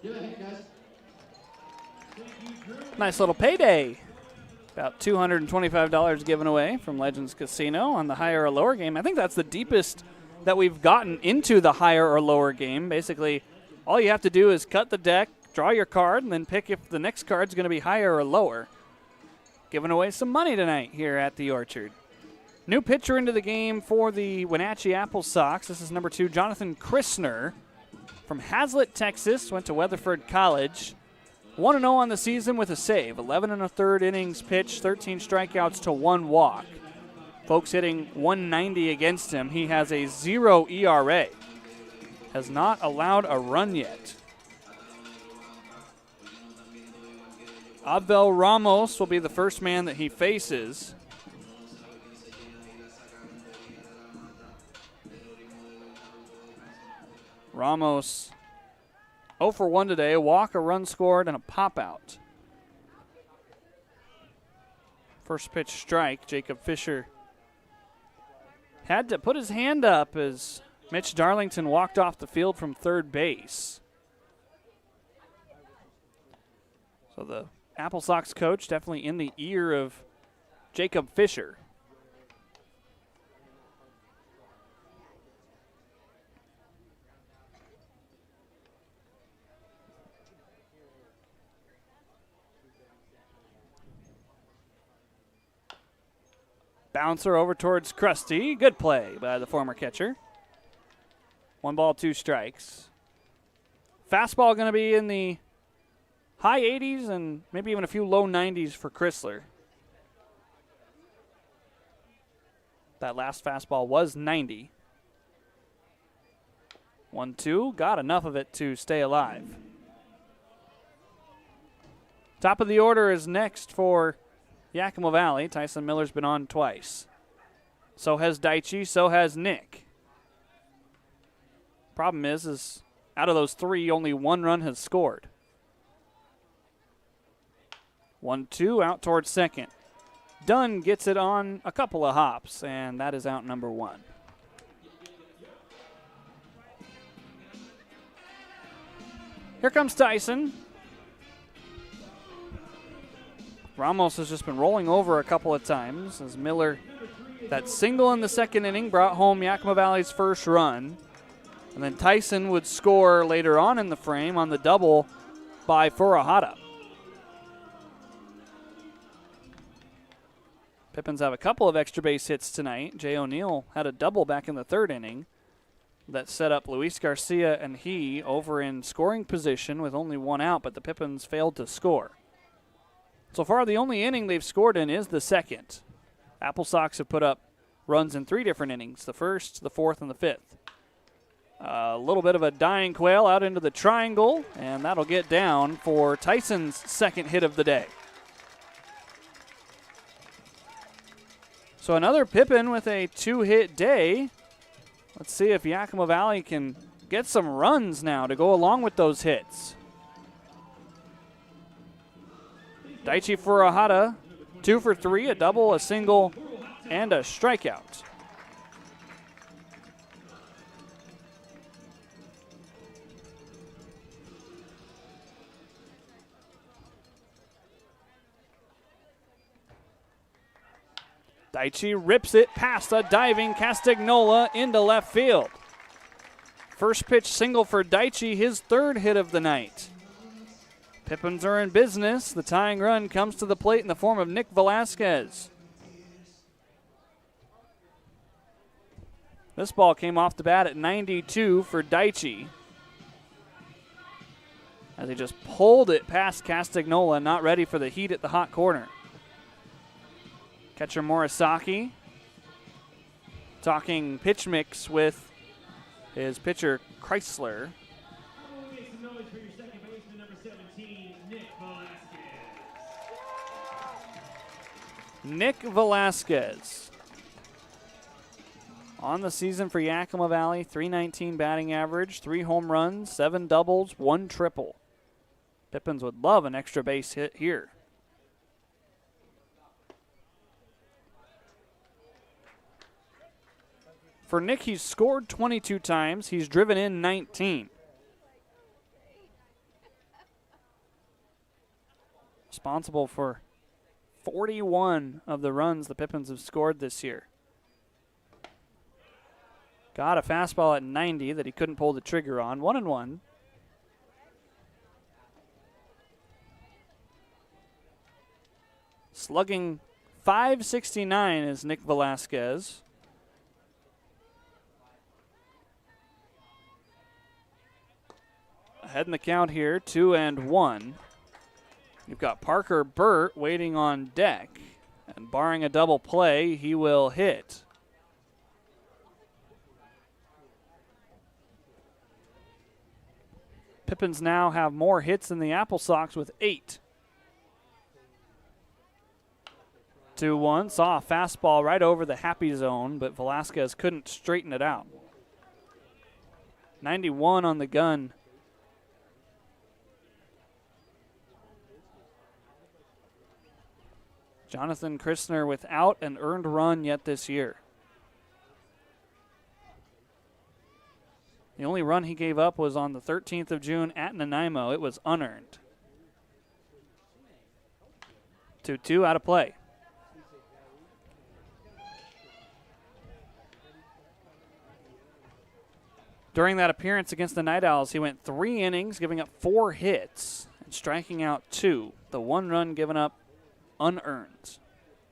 Give it a hit, guys. Nice little payday. About $225 given away from Legends Casino on the higher or lower game. I think that's the deepest that we've gotten into the higher or lower game. Basically, all you have to do is cut the deck, draw your card, and then pick if the next card's going to be higher or lower. giving away some money tonight here at the Orchard. New pitcher into the game for the Wenatchee AppleSox. This is number 2, Jonathan Christner from Hazlet, Texas. Went to Weatherford College. 1-0 on the season with a save. 11 1/3 innings pitched, 13 strikeouts to 1 walk. Folks hitting 190 against him. He has a 0 ERA. Has not allowed a run yet. Abel Ramos will be the first man that he faces. Ramos 0 for 1 today, a walk, a run scored, and a pop out. First pitch strike, Jacob Fisher had to put his hand up as Mitch Darlington walked off the field from third base. So the AppleSox coach definitely in the ear of Jacob Fisher. Bouncer over towards Krusty. Good play by the former catcher. 1 ball, 2 strikes. Fastball going to be in the high 80s and maybe even a few low 90s for Chrysler. That last fastball was 90. 1-2. Got enough of it to stay alive. Top of the order is next for Yakima Valley. Tyson Miller's been on twice. So has Daichi, so has Nick. Problem is out of those 3, only 1 run has scored. 1-2 out towards second. Dunn gets it on a couple of hops, and that is out number 1. Here comes Tyson. Ramos has just been rolling over a couple of times as Miller, that single in the second inning, brought home Yakima Valley's first run. And then Tyson would score later on in the frame on the double by Furuhata. Pippins have a couple of extra base hits tonight. Jay O'Neill had a double back in the 3rd inning that set up Luis Garcia and he over in scoring position with only 1 out, but the Pippins failed to score. So far, the only inning they've scored in is the 2nd. AppleSox have put up runs in 3 different innings, the 1st, the 4th, and the 5th. A little bit of a dying quail out into the triangle, and that'll get down for Tyson's 2nd hit of the day. So another Pippin with a 2-hit day. Let's see if Yakima Valley can get some runs now to go along with those hits. Daichi Furuhata, 2 for 3, a double, a single, and a strikeout. Daichi rips it past a diving Castagnola into left field. First pitch single for Daichi, his 3rd hit of the night. Pippins are in business. The tying run comes to the plate in the form of Nick Velasquez. This ball came off the bat at 92 for Daichi, as he just pulled it past Castagnola, not ready for the heat at the hot corner. Catcher Morisaki talking pitch mix with his pitcher Chrysler. Nick Velasquez on the season for Yakima Valley, .319 batting average, 3 home runs, 7 doubles, 1 triple. Pippins would love an extra base hit here. For Nick, he's scored 22 times. He's driven in 19. Responsible for 41 of the runs the Pippins have scored this year. Got a fastball at 90 that he couldn't pull the trigger on. 1-1. Slugging .569 is Nick Velasquez. Ahead in the count here, 2-1. You've got Parker Burt waiting on deck. And barring a double play, he will hit. Pippins now have more hits than the AppleSox with 8. 2-1, saw a fastball right over the happy zone, but Velasquez couldn't straighten it out. 91 on the gun. Jonathan Christner without an earned run yet this year. The only run he gave up was on the 13th of June at Nanaimo. It was unearned. 2-2 out of play. During that appearance against the Night Owls, he went 3 innings, giving up 4 hits and striking out 2. The 1 run given up unearned.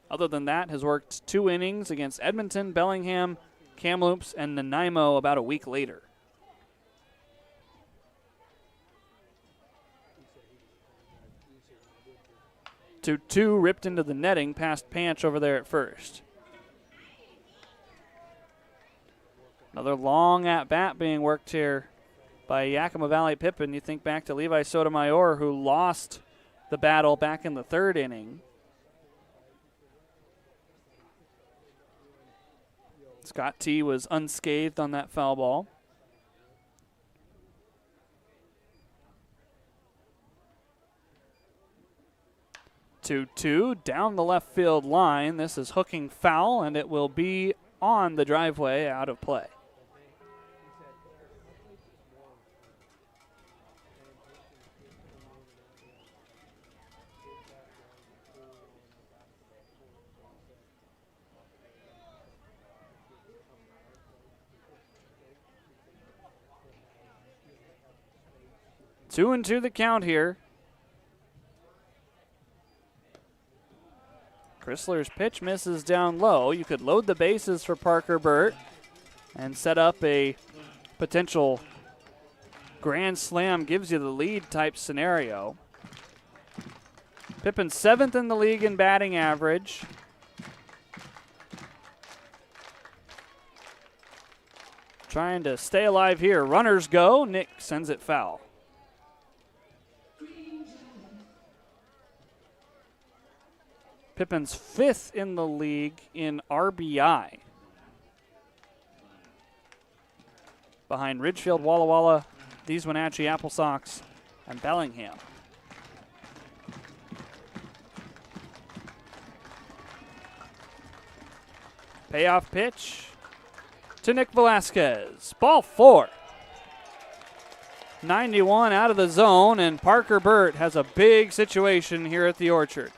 Other than that, has worked 2 innings against Edmonton, Bellingham, Kamloops, and Nanaimo about a week later. 2-2 ripped into the netting past Panch over there at first. Another long at-bat being worked here by Yakima Valley Pippin. You think back to Levi Sotomayor, who lost the battle back in the 3rd inning. Scott T was unscathed on that foul ball. Two down the left field line. This is hooking foul, and it will be on the driveway, out of play. Two and two the count here. Chrysler's pitch misses down low. You could load the bases for Parker Burt and set up a potential grand slam, gives you the lead type scenario. Pippin's 7th in the league in batting average. Trying to stay alive here. Runners go. Nick sends it foul. Pippin's 5th in the league in RBI. Behind Ridgefield, Walla Walla, these Wenatchee AppleSox, and Bellingham. Payoff pitch to Nick Velasquez. Ball 4. 91 out of the zone, and Parker Burt has a big situation here at the Orchard.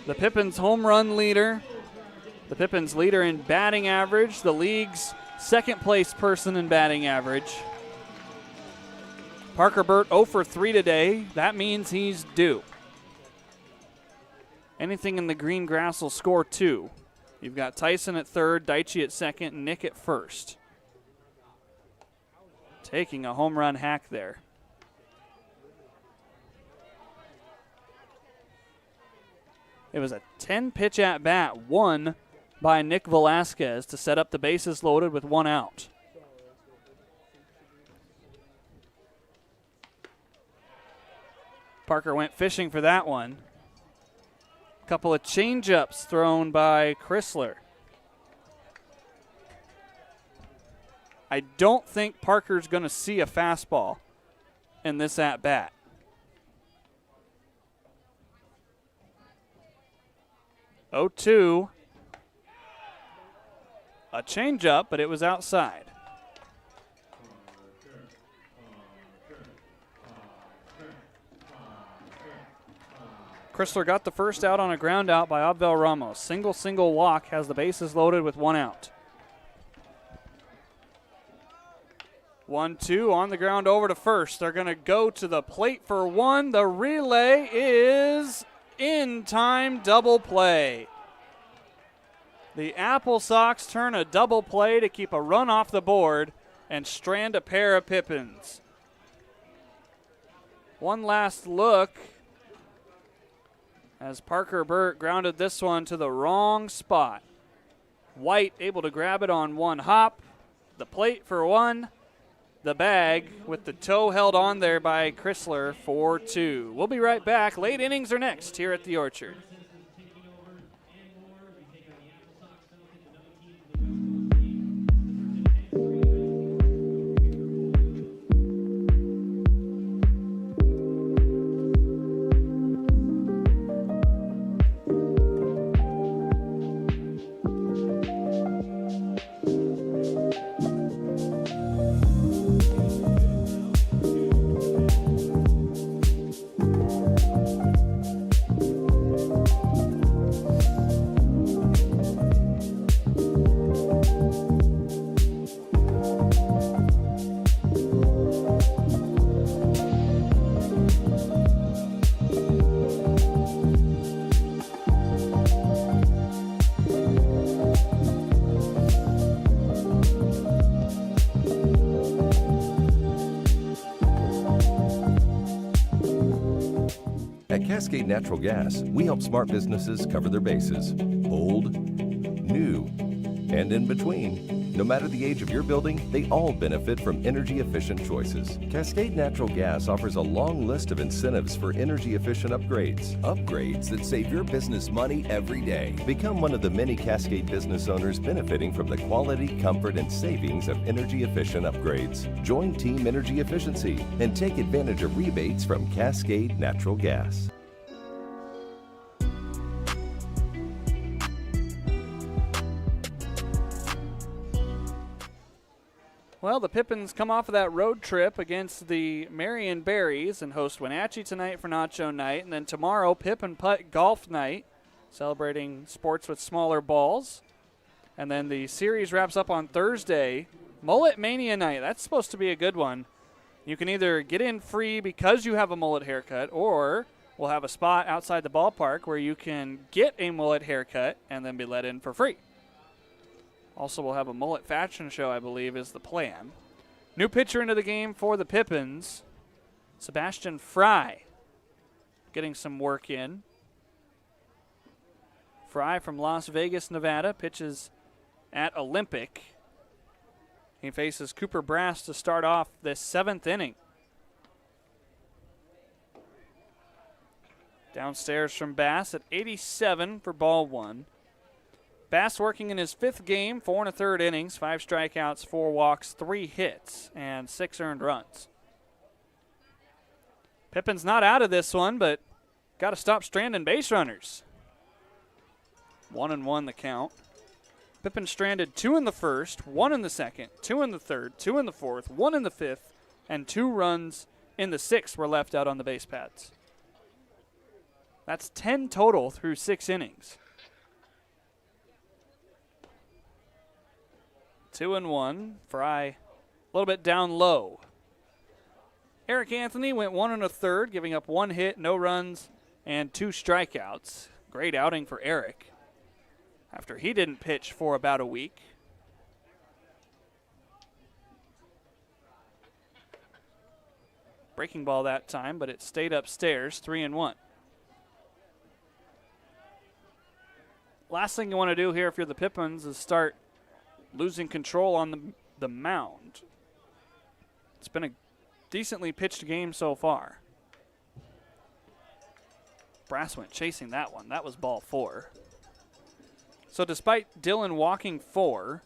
The Pippins home run leader, the Pippins leader in batting average, the league's 2nd place person in batting average. Parker Burt 0 for 3 today. That means he's due. Anything in the green grass will score 2. You've got Tyson at 3rd, Daichi at 2nd, and Nick at 1st. Taking a home run hack there. It was a 10-pitch at-bat, won by Nick Velasquez to set up the bases loaded with 1 out. Parker went fishing for that one. Couple of change-ups thrown by Chrysler. I don't think Parker's going to see a fastball in this at-bat. 0-2. A changeup, but it was outside. Chrysler got the first out on a ground out by Abvel Ramos. Single walk, has the bases loaded with 1 out. 1-2 on the ground over to first. They're going to go to the plate for one. The relay is in time, double play. The AppleSox turn a double play to keep a run off the board and strand a pair of Pippins. One last look as Parker Burt grounded this one to the wrong spot. White able to grab it on one hop. The plate for one. The bag with the toe held on there by Chrysler for two. We'll be right back. Late innings are next here at the Orchard. At Cascade Natural Gas, we help smart businesses cover their bases. Old, new, and in between. No matter the age of your building, they all benefit from energy-efficient choices. Cascade Natural Gas offers a long list of incentives for energy-efficient upgrades. Upgrades that save your business money every day. Become one of the many Cascade business owners benefiting from the quality, comfort, and savings of energy-efficient upgrades. Join Team Energy Efficiency and take advantage of rebates from Cascade Natural Gas. Well, the Pippins come off of that road trip against the Marion Berries and host Wenatchee tonight for Nacho Night. And then tomorrow, Pip and Putt Golf Night, celebrating sports with smaller balls. And then the series wraps up on Thursday, Mullet Mania Night. That's supposed to be a good one. You can either get in free because you have a mullet haircut, or we'll have a spot outside the ballpark where you can get a mullet haircut and then be let in for free. Also, we'll have a mullet fashion show, I believe, is the plan. New pitcher into the game for the Pippins, Sebastian Fry, getting some work in. Fry from Las Vegas, Nevada, pitches at Olympic. He faces Cooper Brass to start off this seventh inning. Downstairs from Bass at 87 for ball one. Bass working in his fifth game, 4 1/3 innings, 5 strikeouts, 4 walks, 3 hits, and 6 earned runs. Pippin's not out of this one, but got to stop stranding base runners. 1-1 the count. Pippin stranded 2 in the first, 1 in the second, 2 in the third, 2 in the fourth, 1 in the fifth, and 2 runs in the sixth were left out on the base paths. That's 10 total through 6 innings. 2-1. Fry a little bit down low. Eric Anthony went 1 1/3, giving up 1 hit, no runs, and 2 strikeouts. Great outing for Eric after he didn't pitch for about a week. Breaking ball that time, but it stayed upstairs, 3-1. Last thing you want to do here if you're the Pippins is start losing control on the mound. It's been a decently pitched game so far. Brass went chasing that one. That was ball 4. So despite Dillon walking 4,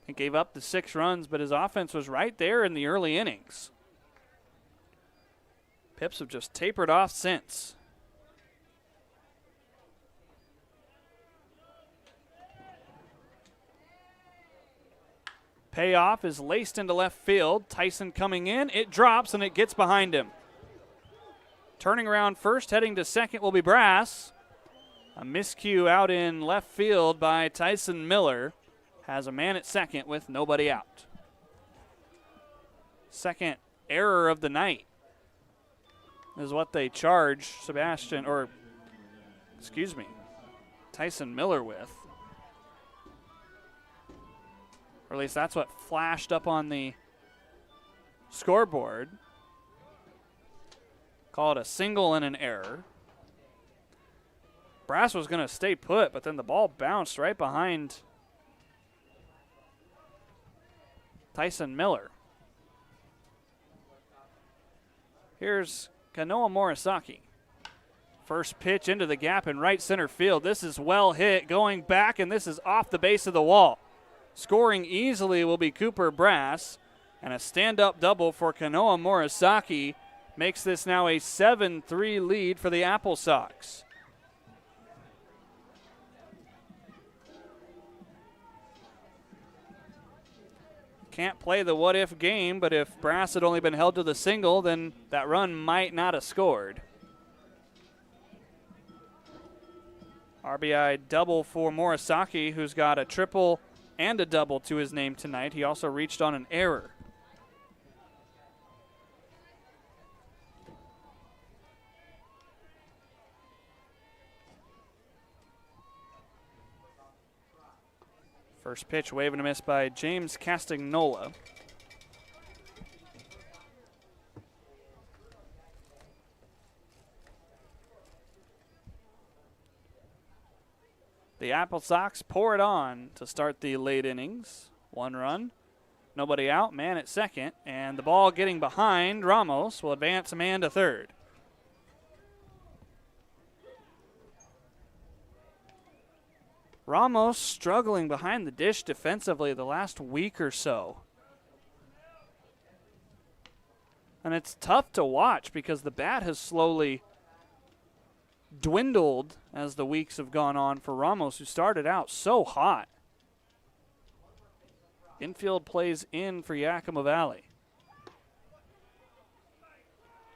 he gave up the 6 runs, but his offense was right there in the early innings. Pips have just tapered off since. Payoff is laced into left field. Tyson coming in. It drops, and it gets behind him. Turning around first, heading to second will be Brass. A miscue out in left field by Tyson Miller has a man at second with nobody out. Second error of the night is what they charge Tyson Miller with. Or at least that's what flashed up on the scoreboard. Call it a single and an error. Brass was going to stay put, but then the ball bounced right behind Tyson Miller. Here's Kanoa Morisaki. First pitch into the gap in right center field. This is well hit, going back, and this is off the base of the wall. Scoring easily will be Cooper Brass, and a stand-up double for Kanoa Morisaki makes this now a 7-3 lead for the AppleSox. Can't play the what-if game, but if Brass had only been held to the single, then that run might not have scored. RBI double for Morisaki, who's got a triple and a double to his name tonight. He also reached on an error. First pitch, wave and a miss by James Castagnola. The AppleSox pour it on to start the late innings. One run, nobody out, man at second, and the ball getting behind Ramos will advance a man to third. Ramos struggling behind the dish defensively the last week or so. And it's tough to watch because the bat has slowly dwindled as the weeks have gone on for Ramos, who started out so hot. Infield plays in for Yakima Valley.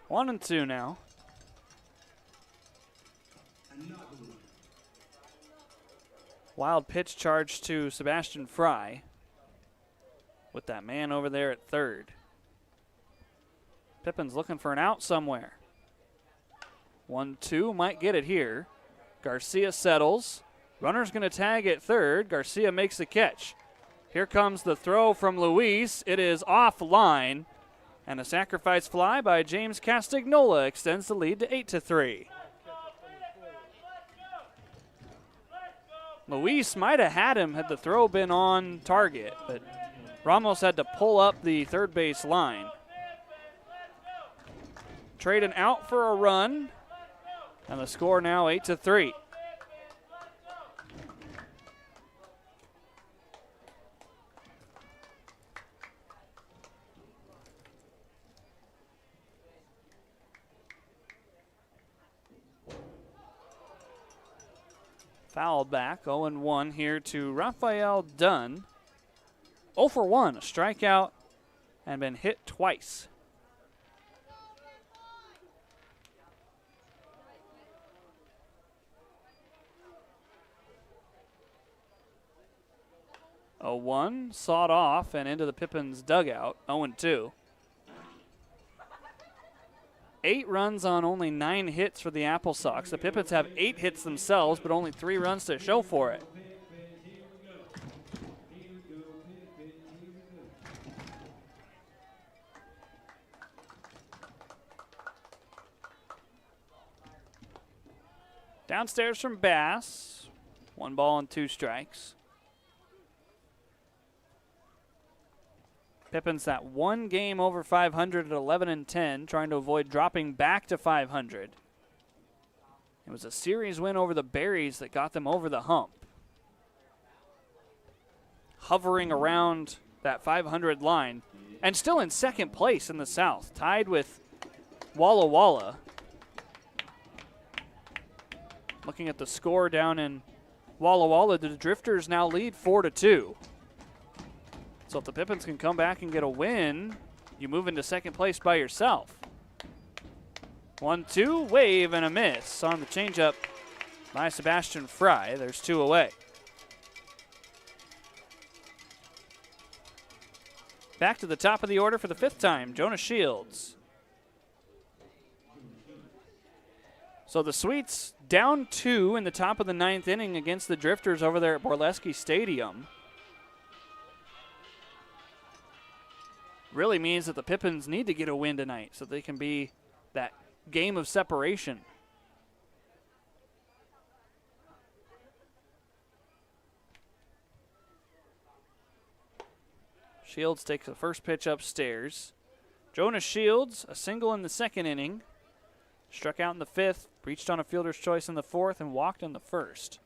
1-2 now. Wild pitch charge to Sebastian Fry with that man over there at third. Pippins looking for an out somewhere. 1-2, might get it here. Garcia settles. Runner's going to tag at third. Garcia makes the catch. Here comes the throw from Luis. It is offline. And a sacrifice fly by James Castagnola extends the lead to 8-3. Luis might have had him had the throw been on target, but Ramos had to pull up the third base line. Trading out for a run, and the score now 8-3. Foul back, 0-1 here to Raphael Dunn. 0 for 1, a strikeout, and been hit twice. A 1 sawed off and into the Pippins dugout. 0-2. 8 runs on only 9 hits for the AppleSox. The Pippins have 8 hits themselves, but only 3 runs to show for it. Downstairs from Bass. 1 ball and 2 strikes. Pippins that 1 game over 500 at 11-10, trying to avoid dropping back to 500. It was a series win over the Berries that got them over the hump. Hovering around that 500 line, and still in second place in the South, tied with Walla Walla. Looking at the score down in Walla Walla, the Drifters now lead 4-2. So if the Pippins can come back and get a win, you move into second place by yourself. 1-2, wave and a miss on the changeup by Sebastian Fry. There's 2 away. Back to the top of the order for the 5th time, Jonah Shields. So the Sweets down 2 in the top of the 9th inning against the Drifters over there at Borleski Stadium. Really means that the Pippins need to get a win tonight so they can be that game of separation. Shields takes the first pitch upstairs. Jonah Shields, a single in the 2nd inning. Struck out in the 5th, reached on a fielder's choice in the 4th, and walked in the 1st.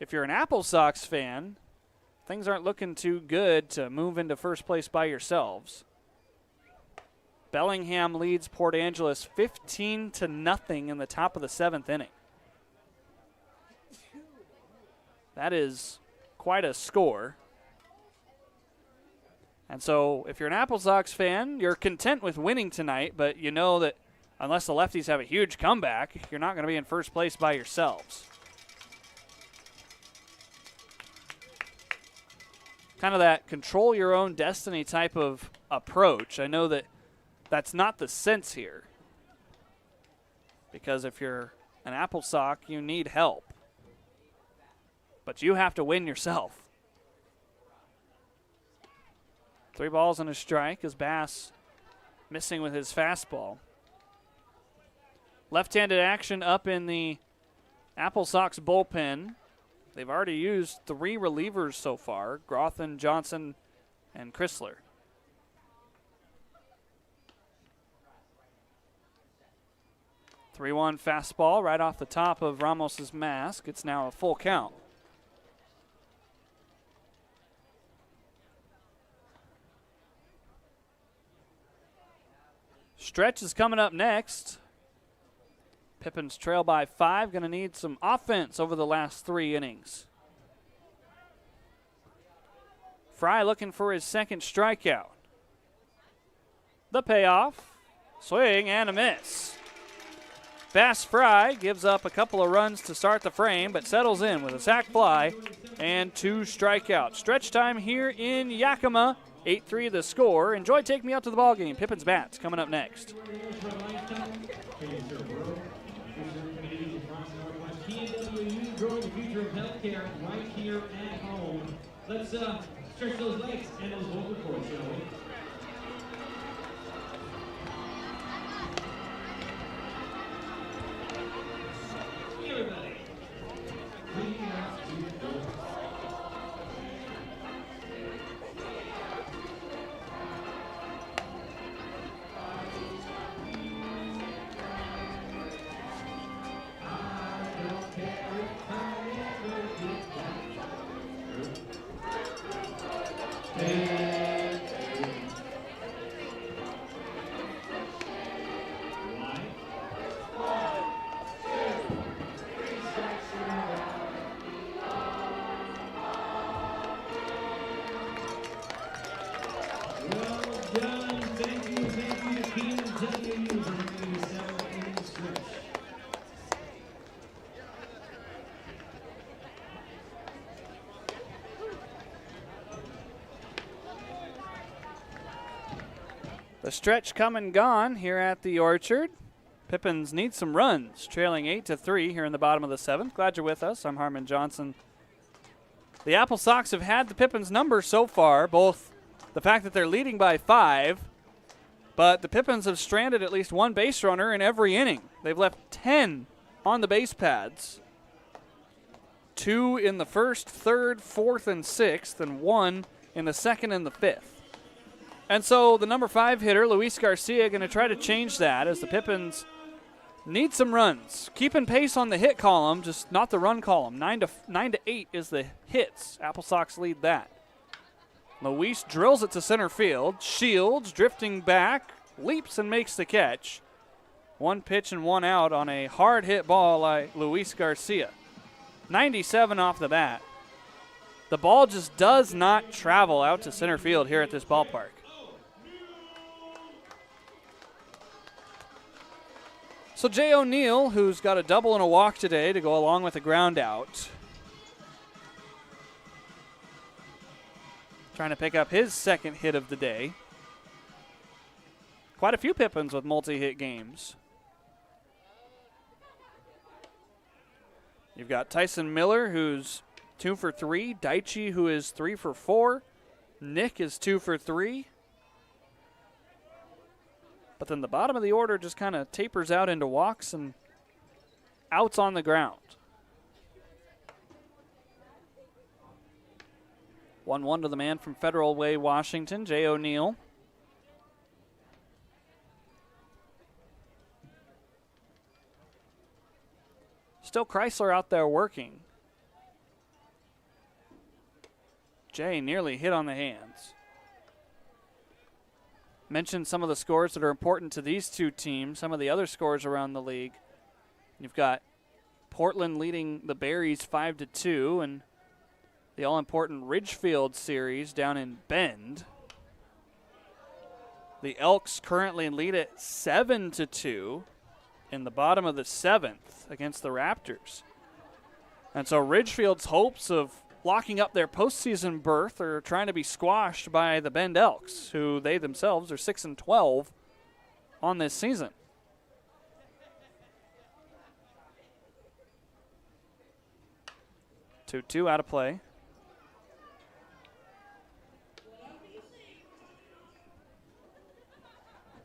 If you're an AppleSox fan, things aren't looking too good to move into first place by yourselves. Bellingham leads Port Angeles 15-0 in the top of the 7th inning. That is quite a score. And so if you're an AppleSox fan, you're content with winning tonight, but you know that unless the lefties have a huge comeback, you're not going to be in first place by yourselves. Kind of that control your own destiny type of approach. I know that that's not the sense here. Because if you're an AppleSox, you need help. But you have to win yourself. 3 balls and a strike as Bass missing with his fastball. Left-handed action up in the AppleSox bullpen. They've already used 3 relievers so far, Grothin, Johnson, and Chrysler. Three-one fastball right off the top of Ramos's mask. It's now a full count. Stretch is coming up next. Pippins trail by 5. Going to need some offense over the last 3 innings. Fry looking for his 2nd strikeout. The payoff. Swing and a miss. Bass Fry gives up a couple of runs to start the frame, but settles in with a sac fly and 2 strikeouts. Stretch time here in Yakima. 8-3 the score. Enjoy Take Me Out to the Ballgame. Pippins Bats coming up next. Growing the future of healthcare right here at home. Let's stretch those legs and those vocal cords, shall we? Everybody. The stretch come and gone here at the Orchard. Pippins need some runs, trailing 8-3 here in the bottom of the 7th. Glad you're with us. I'm Harmon Johnson. The AppleSox have had the Pippins number so far, both the fact that they're leading by 5, but the Pippins have stranded at least 1 base runner in every inning. They've left 10 on the base pads. 2 in the 1st, 3rd, 4th, and 6th, and 1 in the 2nd and the 5th. And so the number 5 hitter, Luis Garcia, going to try to change that as the Pippins need some runs. Keeping pace on the hit column, just not the run column. 9 to 8 is the hits. AppleSox lead that. Luis drills it to center field. Shields drifting back, leaps and makes the catch. 1 pitch and 1 out on a hard hit ball by Luis Garcia. 97 off the bat. The ball just does not travel out to center field here at this ballpark. So Jay O'Neill, who's got a double and a walk today to go along with a ground out. trying to pick up his second hit of the day. Quite a few Pippins with multi-hit games. You've got Tyson Miller, who's 2 for 3. Daichi, who is 3 for 4. Nick is 2 for 3. But then the bottom of the order just kind of tapers out into walks and outs on the ground. 1-1 to the man from Federal Way, Washington, Jay O'Neill. Still Chrysler out there working. Jay nearly hit on the hands. Mentioned some of the scores that are important to these two teams, some of the other scores around the league. You've got Portland leading the Berries 5-2, and the all-important Ridgefield series down in Bend. The Elks currently lead at 7-2 in the bottom of the 7th against the Raptors. And so Ridgefield's hopes of locking up their postseason berth are trying to be squashed by the Bend Elks, who they themselves are 6-12 on this season. Two out of play.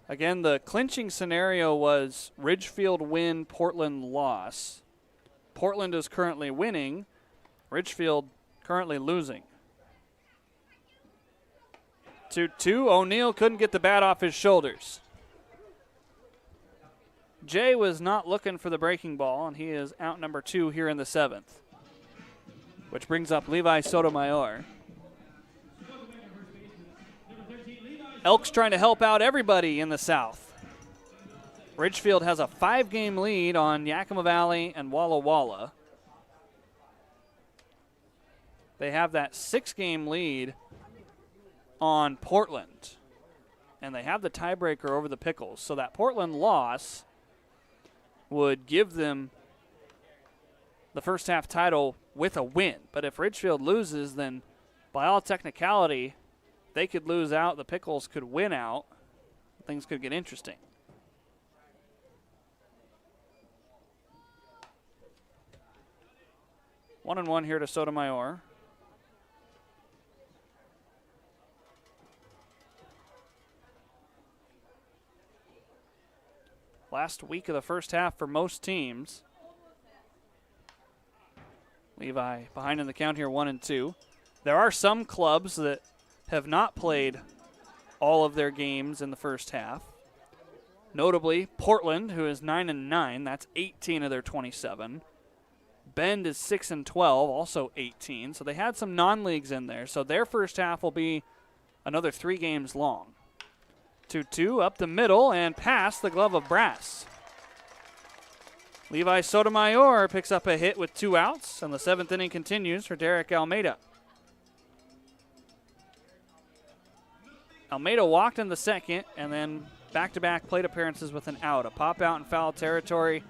Again, the clinching scenario was Ridgefield win, Portland loss. Portland is currently winning. Ridgefield currently losing. 2-2. O'Neill couldn't get the bat off his shoulders. Jay was not looking for the breaking ball, and he is out number 2 here in the 7th. Which brings up Levi Sotomayor. Elks trying to help out everybody in the South. Ridgefield has a 5-game lead on Yakima Valley and Walla Walla. They have that 6-game lead on Portland. And they have the tiebreaker over the Pickles. So that Portland loss would give them the first half title with a win. But if Ridgefield loses, then by all technicality, they could lose out, the Pickles could win out. Things could get interesting. One and one here to Sotomayor. Last week of the first half for most teams. Levi behind in the count here, 1-2. There are some clubs that have not played all of their games in the first half. Notably, Portland, who is 9-9, that's 18 of their 27. Bend is 6-12, also 18. So they had some non-leagues in there. So their first half will be another 3 games long. 2-2 up the middle and past the glove of brass. Levi Sotomayor picks up a hit with 2 outs, and the 7th inning continues for Derek Almeida. Almeida walked in the second, and then back-to-back plate appearances with an out, a pop out in foul territory,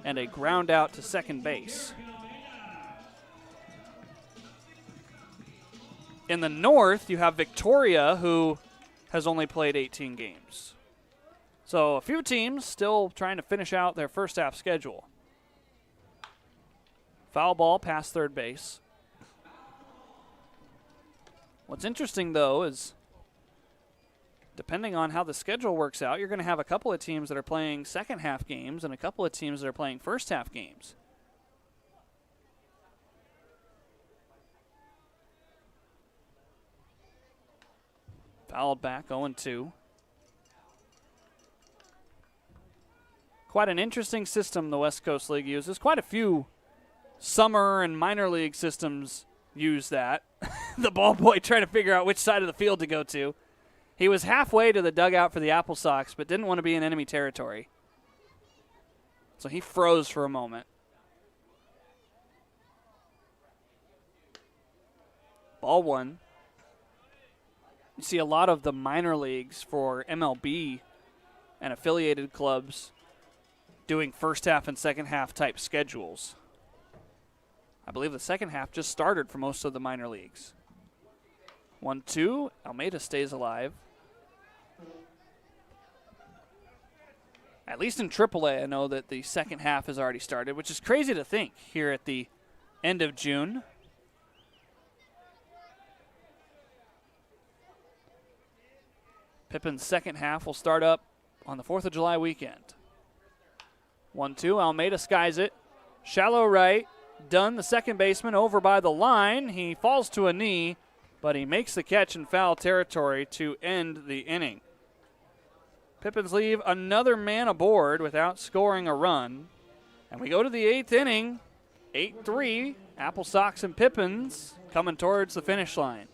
and a ground out to second base. In the north, you have Victoria, who has only played 18 games. So a few teams still trying to finish out their first half schedule. Foul ball past third base. What's interesting, though, is depending on how the schedule works out, you're going to have a couple of teams that are playing second half games and a couple of teams that are playing first half games. Fouled back, 0-2. Quite an interesting system the West Coast League uses. Quite a few summer and minor league systems use that. The ball boy trying to figure out which side of the field to go to. He was halfway to the dugout for the AppleSox, but didn't want to be in enemy territory. So he froze for a moment. Ball 1. You see a lot of the minor leagues for MLB and affiliated clubs doing first half and second half type schedules. I believe the second half just started for most of the minor leagues. 1-2. Almeida stays alive. At least in AAA, I know that the second half has already started, which is crazy to think here at the end of June. Pippins' second half will start up on the 4th of July weekend. 1-2. Almeida skies it. Shallow right. Dunn, the second baseman, over by the line. He falls to a knee, but he makes the catch in foul territory to end the inning. Pippins leave another man aboard without scoring a run. And we go to the 8th inning. 8-3. AppleSox and Pippins coming towards the finish line.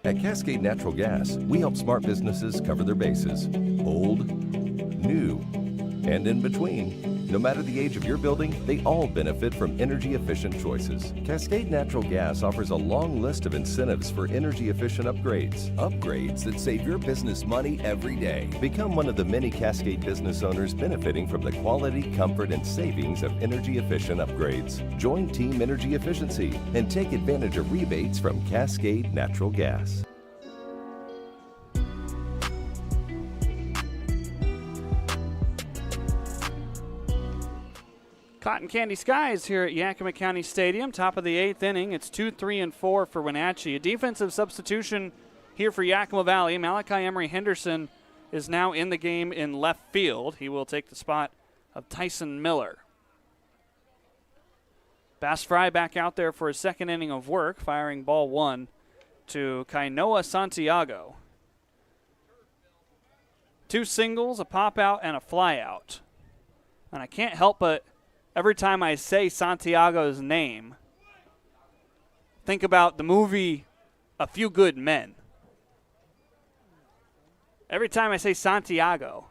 At Cascade Natural Gas, we help smart businesses cover their bases. Old, new, and in between. No matter the age of your building, they all benefit from energy-efficient choices. Cascade Natural Gas offers a long list of incentives for energy-efficient upgrades. Upgrades that save your business money every day. Become one of the many Cascade business owners benefiting from the quality, comfort, and savings of energy-efficient upgrades. Join Team Energy Efficiency and take advantage of rebates from Cascade Natural Gas. Cotton Candy Skies here at Yakima County Stadium, top of the 8th inning. It's 2-3-4 for Wenatchee. A defensive substitution here for Yakima Valley. Malachi Emery Henderson is now in the game in left field. He will take the spot of Tyson Miller. Bass Fry back out there for his second inning of work, firing ball 1 to Kainoa Santiago. 2 singles, a pop out, and a fly out. And I can't help but every time I say Santiago's name, think about the movie A Few Good Men. Every time I say Santiago,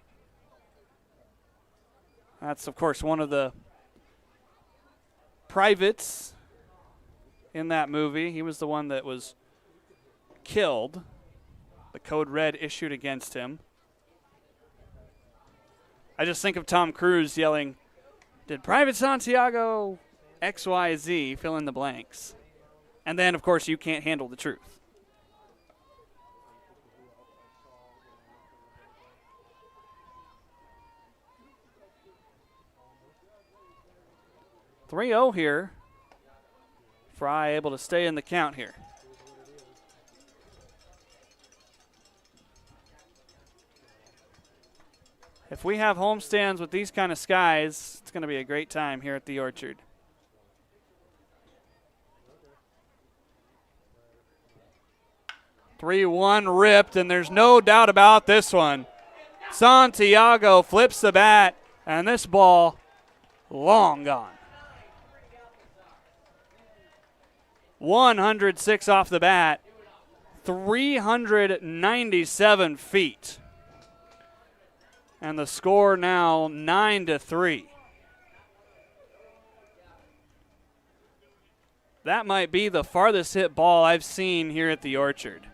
that's, of course, one of the privates in that movie. He was the one that was killed. The code red issued against him. I just think of Tom Cruise yelling, "Did Private Santiago XYZ fill in the blanks?" And then, of course, you can't handle the truth. "3-0 here. Fry able to stay in the count here. If we have homestands with these kind of skies, it's going to be a great time here at the Orchard. "3-1 ripped, and there's no doubt about this one. Santiago flips the bat, and this ball long gone. 106 off the bat, 397 feet. And the score now 9-3. That might be the farthest hit ball I've seen here at the Orchard.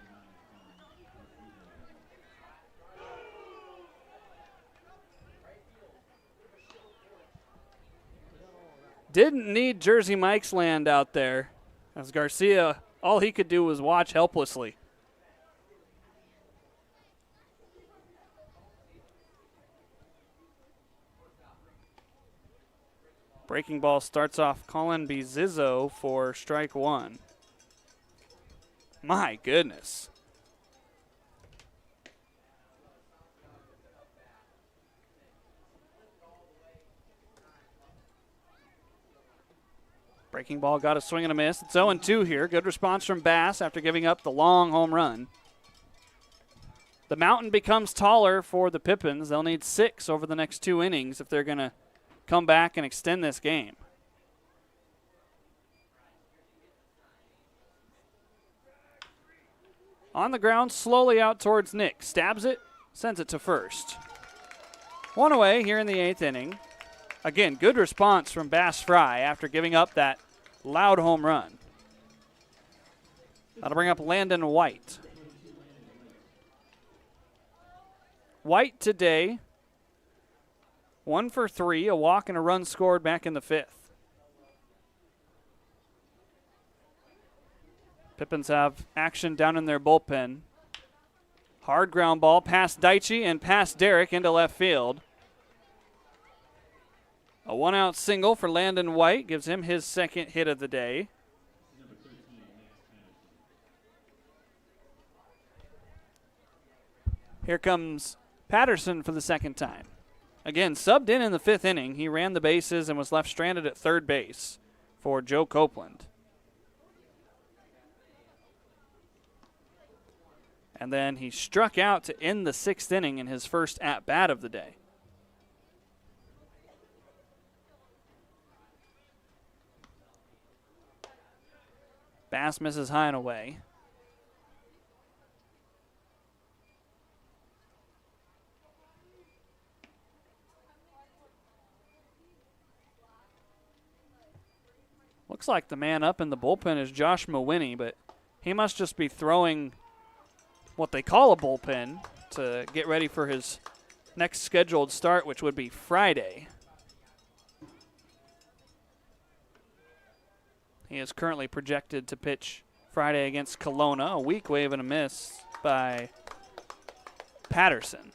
Didn't need Jersey Mike's land out there, as Garcia, all he could do was watch helplessly. Breaking ball starts off Colin Bizizzo for strike 1. My goodness. Breaking ball got a swing and a miss. It's 0-2 here. Good response from Bass after giving up the long home run. The mountain becomes taller for the Pippins. They'll need 6 over the next 2 innings if they're going to come back and extend this game. On the ground, slowly out towards Nick. Stabs it, sends it to first. 1 away here in the 8th inning. Again, good response from Bass Fry after giving up that loud home run. That'll bring up Landon White. White today, 1 for 3, a walk and a run scored back in the 5th. Pippins have action down in their bullpen. Hard ground ball past Daichi and past Derek into left field. A 1-out single for Landon White gives him his 2nd hit of the day. Here comes Patterson for the 2nd time. Again, subbed in the 5th inning. He ran the bases and was left stranded at third base for Joe Copeland. And then he struck out to end the 6th inning in his first at-bat of the day. Bass misses high and away. Looks like the man up in the bullpen is Josh Mawhinney, but he must just be throwing what they call a bullpen to get ready for his next scheduled start, which would be Friday. He is currently projected to pitch Friday against Kelowna. A weak wave and a miss by Patterson.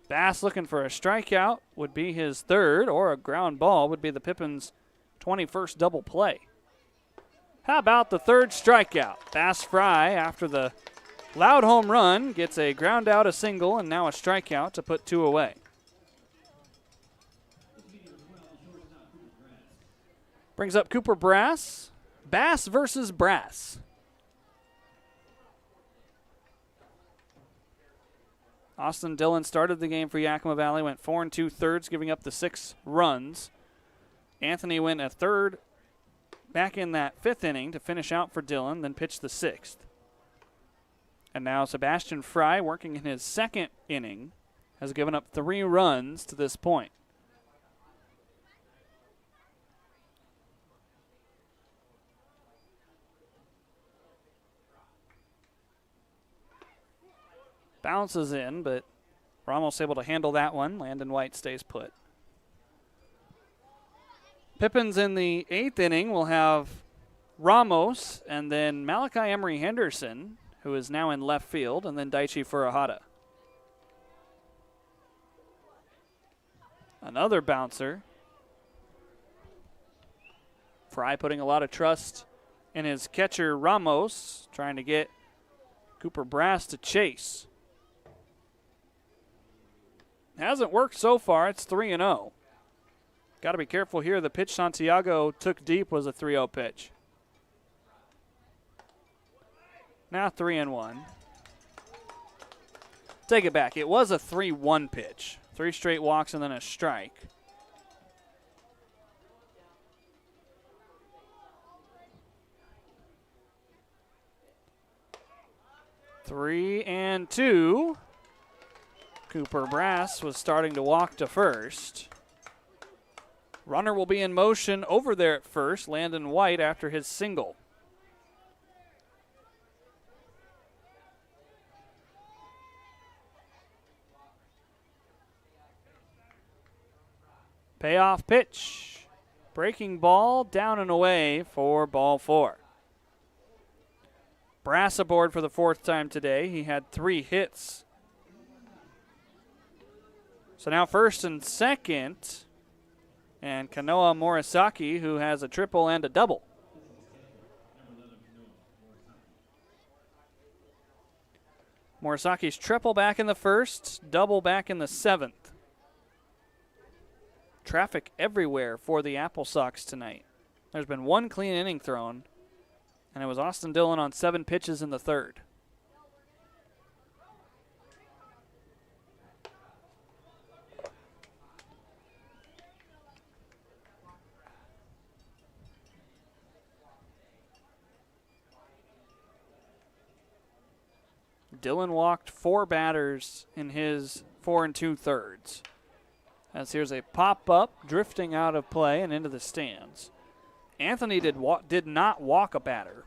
Bass looking for a strikeout would be his 3rd, or a ground ball would be the Pippins' 21st double play. How about the 3rd strikeout? Bass Fry, after the loud home run, gets a ground out, a single, and now a strikeout to put 2 away. Brings up Cooper Brass. Bass versus Brass. Austin Dillon started the game for Yakima Valley, went 4 2/3, giving up the 6 runs. Anthony went a 3rd back in that 5th inning to finish out for Dillon, then pitched the 6th. And now Sebastian Fry, working in his 2nd inning, has given up 3 runs to this point. Bounces in, but Ramos able to handle that one. Landon White stays put. Pippins in the 8th inning will have Ramos and then Malachi Emery Henderson, who is now in left field, and then Daichi Furuhata. Another bouncer. Fry putting a lot of trust in his catcher Ramos, trying to get Cooper Brass to chase. Hasn't worked so far. It's 3-0. Got to be careful here. The pitch Santiago took deep was a 3-0 pitch. Now 3-1. Take it back. It was a 3-1 pitch. 3 straight walks and then a strike. Three and 2. Cooper Brass was starting to walk to first. Runner will be in motion over there at first. Landon White after his single. Payoff pitch. Breaking ball down and away for ball 4. Brass aboard for the 4th time today. He had 3 hits. So now 1st and 2nd, and Kanoa Morisaki, who has a triple and a double. Morisaki's triple back in the 1st, double back in the 7th. traffic everywhere for the AppleSox tonight. There's been one clean inning thrown, and it was Austin Dillon on 7 pitches in the third. Dillon walked 4 batters in his 4 2/3. As here's a pop-up drifting out of play and into the stands. Anthony did not walk a batter.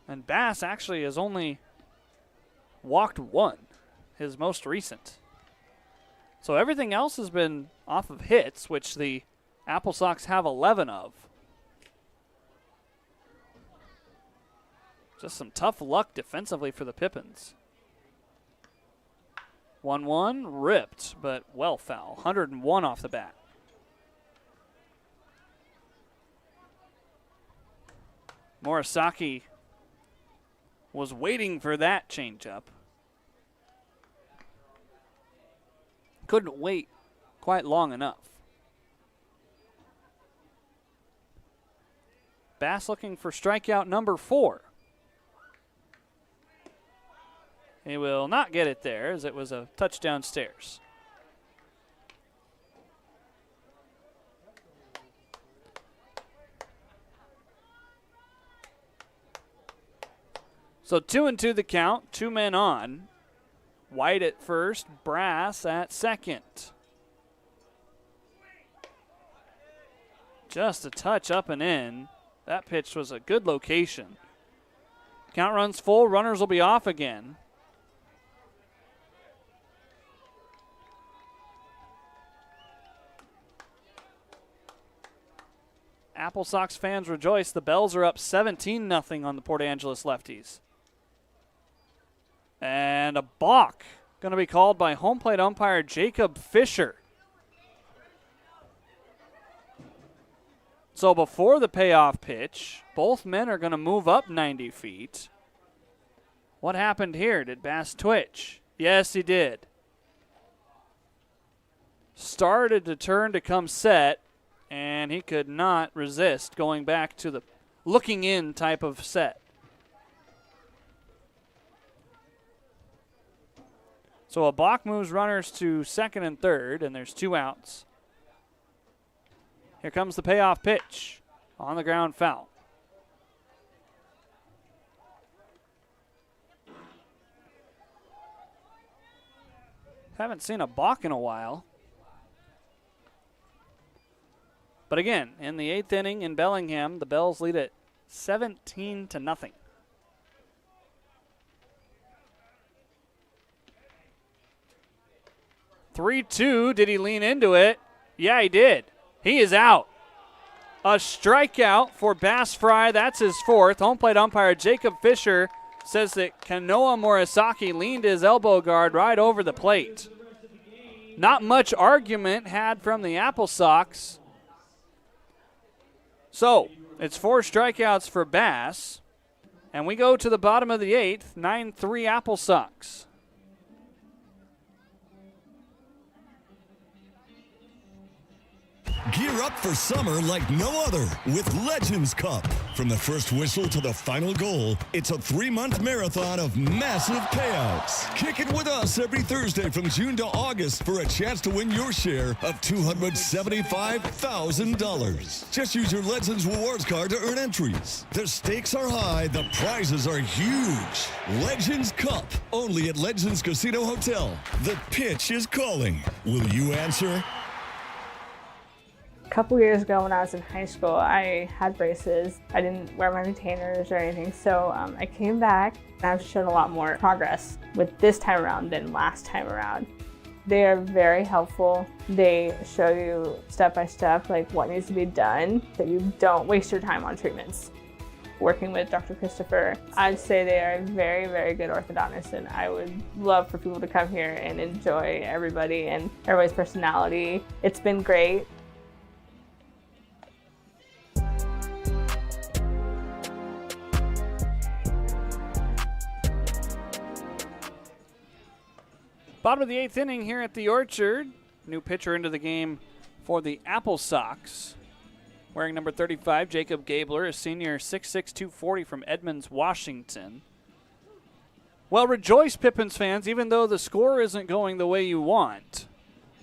And Bass actually has only walked 1, his most recent. So everything else has been off of hits, which the AppleSox have 11 of. Just some tough luck defensively for the Pippins. 1-1, ripped, but well foul. 101 off the bat. Morisaki was waiting for that changeup. Couldn't wait quite long enough. Bass looking for strikeout number 4. He will not get it there, as it was a touchdown stairs. So 2-2 the count, 2 men on. White at first, Brass at second. Just a touch up and in. That pitch was a good location. Count runs full, runners will be off again. AppleSox fans rejoice. The Bells are up 17-0 on the Port Angeles lefties. And a balk going to be called by home plate umpire Jacob Fisher. So before the payoff pitch, both men are going to move up 90 feet. What happened here? Did Bass twitch? Yes, he did. Started to turn to come set, and he could not resist going back to the looking in type of set. So a balk moves runners to second and third, and there's 2 outs. Here comes the payoff pitch. On the ground, foul. Haven't seen a balk in a while. But again, in the 8th inning in Bellingham, the Bells lead it 17-0. "3-2, did he lean into it? Yeah, he did. He is out. A strikeout for Bass Fry. That's his 4th. Home plate umpire Jacob Fisher says that Kanoa Morisaki leaned his elbow guard right over the plate. Not much argument had from the AppleSox. So it's 4 strikeouts for Bass. And we go to the bottom of the 8th, 9-3 AppleSox. Gear up for summer like no other with Legends Cup. From the first whistle to the final goal, it's a 3-month marathon of massive payouts. Kick it with us every Thursday from June to August for a chance to win your share of $275,000. Just use your Legends Rewards card to earn entries. The stakes are high, the prizes are huge. Legends Cup, only at Legends Casino Hotel. The pitch is calling. Will you answer? A couple years ago when I was in high school, I had braces. I didn't wear my retainers or anything, so I came back and I've shown a lot more progress with this time around than last time around. They are very helpful. They show you step by step like what needs to be done so you don't waste your time on treatments. Working with Dr. Christopher, I'd say they are very, very good orthodontists, and I would love for people to come here and enjoy everybody and everybody's personality. It's been great. Bottom of the 8th inning here at the Orchard. New pitcher into the game for the AppleSox. Wearing number 35, Jacob Gabler, a senior, 6'6", 240 from Edmonds, Washington. Well, rejoice, Pippins fans, even though the score isn't going the way you want.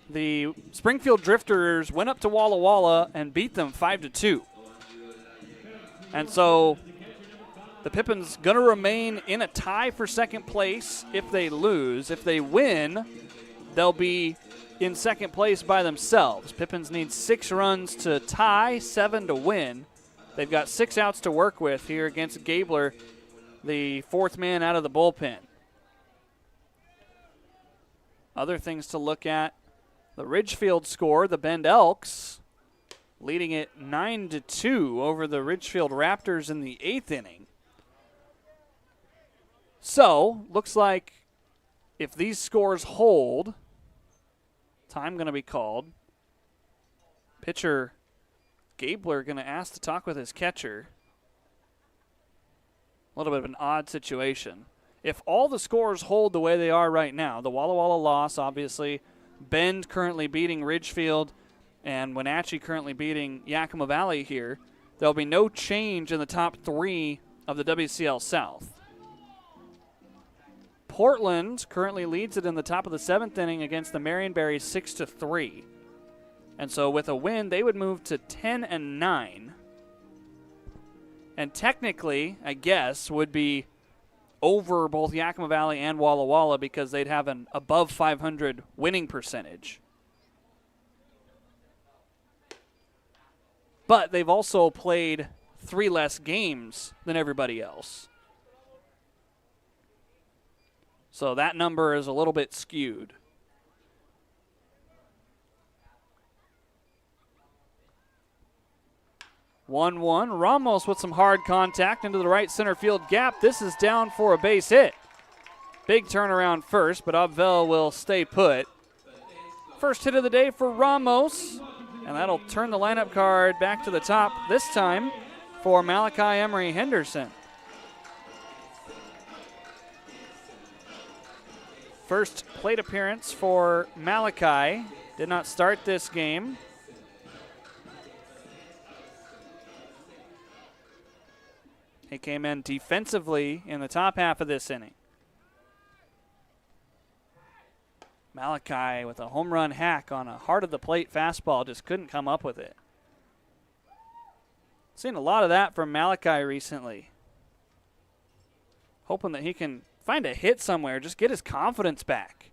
The Springfield Drifters went up to Walla Walla and beat them 5-2. And so the Pippins going to remain in a tie for second place if they lose. If they win, they'll be in second place by themselves. Pippins need 6 runs to tie, 7 to win. They've got 6 outs to work with here against Gabler, the 4th man out of the bullpen. Other things to look at. The Ridgefield score, the Bend Elks leading it 9-2 over the Ridgefield Raptors in the 8th inning. So, looks like if these scores hold, time going to be called. Pitcher Gabler going to ask to talk with his catcher. A little bit of an odd situation. If all the scores hold the way they are right now, the Walla Walla loss, obviously, Bend currently beating Ridgefield, and Wenatchee currently beating Yakima Valley here, there'll be no change in the top 3 of the WCL South. Portland currently leads it in the top of the 7th inning against the Marionberries 6-3. And so with a win, they would move to 10-9. And technically, I guess, would be over both Yakima Valley and Walla Walla because they'd have an above 500 winning percentage. But they've also played 3 less games than everybody else. So that number is a little bit skewed. (1-1). Ramos with some hard contact into the right center field gap. This is down for a base hit. Big turnaround first, but Abvel will stay put. First hit of the day for Ramos, and that'll turn the lineup card back to the top, this time for Malachi Emery Henderson. First plate appearance for Malachi. Did not start this game. He came in defensively in the top half of this inning. Malachi with a home run hack on a heart of the plate fastball, just couldn't come up with it. Seen a lot of that from Malachi recently. Hoping that he can find a hit somewhere, just get his confidence back.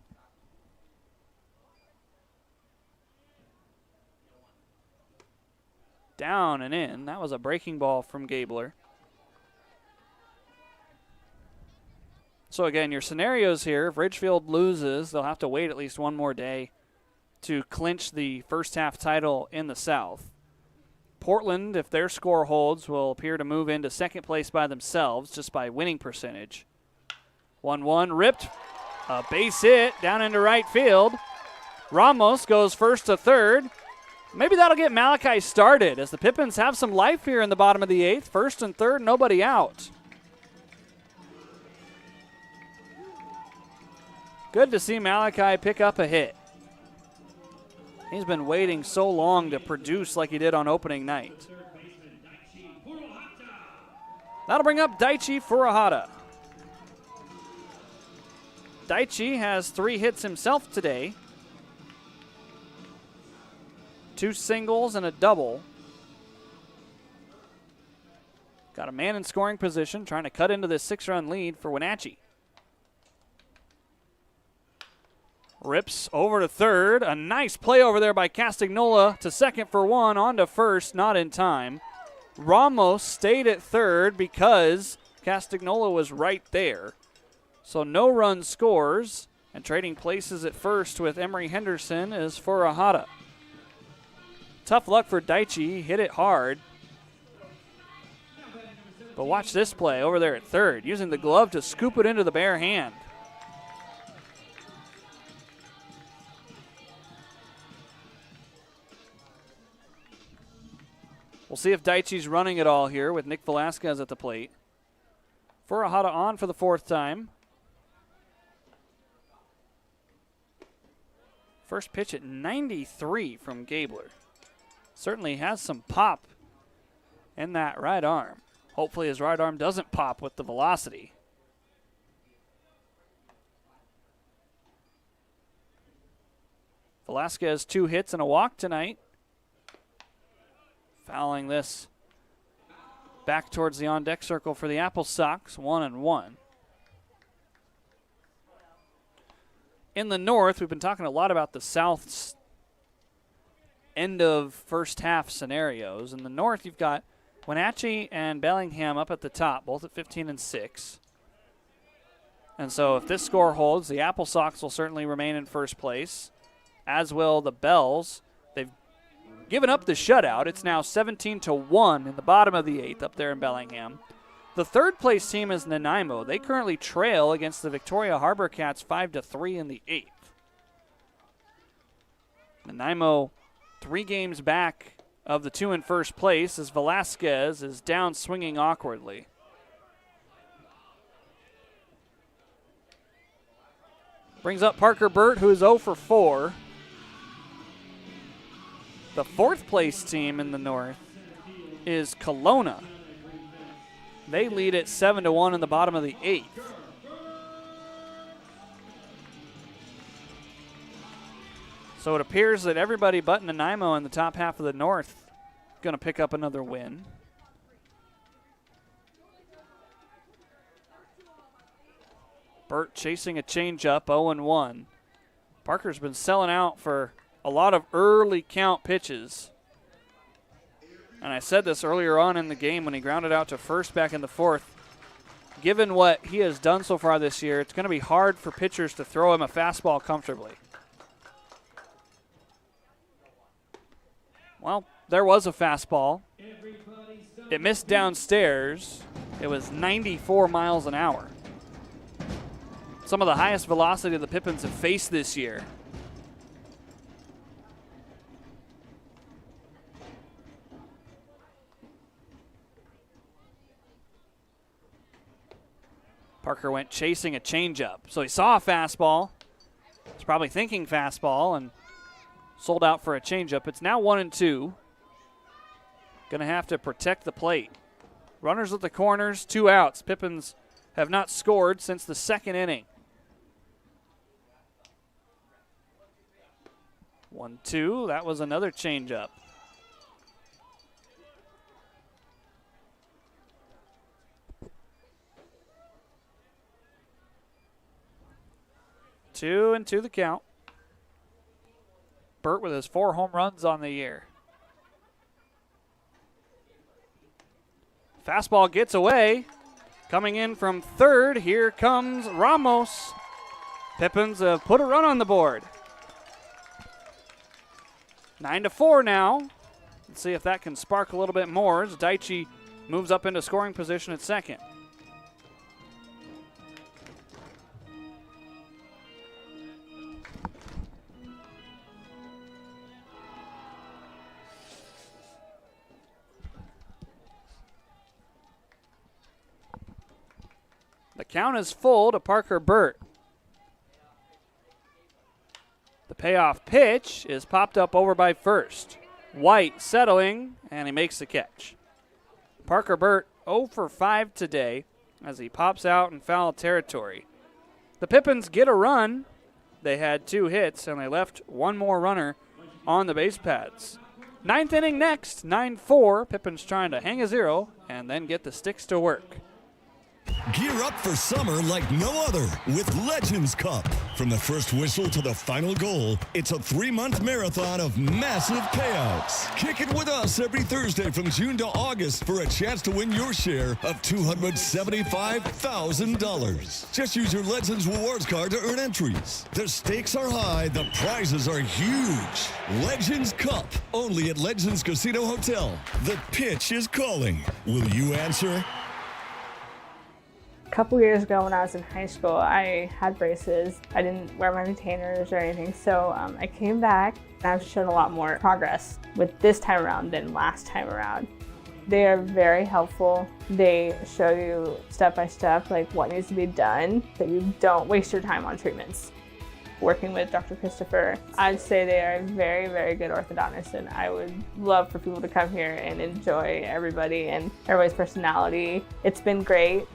Down and in. That was a breaking ball from Gabler. So again, your scenarios here, if Ridgefield loses, they'll have to wait at least one more day to clinch the first half title in the South. Portland, if their score holds, will appear to move into second place by themselves just by winning percentage. 1-1 ripped, a base hit down into right field. Ramos goes first to third. Maybe that'll get Malachi started as the Pippins have some life here in the bottom of the 8th. First and third, nobody out. Good to see Malachi pick up a hit. He's been waiting so long to produce like he did on opening night. That'll bring up Daichi Furuhata. Daichi has 3 hits himself today. 2 singles and a double. Got a man in scoring position, trying to cut into this 6-run lead for Wenatchee. Rips over to third. A nice play over there by Castagnola to second for 1. On to first, not in time. Ramos stayed at third because Castagnola was right there. So no run scores, and trading places at first with Emery Henderson is Furuhata. Tough luck for Daichi. Hit it hard. But watch this play over there at third, using the glove to scoop it into the bare hand. We'll see if Daichi's running it all here with Nick Velasquez at the plate. Furuhata on for the 4th time. First pitch at 93 from Gabler. Certainly has some pop in that right arm. Hopefully his right arm doesn't pop with the velocity. Velasquez 2 hits and a walk tonight. Fouling this back towards the on-deck circle for the AppleSox, 1-1. In the north, we've been talking a lot about the south's end of first half scenarios. In the north, you've got Wenatchee and Bellingham up at the top, both at 15 and 6. And so if this score holds, the AppleSox will certainly remain in first place, as will the Bells. They've given up the shutout. It's now 17-1 in the bottom of the 8th up there in Bellingham. The third place team is Nanaimo. They currently trail against the Victoria Harbor Cats 5-3 in the 8th. Nanaimo 3 games back of the 2 in first place as Velasquez is down swinging awkwardly. Brings up Parker Burt, who is 0 for 4. The fourth place team in the north is Kelowna. They lead at 7-1 in the bottom of the 8th. So it appears that everybody but Nanaimo in the top half of the north is going to pick up another win. Burt chasing a changeup, 0-1. Parker's been selling out for a lot of early count pitches. And I said this earlier on in the game when he grounded out to first back in the 4th. Given what he has done so far this year, it's going to be hard for pitchers to throw him a fastball comfortably. Well, there was a fastball. It missed downstairs. It was 94 miles an hour. Some of the highest velocity the Pippins have faced this year. Parker went chasing a changeup. So he saw a fastball. He's probably thinking fastball and sold out for a changeup. It's now 1-2. Going to have to protect the plate. Runners at the corners, 2 outs. Pippins have not scored since the 2nd inning. 1-2. That was another changeup. Two and 2 the count. Burt with his 4 home runs on the year. Fastball gets away. Coming in from third, here comes Ramos. Pippins have put a run on the board. 9-4 now. Let's see if that can spark a little bit more as Daichi moves up into scoring position at second. The count is full to Parker Burt. The payoff pitch is popped up over by first. White settling, and he makes the catch. Parker Burt 0 for 5 today as he pops out in foul territory. The Pippins get a run. They had 2 hits, and they left 1 more runner on the base paths. 9th inning next, 9-4. Pippins trying to hang a 0 and then get the sticks to work. Gear up for summer like no other with Legends Cup. From the first whistle to the final goal, it's a 3-month marathon of massive payouts. Kick it with us every Thursday from June to August for a chance to win your share of $275,000. Just use your Legends Rewards card to earn entries. The stakes are high, the prizes are huge. Legends Cup, only at Legends Casino Hotel. The pitch is calling. Will you answer? A couple years ago when I was in high school, I had braces. I didn't wear my retainers or anything, so I came back and I've shown a lot more progress with this time around than last time around. They are very helpful. They show you step by step like what needs to be done so you don't waste your time on treatments. working with Dr. Christopher. I'd say they are very, very good orthodontists, and I would love for people to come here and enjoy everybody and everybody's personality. It's been great.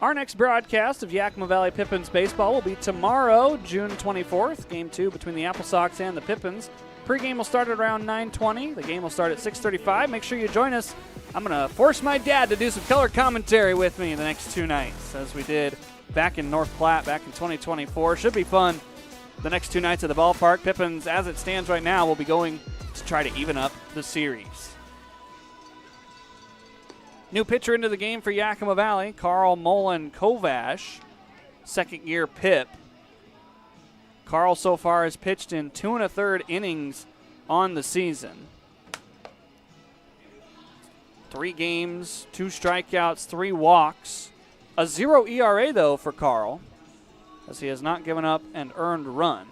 Our next broadcast of Yakima Valley Pippins baseball will be tomorrow, June 24th. Game 2 between the AppleSox and the Pippins. Pre-game will start at around 9:20. The game will start at 6:35. Make sure you join us. I'm going to force my dad to do some color commentary with me the next 2 nights, as we did back in North Platte back in 2024. Should be fun the next 2 nights at the ballpark. Pippins, as it stands right now, will be going to try to even up the series. New pitcher into the game for Yakima Valley, Carl Mullen Kovash, second-year Pip. Carl so far has pitched in 2 1/3 innings on the season. 3 games, 2 strikeouts, 3 walks. A 0 ERA, though, for Carl, as he has not given up an earned run.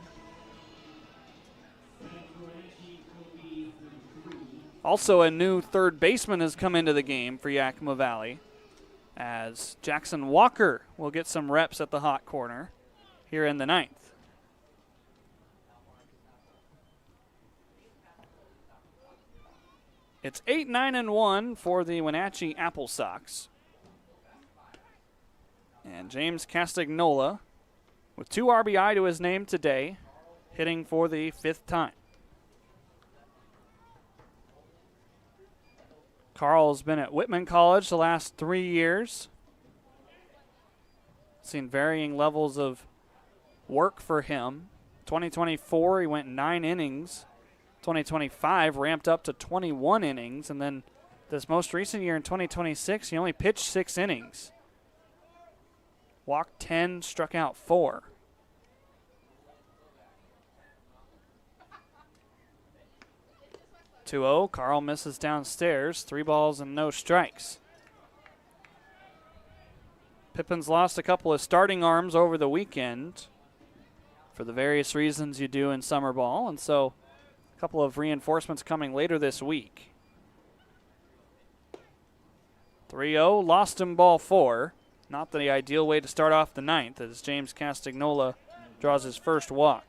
Also, a new third baseman has come into the game for Yakima Valley, as Jackson Walker will get some reps at the hot corner here in the 9th. It's 8-9-1 for the Wenatchee AppleSox. And James Castagnola, with 2 RBI to his name today, hitting for the 5th time. Carl's been at Whitman College the last 3 years. Seen varying levels of work for him. 2024, he went 9 innings. 2025 ramped up to 21 innings. And then this most recent year in 2026, he only pitched 6 innings. Walked 10, struck out 4. Carl misses downstairs. 3 balls and no strikes. Pippins lost a couple of starting arms over the weekend for the various reasons you do in summer ball, and so a couple of reinforcements coming later this week. 3-0, lost him ball 4. Not the ideal way to start off the 9th, as James Castagnola draws his first walk.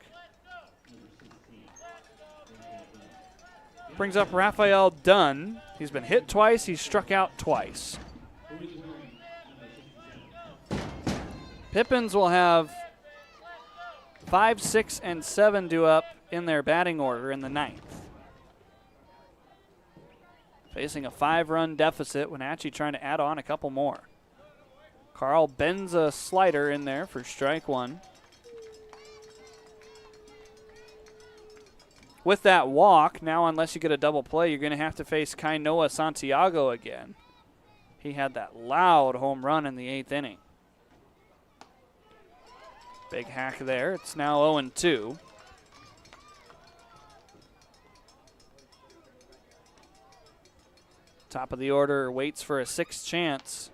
Brings up Raphael Dunn. He's been hit twice. He's struck out twice. Pippins will have 5, 6, and 7 due up in their batting order in the 9th. Facing a 5-run deficit, Wenatchee trying to add on a couple more. Carl bends a slider in there for strike 1. With that walk, now unless you get a double play, you're going to have to face Kainoa Santiago again. He had that loud home run in the 8th inning. Big hack there. It's now 0-2. Top of the order waits for a 6th chance.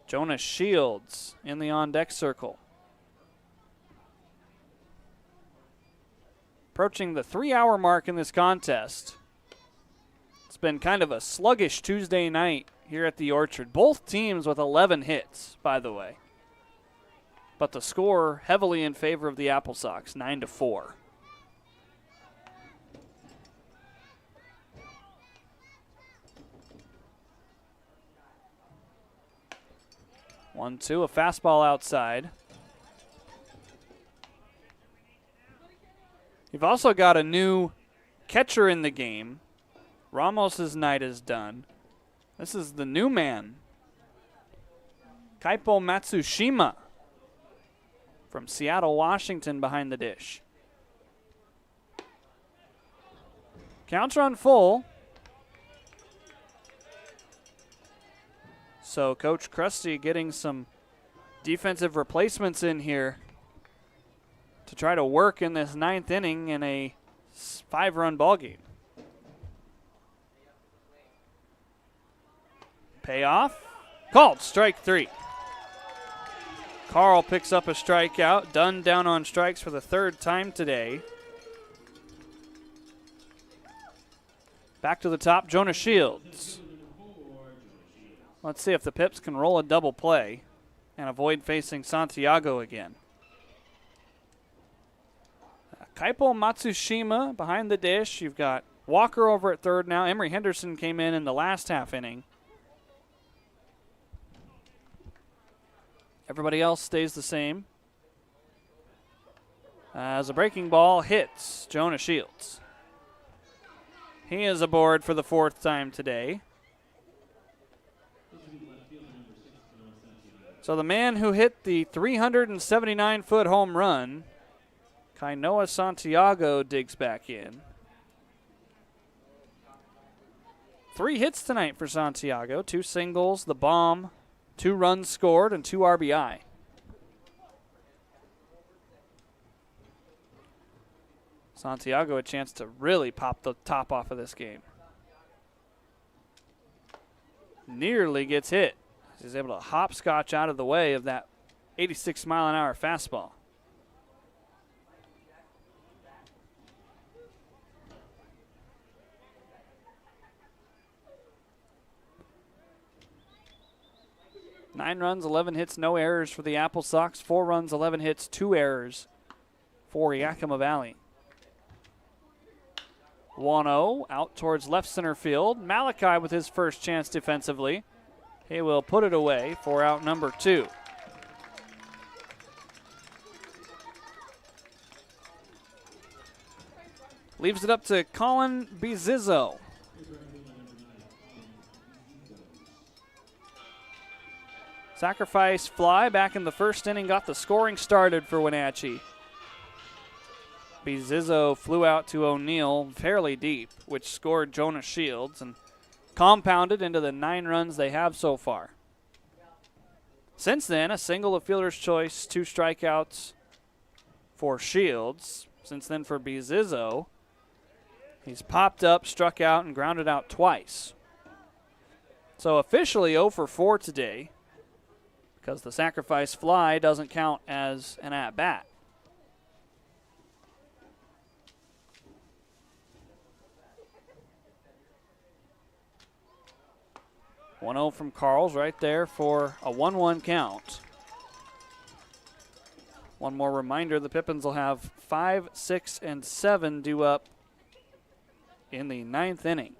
Jonas Shields in the on-deck circle. Approaching the 3-hour mark in this contest. It's been kind of a sluggish Tuesday night here at the Orchard. Both teams with 11 hits, by the way. But the score heavily in favor of the AppleSox, 9-4. One, two, a fastball outside. You've also got a new catcher in the game. Ramos's night is done. This is the new man, Kaipo Matsushima from Seattle, Washington, behind the dish. Counts run full. So Coach Krusty getting some defensive replacements in here to try to work in this 9th inning in a 5-run ball game. Payoff. Called strike 3. Carl picks up a strikeout. Dunn down on strikes for the 3rd time today. Back to the top, Jonah Shields. Let's see if the Pips can roll a double play and avoid facing Santiago again. Kaipo Matsushima behind the dish. You've got Walker over at third now. Emery Henderson came in the last half inning. Everybody else stays the same. As a breaking ball hits Jonah Shields. He is aboard for the fourth time today. So the man who hit the 379-foot home run, Kainoa Santiago, digs back in. 3 hits tonight for Santiago, 2 singles, the bomb, 2 runs scored, and 2 RBI. Santiago a chance to really pop the top off of this game. Nearly gets hit. He's able to hopscotch out of the way of that 86-mile-an-hour fastball. Nine runs, 11 hits, no errors for the AppleSox. 4 runs, 11 hits, 2 errors for Yakima Valley. 1-0 out towards left center field. Malachi with his first chance defensively. He will put it away for out number 2. Leaves it up to Colin Bizizzo. Sacrifice fly back in the first inning got the scoring started for Wenatchee. Bizizzo flew out to O'Neill fairly deep, which scored Jonah Shields and compounded into the 9 runs they have so far. Since then, a single, a fielder's choice, 2 strikeouts for Shields. Since then for Bizizzo, he's popped up, struck out, and grounded out twice. So officially 0 for 4 today because the sacrifice fly doesn't count as an at-bat. .1-0 from Carls right there for a 1-1 count. One more reminder, the Pippins will have 5, 6, and 7 due up in the 9th inning.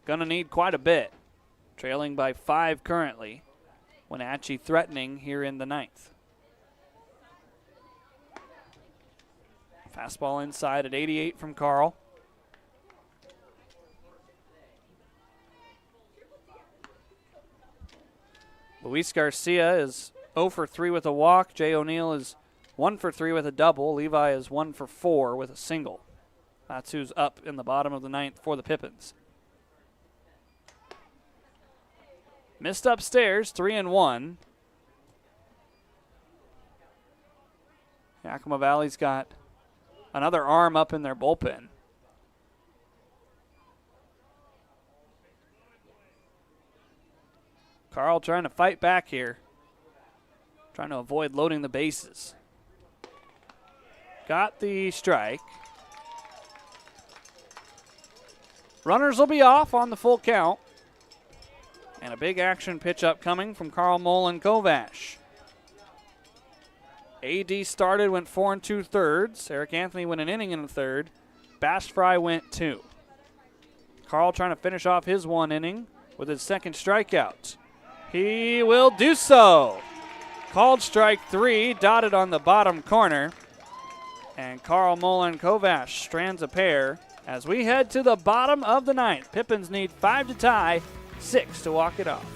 Gonna need quite a bit. Trailing by 5 currently. Wenatchee threatening here in the 9th. Fastball inside at 88 from Carl. Luis Garcia is 0 for 3 with a walk. Jay O'Neill is 1 for 3 with a double. Levi is 1 for 4 with a single. That's who's up in the bottom of the 9th for the Pippins. Missed upstairs, 3-1. Yakima Valley's got another arm up in their bullpen. Carl trying to fight back here. Trying to avoid loading the bases. Got the strike. Runners will be off on the full count. And a big action pitch upcoming from Carl Mullen Kovash. AD started, went 4 2/3. Eric Anthony went an inning and a third. Bass Fry went 2. Carl trying to finish off his 1 inning with his second strikeout. He will do so. Called strike 3, dotted on the bottom corner. And Carl Mullen Kovash strands a pair as we head to the bottom of the 9th. Pippins need 5 to tie, 6 to walk it off.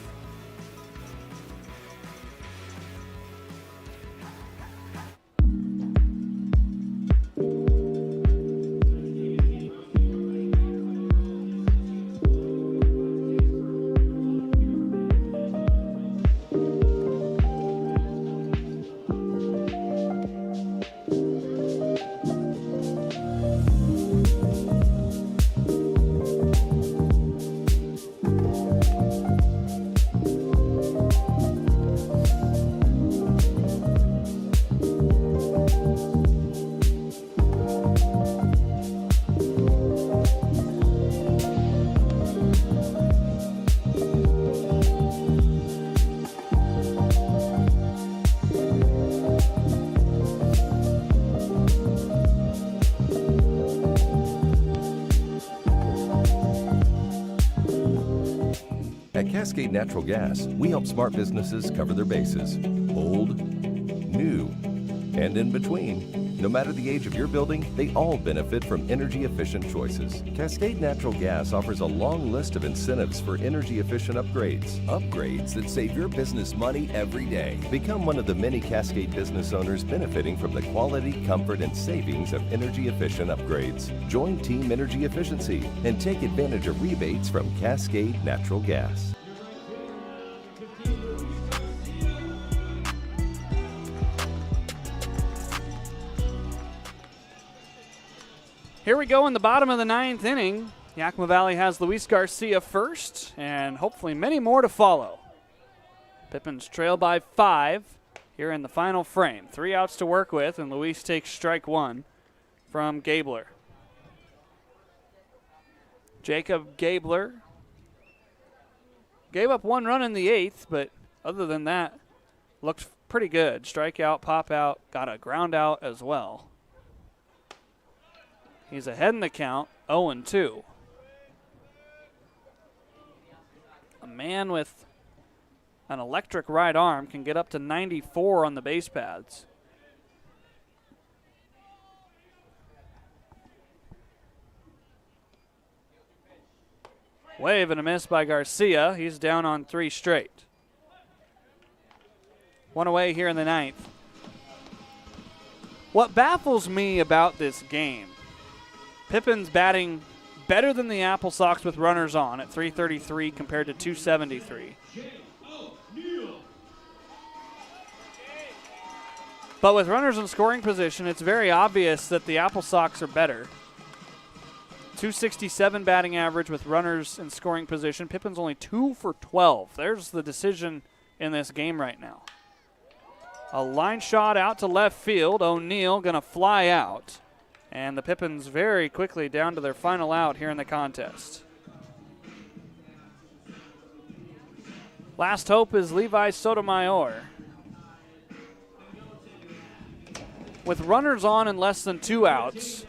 At Cascade Natural Gas, we help smart businesses cover their bases. Old, new, and in between. No matter the age of your building, they all benefit from energy-efficient choices. Cascade Natural Gas offers a long list of incentives for energy-efficient upgrades. Upgrades that save your business money every day. Become one of the many Cascade business owners benefiting from the quality, comfort, and savings of energy-efficient upgrades. Join Team Energy Efficiency and take advantage of rebates from Cascade Natural Gas. Here we go in the bottom of the 9th inning. Yakima Valley has Luis Garcia first, and hopefully many more to follow. Pippins trail by 5 here in the final frame. 3 outs to work with, and Luis takes strike 1 from Gabler. Jacob Gabler gave up 1 run in the 8th, but other than that, looked pretty good. Strikeout, pop out, got a ground out as well. He's ahead in the count, 0-2. A man with an electric right arm can get up to 94 on the base paths. Wave and a miss by Garcia. He's down on 3 straight. 1 away here in the 9th. What baffles me about this game, Pippins batting better than the AppleSox with runners on at 333 compared to 273. But with runners in scoring position, it's very obvious that the AppleSox are better. 267 batting average with runners in scoring position. Pippins only 2 for 12. There's the decision in this game right now. A line shot out to left field. O'Neal going to fly out. And the Pippins very quickly down to their final out here in the contest. Last hope is Levi Sotomayor. With runners on and less than 2 outs,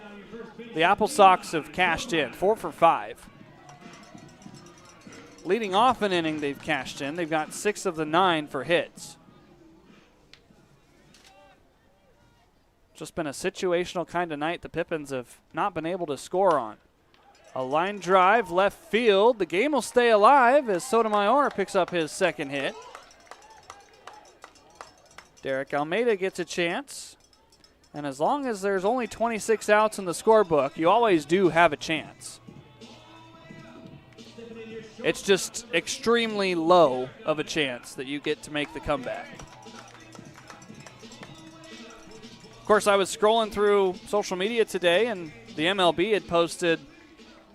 the AppleSox have cashed in, 4 for 5. Leading off an inning, they've cashed in. They've got 6 of the 9 for hits. Just been a situational kind of night the Pippins have not been able to score on. A line drive, left field. The game will stay alive as Sotomayor picks up his 2nd hit. Derek Almeida gets a chance. And as long as there's only 26 outs in the scorebook, you always do have a chance. It's just extremely low of a chance that you get to make the comeback. Of course, I was scrolling through social media today, and the MLB had posted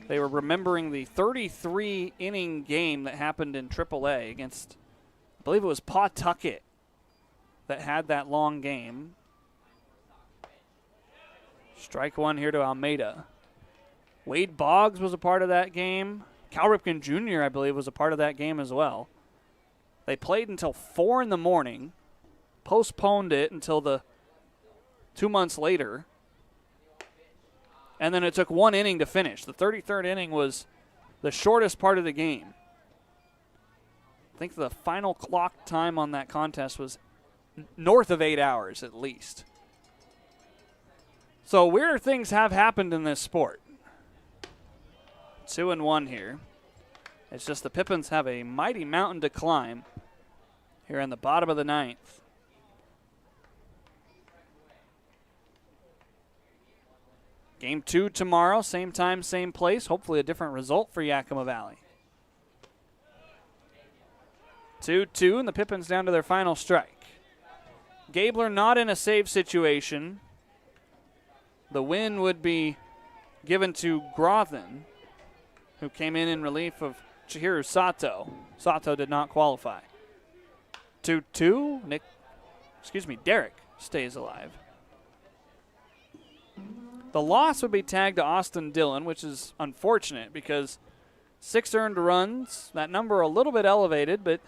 they were remembering the 33-inning game that happened in AAA against, I believe it was Pawtucket that had that long game. Strike 1 here to Almeida. Wade Boggs was a part of that game. Cal Ripken Jr., I believe, was a part of that game as well. They played until 4 in the morning, postponed it until the 2 months later, and then it took 1 inning to finish. The 33rd inning was the shortest part of the game. I think the final clock time on that contest was north of 8 hours at least. So weirder things have happened in this sport. 2-1 here. It's just the Pippins have a mighty mountain to climb here in the bottom of the 9th. Game 2 tomorrow, same time, same place. Hopefully a different result for Yakima Valley. 2-2, and the Pippins down to their final strike. Gabler not in a save situation. The win would be given to Grothin, who came in relief of Chihiru Sato. Sato did not qualify. 2-2, Derek stays alive. The loss would be tagged to Austin Dillon, which is unfortunate because 6 earned runs, that number a little bit elevated, but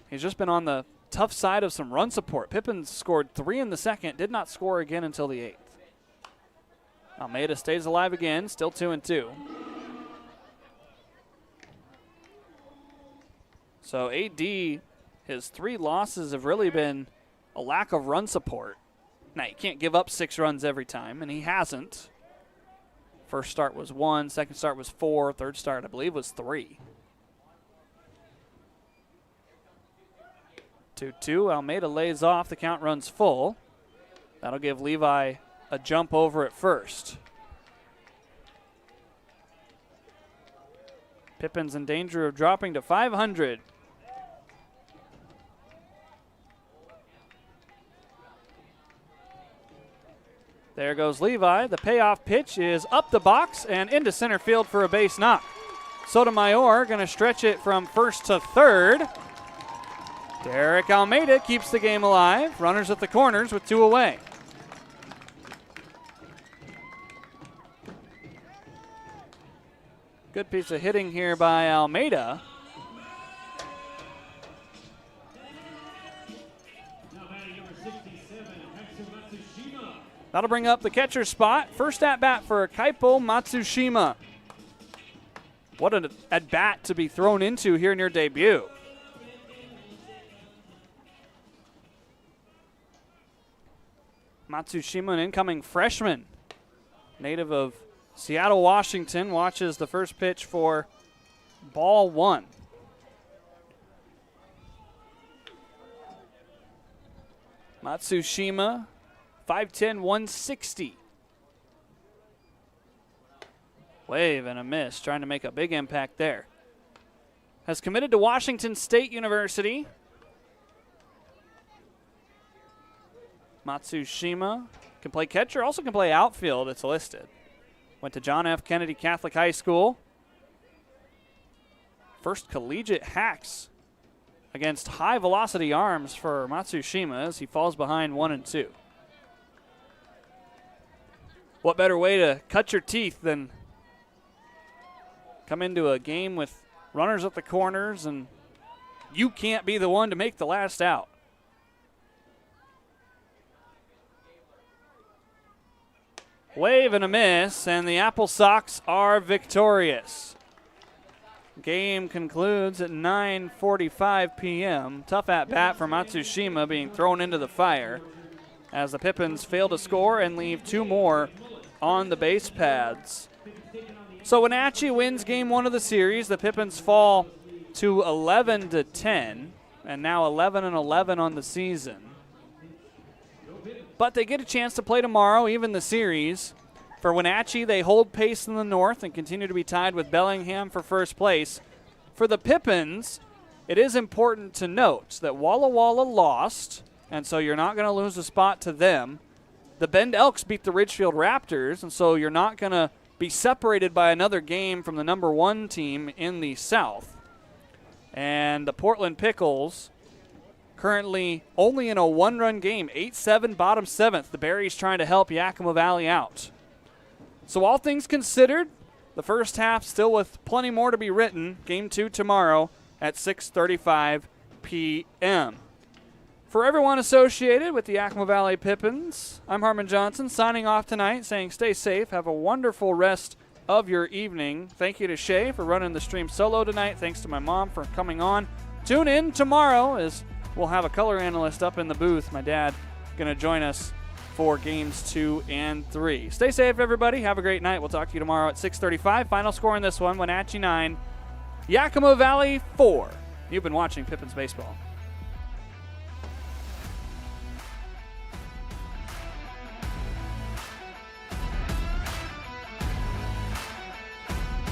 he's just been on the tough side of some run support. Pippins scored 3 in the 2nd, did not score again until the 8th. Almeida stays alive again, still 2-2. So AD, his 3 losses have really been a lack of run support. Now, you can't give up 6 runs every time, and he hasn't. First start was 1, second start was 4, third start, I believe, was 3. 2-2. Almeida lays off. The count runs full. That'll give Levi a jump over at first. Pippins in danger of dropping to 500. There goes Levi. The payoff pitch is up the box and into center field for a base knock. Sotomayor going to stretch it from first to third. Derek Almeida keeps the game alive. Runners at the corners with 2 away. Good piece of hitting here by Almeida. That'll bring up the catcher spot. First at bat for Kaipo Matsushima. What an at bat to be thrown into here in your debut. Matsushima, an incoming freshman, native of Seattle, Washington, watches the first pitch for ball 1. Matsushima, 5'10", 160. Wave and a miss, trying to make a big impact there. Has committed to Washington State University. Matsushima can play catcher, also can play outfield, it's listed. Went to John F. Kennedy Catholic High School. First collegiate hacks against high-velocity arms for Matsushima as he falls behind 1-2. What better way to cut your teeth than come into a game with runners at the corners and you can't be the one to make the last out. Wave and a miss, and the AppleSox are victorious. Game concludes at 9:45 p.m. Tough at bat for Matsushima being thrown into the fire as the Pippins fail to score and leave 2 more on the base pads. So Wenatchee wins game 1 of the series. The Pippins fall to 11-10 and now 11-11 on the season. But they get a chance to play tomorrow, even the series. For Wenatchee, they hold pace in the north and continue to be tied with Bellingham for first place. For the Pippins, it is important to note that Walla Walla lost, and so you're not going to lose a spot to them. The Bend Elks beat the Ridgefield Raptors, and so you're not going to be separated by another game from the number 1 team in the South. And the Portland Pickles, currently only in a 1-run game, 8-7, bottom 7th. The Berries trying to help Yakima Valley out. So all things considered, the first half still with plenty more to be written. Game 2 tomorrow at 6:35 p.m. For everyone associated with the Yakima Valley Pippins, I'm Harmon Johnson signing off tonight saying stay safe, have a wonderful rest of your evening. Thank you to Shay for running the stream solo tonight. Thanks to my mom for coming on. Tune in tomorrow as we'll have a color analyst up in the booth. My dad going to join us for games 2 and 3. Stay safe, everybody. Have a great night. We'll talk to you tomorrow at 6:35. Final score in this one, Wenatchee 9, Yakima Valley 4. You've been watching Pippins Baseball.